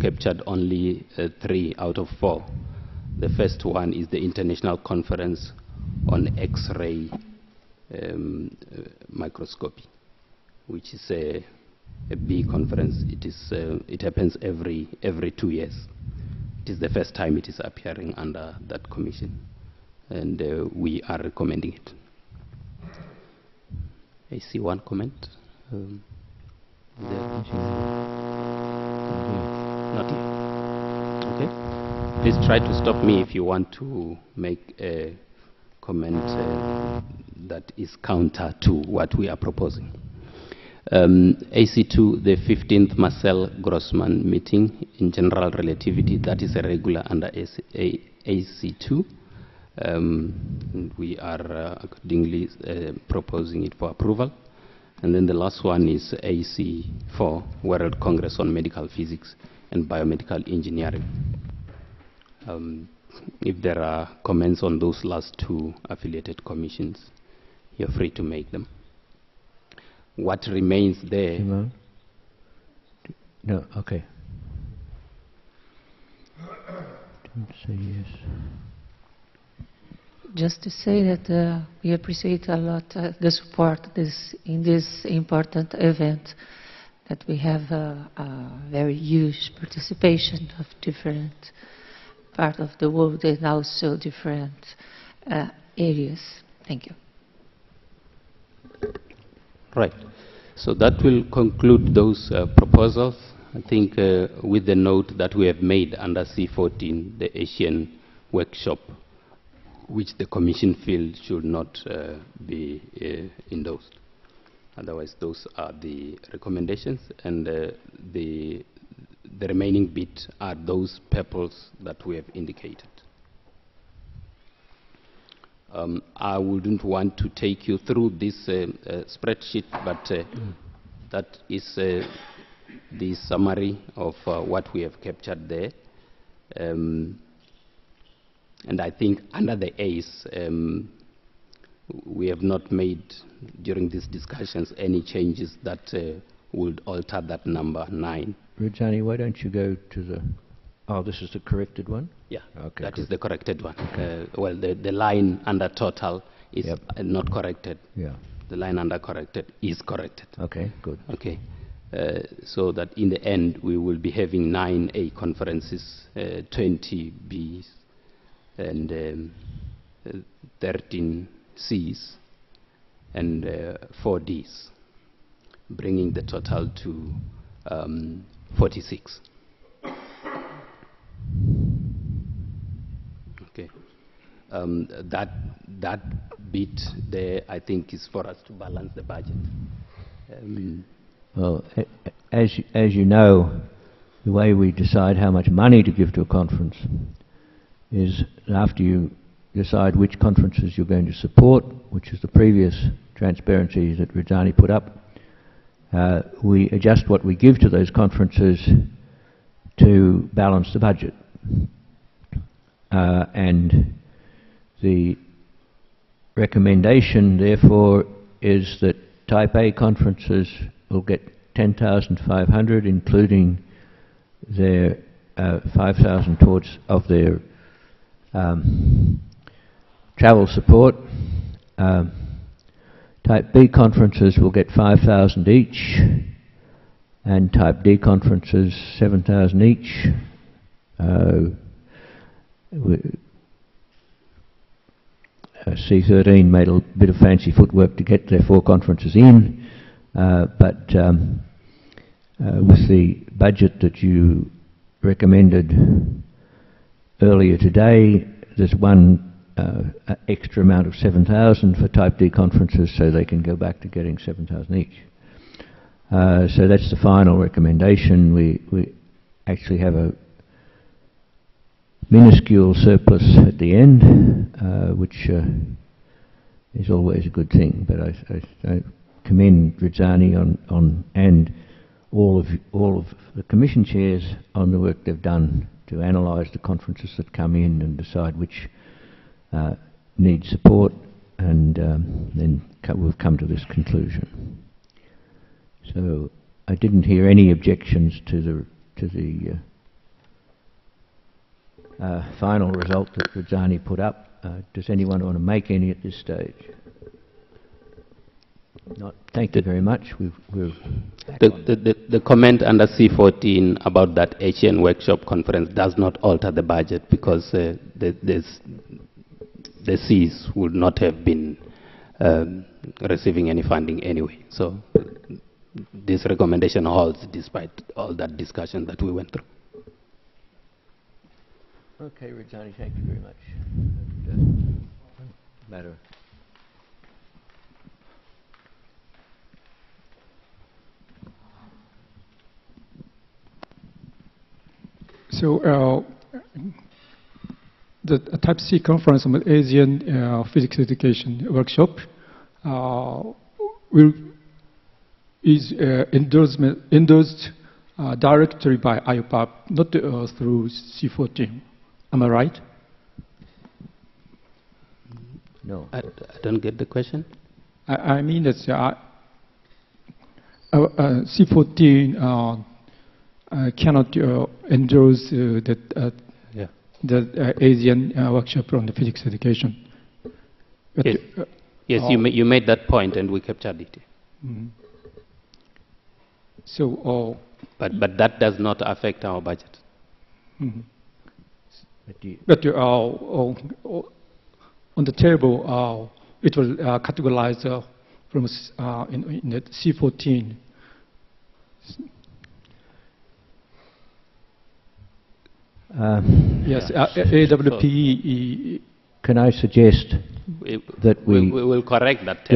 captured only 3 out of 4. The first one is the International Conference on X-ray microscopy, which is a B conference. It happens every 2 years. It is the first time it is appearing under that commission, and we are recommending it. I see one comment. Not here. Okay. Please try to stop me if you want to make a comment that is counter to what we are proposing. AC2, the 15th Marcel Grossman meeting in general relativity, that is a regular under AC2. We are accordingly proposing it for approval. And then the last one is AC4, World Congress on Medical Physics and Biomedical Engineering. If there are comments on those last 2 affiliated commissions, you're free to make them. What remains there? No, okay. Say yes. Just to say that we appreciate a lot the support in this important event, that we have a very huge participation of different parts of the world and also different areas. Thank you. Right. So that will conclude those proposals. I think with the note that we have made under C14, the Asian workshop, which the Commission feels should not be endorsed. Otherwise, those are the recommendations, and the remaining bit are those purposes that we have indicated. I wouldn't want to take you through this spreadsheet, but that is the summary of what we have captured there. And I think under the A's, we have not made, during these discussions, any changes that would alter that number 9. Rajani, why don't you go to the... Oh, this is the corrected one? Yeah, okay, that good. is the corrected one. Okay. Well, the line under total is not corrected. Yeah. The line under corrected is corrected. Okay, good. Okay. So that in the end, we will be having 9 A conferences, 20 Bs, and 13 Cs, and 4 Ds, bringing the total to 46. Okay. That bit there, I think, is for us to balance the budget. Well, as you know, the way we decide how much money to give to a conference is after you decide which conferences you're going to support, which is the previous transparency that Rajani put up, we adjust what we give to those conferences to balance the budget. And the recommendation, therefore, is that Type A conferences will get 10,500, including their 5,000 towards of their travel support. Type B conferences will get 5,000 each, and Type D conferences 7,000 each. C13 made a bit of fancy footwork to get their 4 conferences in, but with the budget that you recommended earlier today, there's one extra amount of 7,000 for Type D conferences, so they can go back to getting 7,000 each. So that's the final recommendation. We actually have a minuscule surplus at the end, which is always a good thing. But I commend Rajani on and all of the commission chairs on the work they've done to analyse the conferences that come in and decide which need support, and then we've come to this conclusion. So I didn't hear any objections to the final result that Rajani put up. Does anyone want to make any at this stage? Not. Thank you very much. The comment under C14 about that Asian workshop conference does not alter the budget, because the Cs would not have been receiving any funding anyway. So this recommendation holds despite all that discussion that we went through. Okay, Rajani, thank you very much. Matter. So the Type C conference on Asian physics education workshop is endorsed directly by IUPAP, not through C14. Am I right? No. I don't get the question. I mean that C14 cannot endorse the Asian workshop on the physics education. But yes, yes, you made that point, and we captured it. Mm-hmm. So, but that does not affect our budget. Mm-hmm. But on the table, it was categorized from in the C14. Yes, AWPE. Can I suggest that we will correct that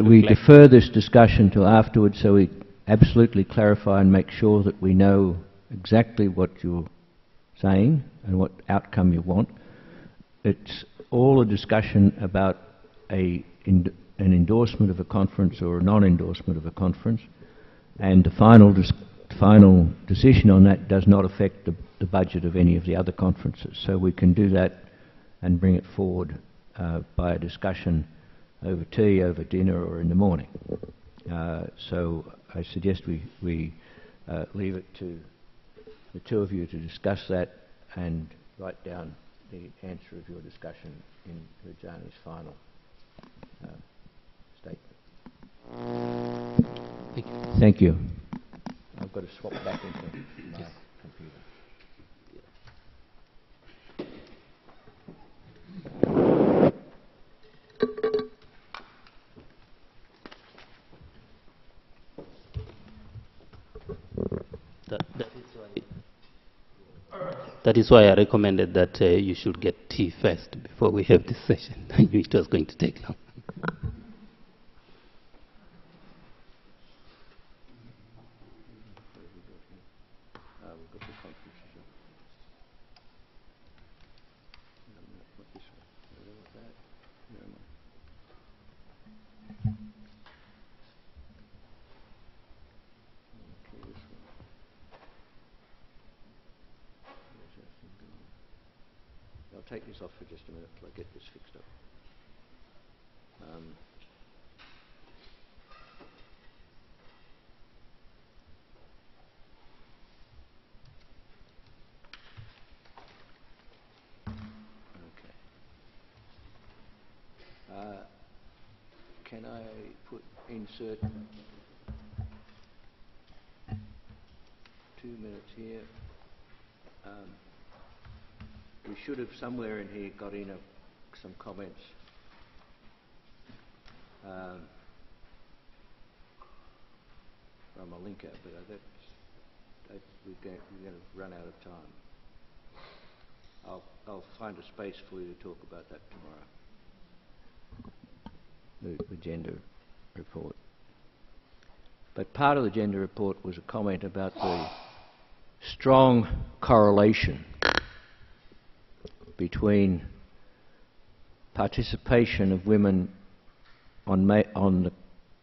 we defer this discussion till afterwards, so we absolutely clarify and make sure that we know exactly what you're saying and what outcome you want. It's all a discussion about an endorsement of a conference or a non-endorsement of a conference, and the final decision on that does not affect the budget of any of the other conferences. So we can do that and bring it forward by a discussion over tea, over dinner, or in the morning. So I suggest we leave it to the two of you to discuss that and write down the answer of your discussion in Rajani's final statement. Thank you. I've got to swap back into my computer. That is why I recommended that you should get tea first before we have this session. I knew it was going to take long. I'll take this off for just a minute till I get this fixed up. Can I insert 2 minutes here? We should have somewhere in here got in some comments from a linker, but we're going to run out of time. I'll find a space for you to talk about that tomorrow. The gender report. But part of the gender report was a comment about the strong correlation between participation of women on the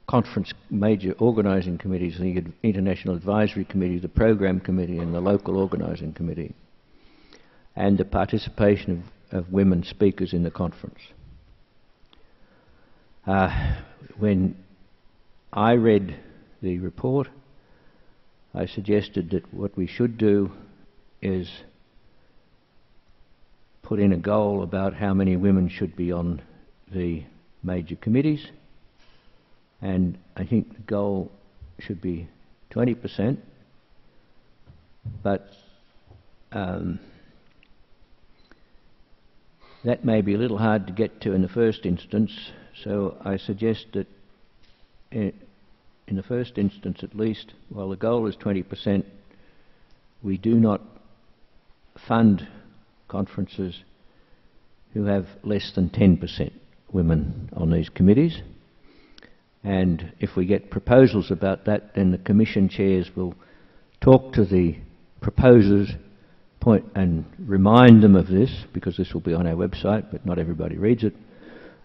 conference major organising committees, the International Advisory Committee, the Program Committee and the Local Organising Committee, and the participation of women speakers in the conference. When I read the report, I suggested that what we should do is put in a goal about how many women should be on the major committees, and I think the goal should be 20%, but that may be a little hard to get to in the first instance, so I suggest that in the first instance at least, while the goal is 20%, we do not fund conferences who have less than 10% women on these committees. And if we get proposals about that, then the commission chairs will talk to the proposers, point and remind them of this, because this will be on our website, but not everybody reads it,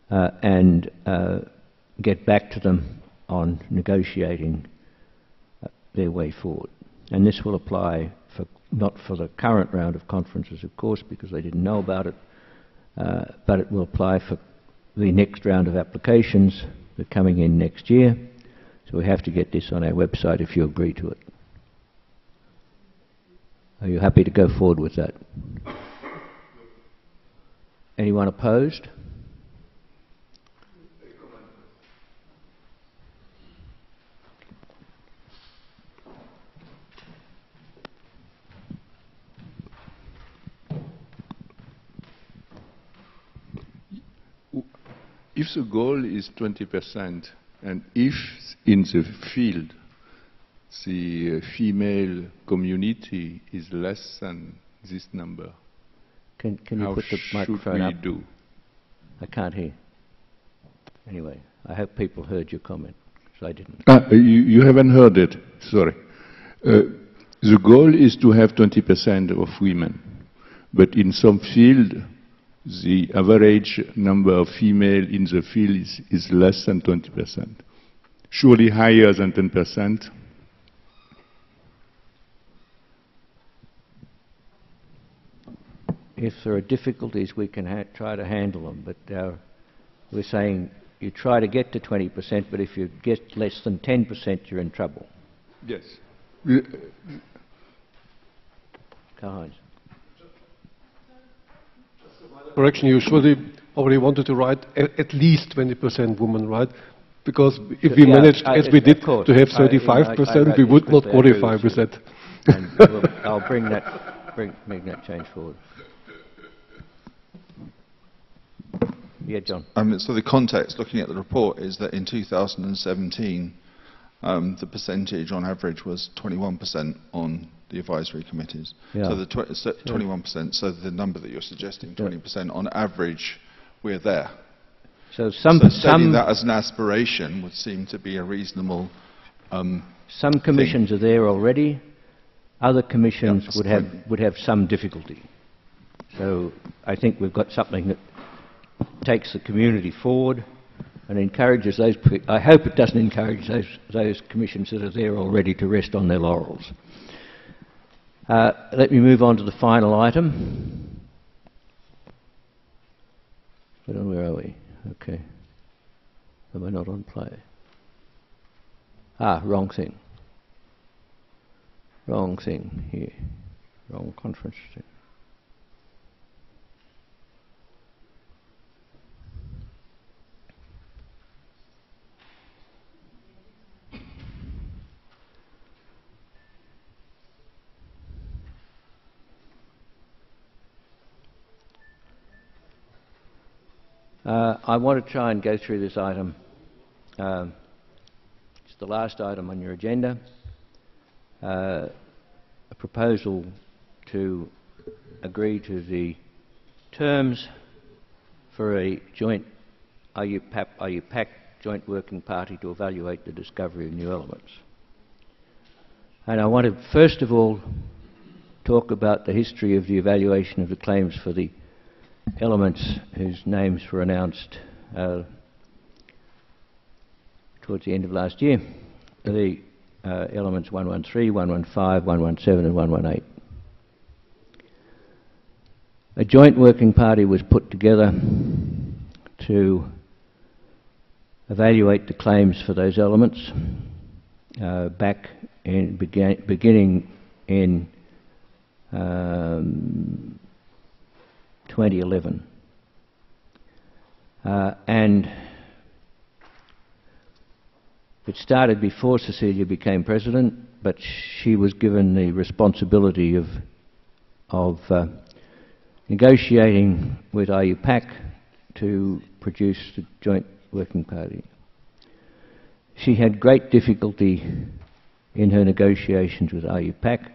and get back to them on negotiating their way forward. And this will apply not for the current round of conferences, of course, because they didn't know about it, but it will apply for the next round of applications that are coming in next year. So we have to get this on our website if you agree to it. Are you happy to go forward with that? Anyone opposed? If the goal is 20%, and if in the field the female community is less than this number? Can you put the microphone up? How should we do? I can't hear. Anyway, I hope people heard your comment, because I didn't. You haven't heard it, sorry. The goal is to have 20% of women, but in some field, the average number of female in the field is less than 20%. Surely higher than 10%. If there are difficulties, we can try to handle them, but we're saying you try to get to 20%, but if you get less than 10%, you're in trouble. Yes. Karl-Heinz. Correction, you surely already wanted to write at least 20% women, right? Because if we managed, as we did, to have 35%, we would not 45%. And I'll bring that change forward. Yeah, John. So the context, looking at the report, is that in 2017, the percentage on average was 21% on the advisory committees. Yeah. So the 21%. So the number that you're suggesting, 20% on average, we're there. So setting that as an aspiration would seem to be a reasonable. Some commissions are there already. Other commissions would have some difficulty. So I think we've got something that takes the community forward and encourages those. I hope it doesn't encourage those commissions that are there already to rest on their laurels. Let me move on to the final item. Where are we? Okay. Am I not on play? Wrong thing. Wrong thing here. Wrong conference. I want to try and go through this item. It's the last item on your agenda. A proposal to agree to the terms for a joint IUPAC joint working party to evaluate the discovery of new elements. And I want to first of all talk about the history of the evaluation of the claims for the elements whose names were announced towards the end of last year, the elements 113, 115, 117 and 118. A joint working party was put together to evaluate the claims for those elements back in beginning in 2011. And it started before Cecilia became president, but she was given the responsibility of negotiating with IUPAC to produce the joint working party. She had great difficulty in her negotiations with IUPAC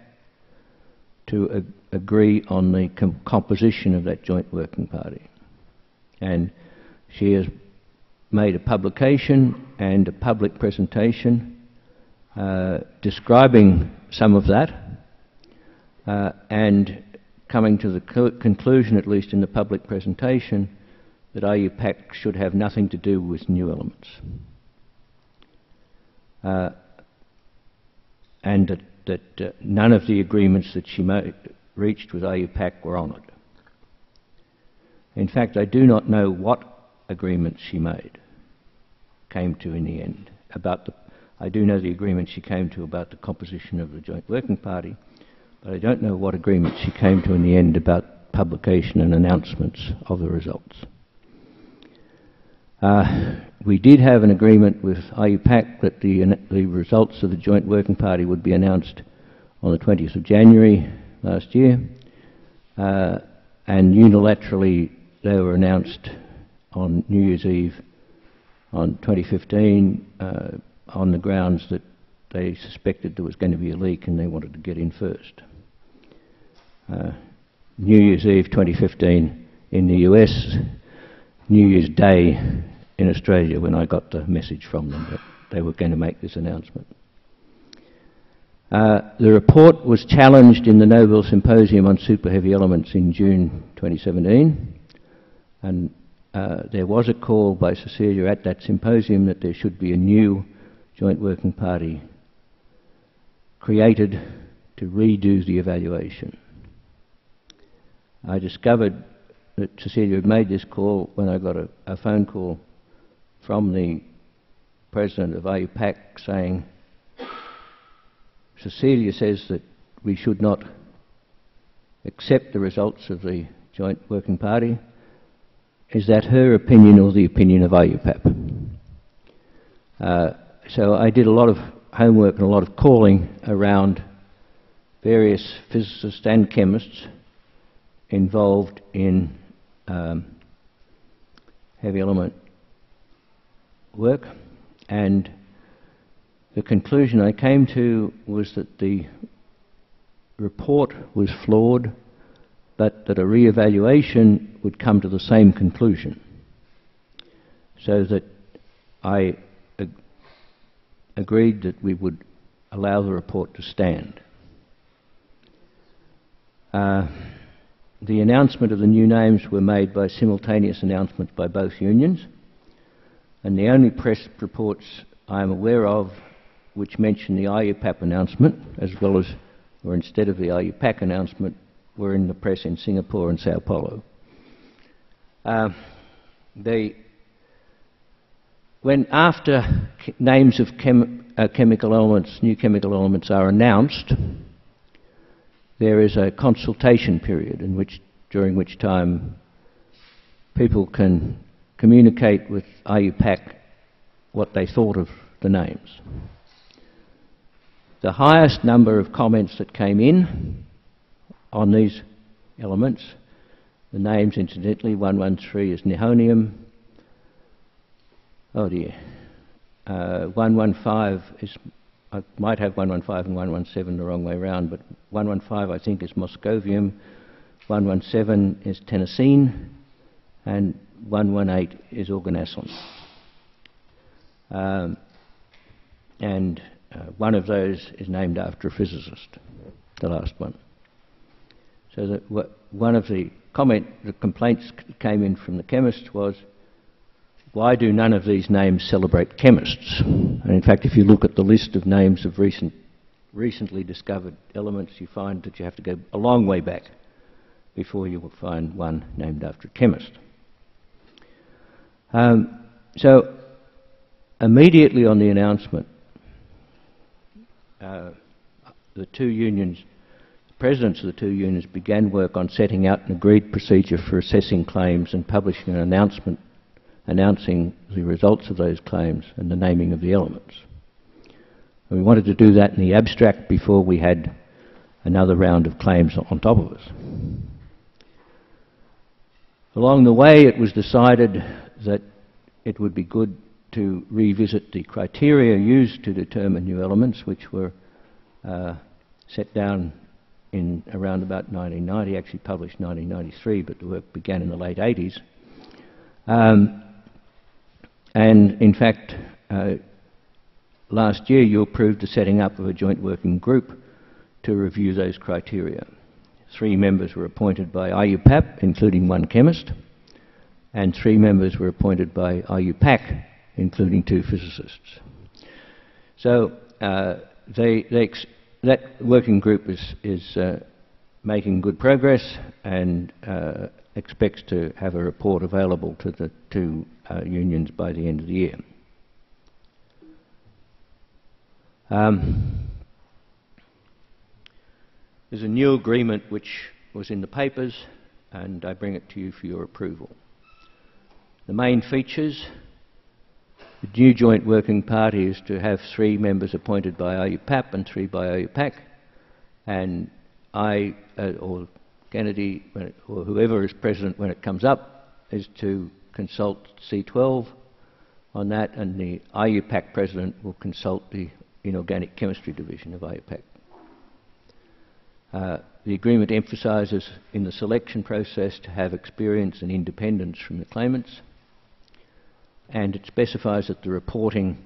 to agree on the composition of that joint working party. And she has made a publication and a public presentation describing some of that and coming to the conclusion, at least in the public presentation, that IUPAC should have nothing to do with new elements. And that none of the agreements that she reached with IUPAC were honoured. In fact, I do not know what agreements she came to in the end. I do know the agreement she came to about the composition of the joint working party, but I don't know what agreement she came to in the end about publication and announcements of the results. We did have an agreement with IUPAC that the results of the joint working party would be announced on the 20th of January last year, and unilaterally they were announced on New Year's Eve on 2015 on the grounds that they suspected there was going to be a leak and they wanted to get in first. New Year's Eve 2015 in the US, New Year's Day in Australia, when I got the message from them that they were going to make this announcement. The report was challenged in the Nobel Symposium on Super Heavy Elements in June 2017, and there was a call by Cecilia at that symposium that there should be a new Joint Working Party created to redo the evaluation. I discovered that Cecilia had made this call when I got a phone call from the president of IUPAC saying, Cecilia says that we should not accept the results of the Joint Working Party. Is that her opinion or the opinion of IUPAP? So I did a lot of homework and a lot of calling around various physicists and chemists involved in heavy element work, and the conclusion I came to was that the report was flawed, but that a re-evaluation would come to the same conclusion, so that I agreed that we would allow the report to stand. The announcement of the new names were made by simultaneous announcement by both unions, and the only press reports I am aware of which mention the IUPAP announcement, as well as, or instead of the IUPAC announcement, were in the press in Singapore and Sao Paulo. When after names of chemical elements, new chemical elements are announced, there is a consultation period during which time people can communicate with IUPAC what they thought of the names. The highest number of comments that came in on these elements, the names incidentally, 113 is nihonium, 115 is, I might have 115 and 117 the wrong way around, but 115 I think is moscovium, 117 is tennessine, and 118 is organocin. And one of those is named after a physicist, the last one. So that one of the complaints came in from the chemists was, why do none of these names celebrate chemists? And in fact, if you look at the list of names of recently discovered elements, you find that you have to go a long way back before you will find one named after a chemist. So immediately on the announcement, the two unions, the presidents of the two unions began work on setting out an agreed procedure for assessing claims and publishing an announcement announcing the results of those claims and the naming of the elements. And we wanted to do that in the abstract before we had another round of claims on top of us. Along the way, it was decided that it would be good to revisit the criteria used to determine new elements, which were set down in around about 1990, actually published 1993, but the work began in the late 80s. And in fact, last year you approved the setting up of a joint working group to review those criteria. 3 members were appointed by IUPAP, including 1 chemist, and 3 members were appointed by IUPAC, including 2 physicists. So that working group is making good progress and expects to have a report available to the 2 unions by the end of the year. There's a new agreement which was in the papers, and I bring it to you for your approval. The main features: the new joint working party is to have 3 members appointed by IUPAP and 3 by IUPAC, and I, or Kennedy, or whoever is president when it comes up, is to consult C12 on that, and the IUPAC president will consult the inorganic chemistry division of IUPAC. The agreement emphasises in the selection process to have experience and independence from the claimants, and it specifies that the reporting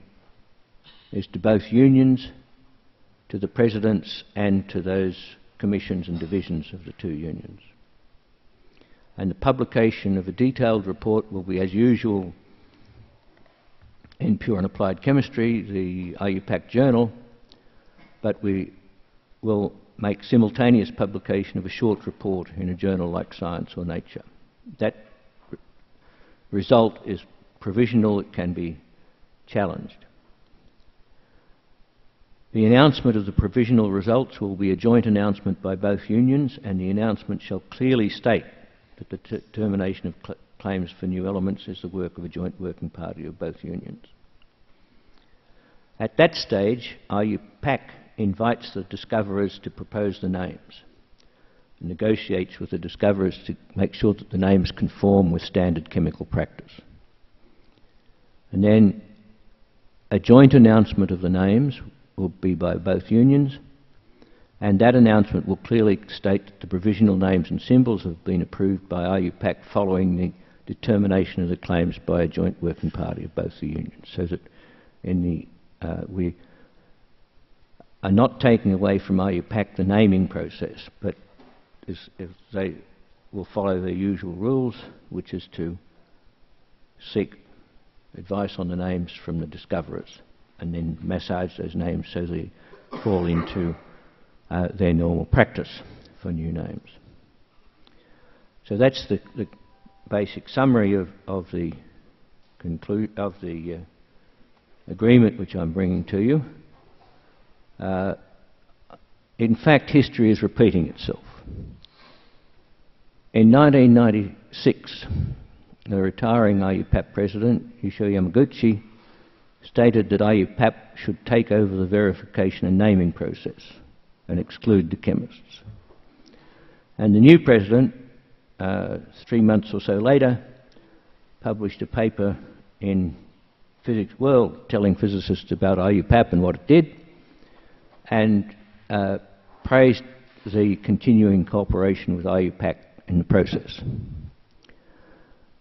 is to both unions, to the presidents and to those commissions and divisions of the two unions. And the publication of a detailed report will be, as usual, in Pure and Applied Chemistry, the IUPAC Journal, but we will make simultaneous publication of a short report in a journal like Science or Nature. That result is provisional, it can be challenged. The announcement of the provisional results will be a joint announcement by both unions, and the announcement shall clearly state that the determination of claims for new elements is the work of a joint working party of both unions. At that stage, IUPAC invites the discoverers to propose the names and negotiates with the discoverers to make sure that the names conform with standard chemical practice. And then a joint announcement of the names will be by both unions, and that announcement will clearly state that the provisional names and symbols have been approved by IUPAC following the determination of the claims by a joint working party of both the unions, so that in the we are not taking away from IUPAC the naming process, but if they will follow their usual rules, which is to seek advice on the names from the discoverers and then massage those names so they fall into their normal practice for new names. So that's the basic summary of the agreement which I'm bringing to you. In fact, history is repeating itself. In 1996, the retiring IUPAC president, Ishio Yamaguchi, stated that IUPAC should take over the verification and naming process and exclude the chemists. And the new president, 3 months or so later, published a paper in Physics World telling physicists about IUPAC and what it did, and praised the continuing cooperation with IUPAC in the process.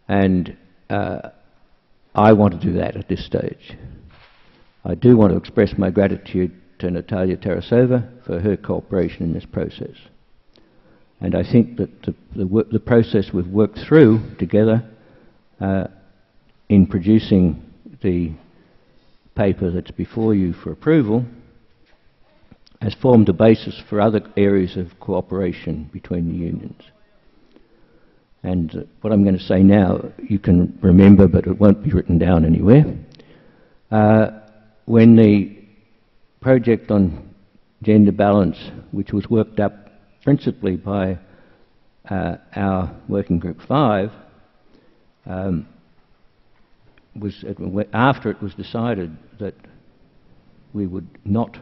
And I want to do that at this stage. I do want to express my gratitude to Natalia Tarasova for her cooperation in this process. And I think that the process we've worked through together in producing the paper that's before you for approval has formed a basis for other areas of cooperation between the unions. And what I'm going to say now you can remember, but it won't be written down anywhere. When the project on gender balance, which was worked up principally by our Working Group 5, after it was decided that we would not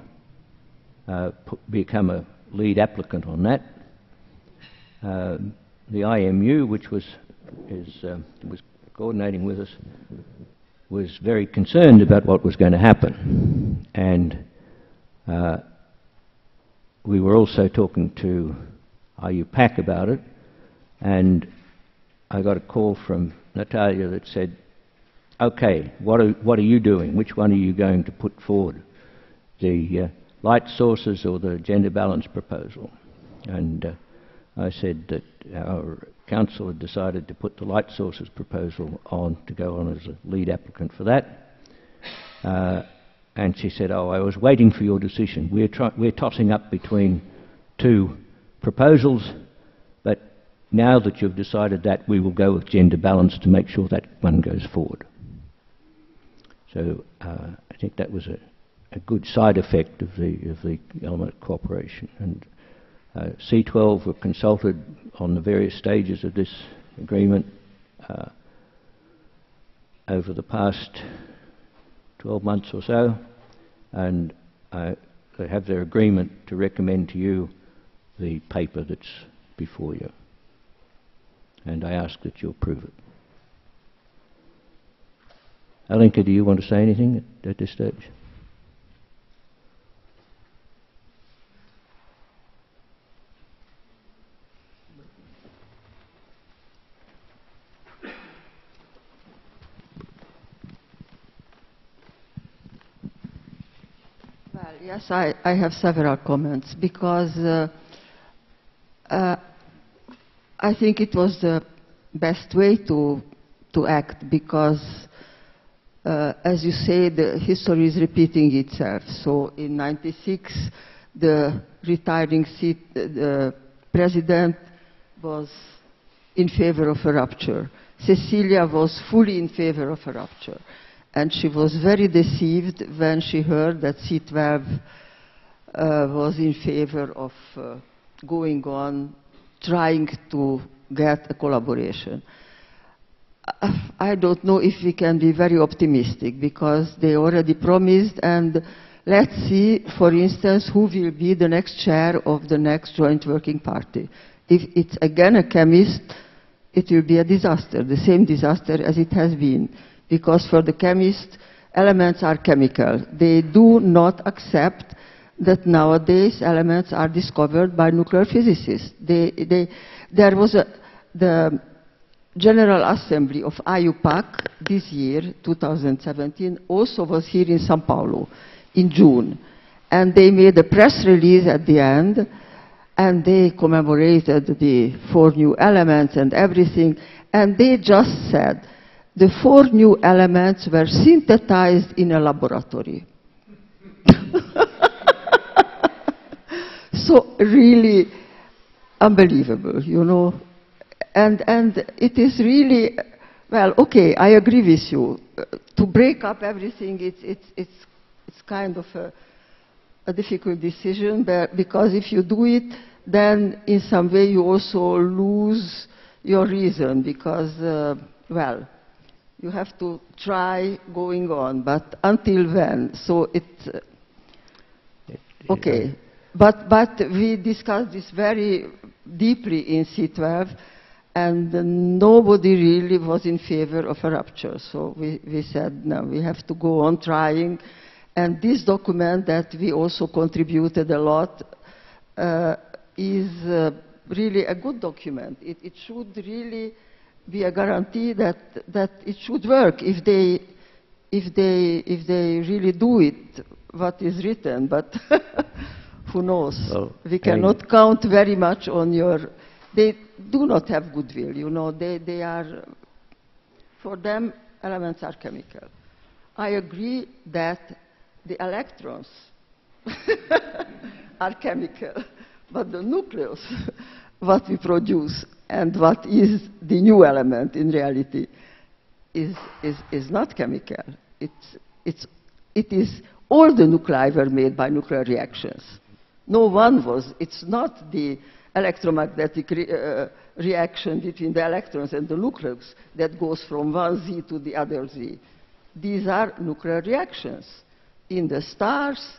become a lead applicant on that, the IMU, which was coordinating with us, was very concerned about what was going to happen. And we were also talking to IUPAC about it, and I got a call from Natalia that said, okay, what are you doing? Which one are you going to put forward? The light sources or the gender balance proposal? And I said that our council had decided to put the light sources proposal on, to go on as a lead applicant for that. And she said, oh, I was waiting for your decision. We're tossing up between two proposals, but now that you've decided that, we will go with gender balance to make sure that one goes forward. So I think that was a good side effect of the element of cooperation. And C12 were consulted on the various stages of this agreement over the past 12 months or so, and they have their agreement to recommend to you the paper that's before you. And I ask that you approve it. Alenka, do you want to say anything at this stage? Well, yes, I have several comments because I think it was the best way to act because, as you say, the history is repeating itself. So in '96, the retiring the president was in favor of a rupture. Cecilia was fully in favor of a rupture. And she was very deceived when she heard that C12 was in favor of going on, trying to get a collaboration. I don't know if we can be very optimistic because they already promised, and let's see, for instance, who will be the next chair of the next Joint Working Party. If it's again a chemist, it will be a disaster, the same disaster as it has been. Because for the chemist, elements are chemical. They do not accept that nowadays elements are discovered by nuclear physicists. There was the General Assembly of IUPAC this year, 2017, also was here in São Paulo in June. And they made a press release at the end, and they commemorated the 4 new elements and everything, and they just said, the 4 new elements were synthesized in a laboratory. So really unbelievable, you know. And it is really, well, okay, I agree with you. To break up everything, it's kind of a difficult decision, because if you do it, then in some way you also lose your reason, because, well, you have to try going on, but until when? So it's okay. But we discussed this very deeply in C12, and nobody really was in favor of a rupture. So we said, no, we have to go on trying. And this document that we also contributed a lot is really a good document. It should really be a guarantee that it should work if they really do it what is written, but who knows? Well, we cannot count very much on your. They do not have goodwill, you know. They are, for them, elements are chemical. I agree that the electrons are chemical, but the nucleus, what we produce, and what is the new element in reality is not chemical. It is all the nuclei were made by nuclear reactions. No one was. It's not the electromagnetic reaction between the electrons and the nucleus that goes from one Z to the other Z. These are nuclear reactions in the stars,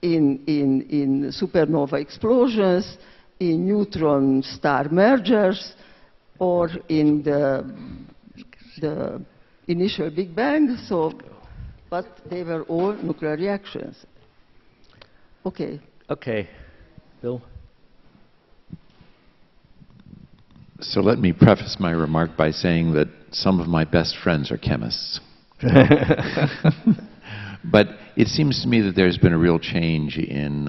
in supernova explosions, in neutron star mergers, or in the initial Big Bang. So, but they were all nuclear reactions. Okay. Okay. Bill? So let me preface my remark by saying that some of my best friends are chemists. But it seems to me that there's been a real change in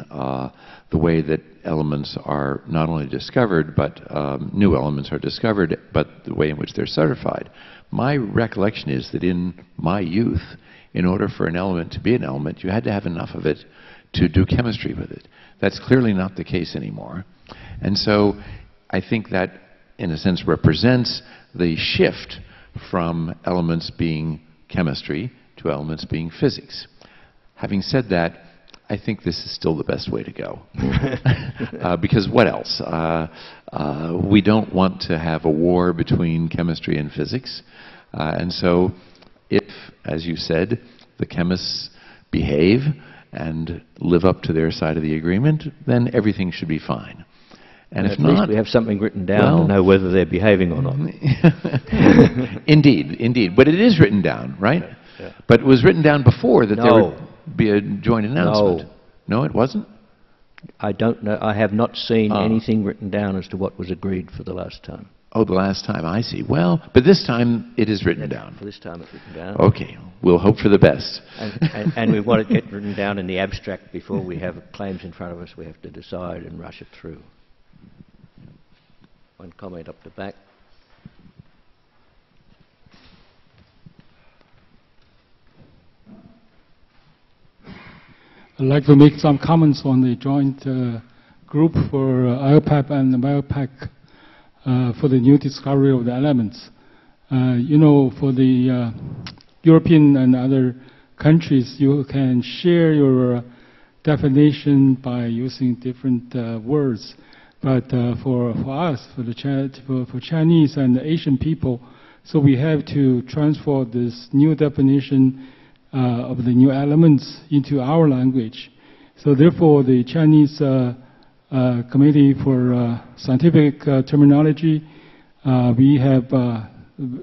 the way that elements are not only discovered, but new elements are discovered, but the way in which they're certified. My recollection is that in my youth, in order for an element to be an element, you had to have enough of it to do chemistry with it. That's clearly not the case anymore. And so I think that, in a sense, represents the shift from elements being chemistry to elements being physics. Having said that, I think this is still the best way to go. Because what else? We don't want to have a war between chemistry and physics. And so if, as you said, the chemists behave and live up to their side of the agreement, then everything should be fine. And if not, at least we have something written down to know whether they're behaving or not. Indeed. But it is written down, right? Yeah. But it was written down before that there would be a joint announcement. No, it wasn't? I don't know. I have not seen anything written down as to what was agreed for the last time. Oh, the last time, I see. Well, but this time it is written down. For this time it's written down. Okay, we'll hope for the best. And we want it to get written down in the abstract before we have claims in front of us. We have to decide and rush it through. One comment up the back. I'd like to make some comments on the joint group for IOPAP and the BioPAC for the new discovery of the elements. You know, for the European and other countries, you can share your definition by using different words. But for us, for Chinese and Asian people, so we have to transfer this new definition of the new elements into our language. So therefore, the Chinese Committee for Scientific Terminology, we have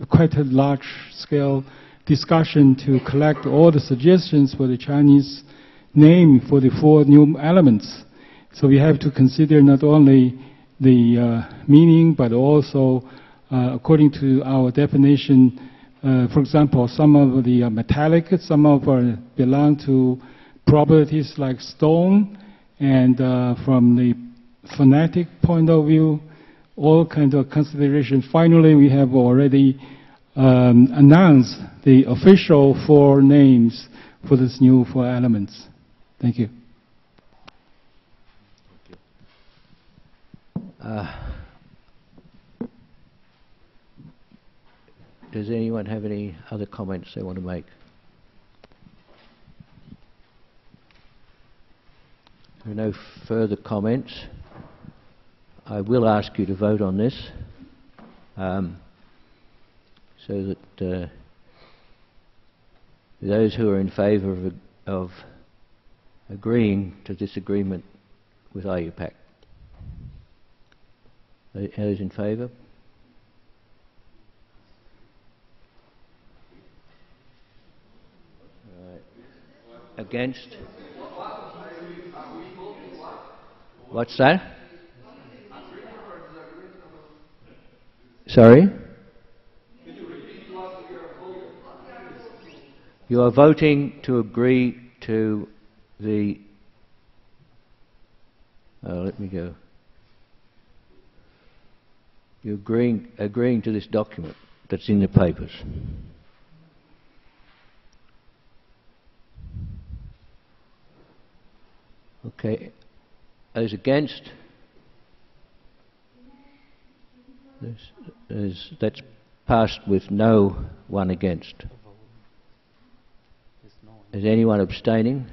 quite a large-scale discussion to collect all the suggestions for the Chinese name for the 4 new elements. So we have to consider not only the meaning, but also, according to our definition, for example, some of the metallic, some of belong to properties like stone, and from the phonetic point of view, all kinds of considerations. Finally, we have already announced the official 4 names for this new 4 elements. Thank you. Does anyone have any other comments they want to make? There are no further comments. I will ask you to vote on this so that those who are in favour of agreeing to this agreement with IUPAC. Those in favour? Against? What's that? Sorry? You are voting to agree to the... let me go. You're agreeing to this document that's in the papers. Okay. Those against? That's passed with no one against. Is anyone abstaining?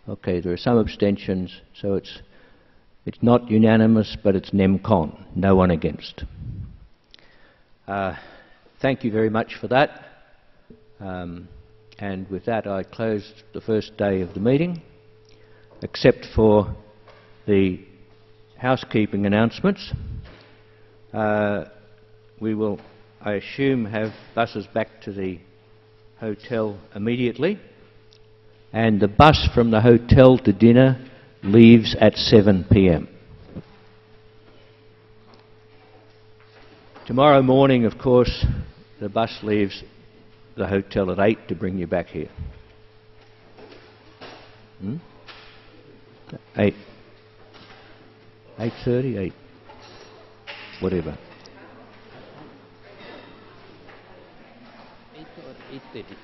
Okay, there are some abstentions, so it's not unanimous, but it's nem-con, no one against. Thank you very much for that. And with that, I close the first day of the meeting, except for the housekeeping announcements. We will, I assume, have buses back to the hotel immediately, and the bus from the hotel to dinner leaves at 7 p.m. Tomorrow morning, of course, the bus leaves the hotel at 8 to bring you back here. 8. 8:30, 8. Whatever. 8 or 8:30.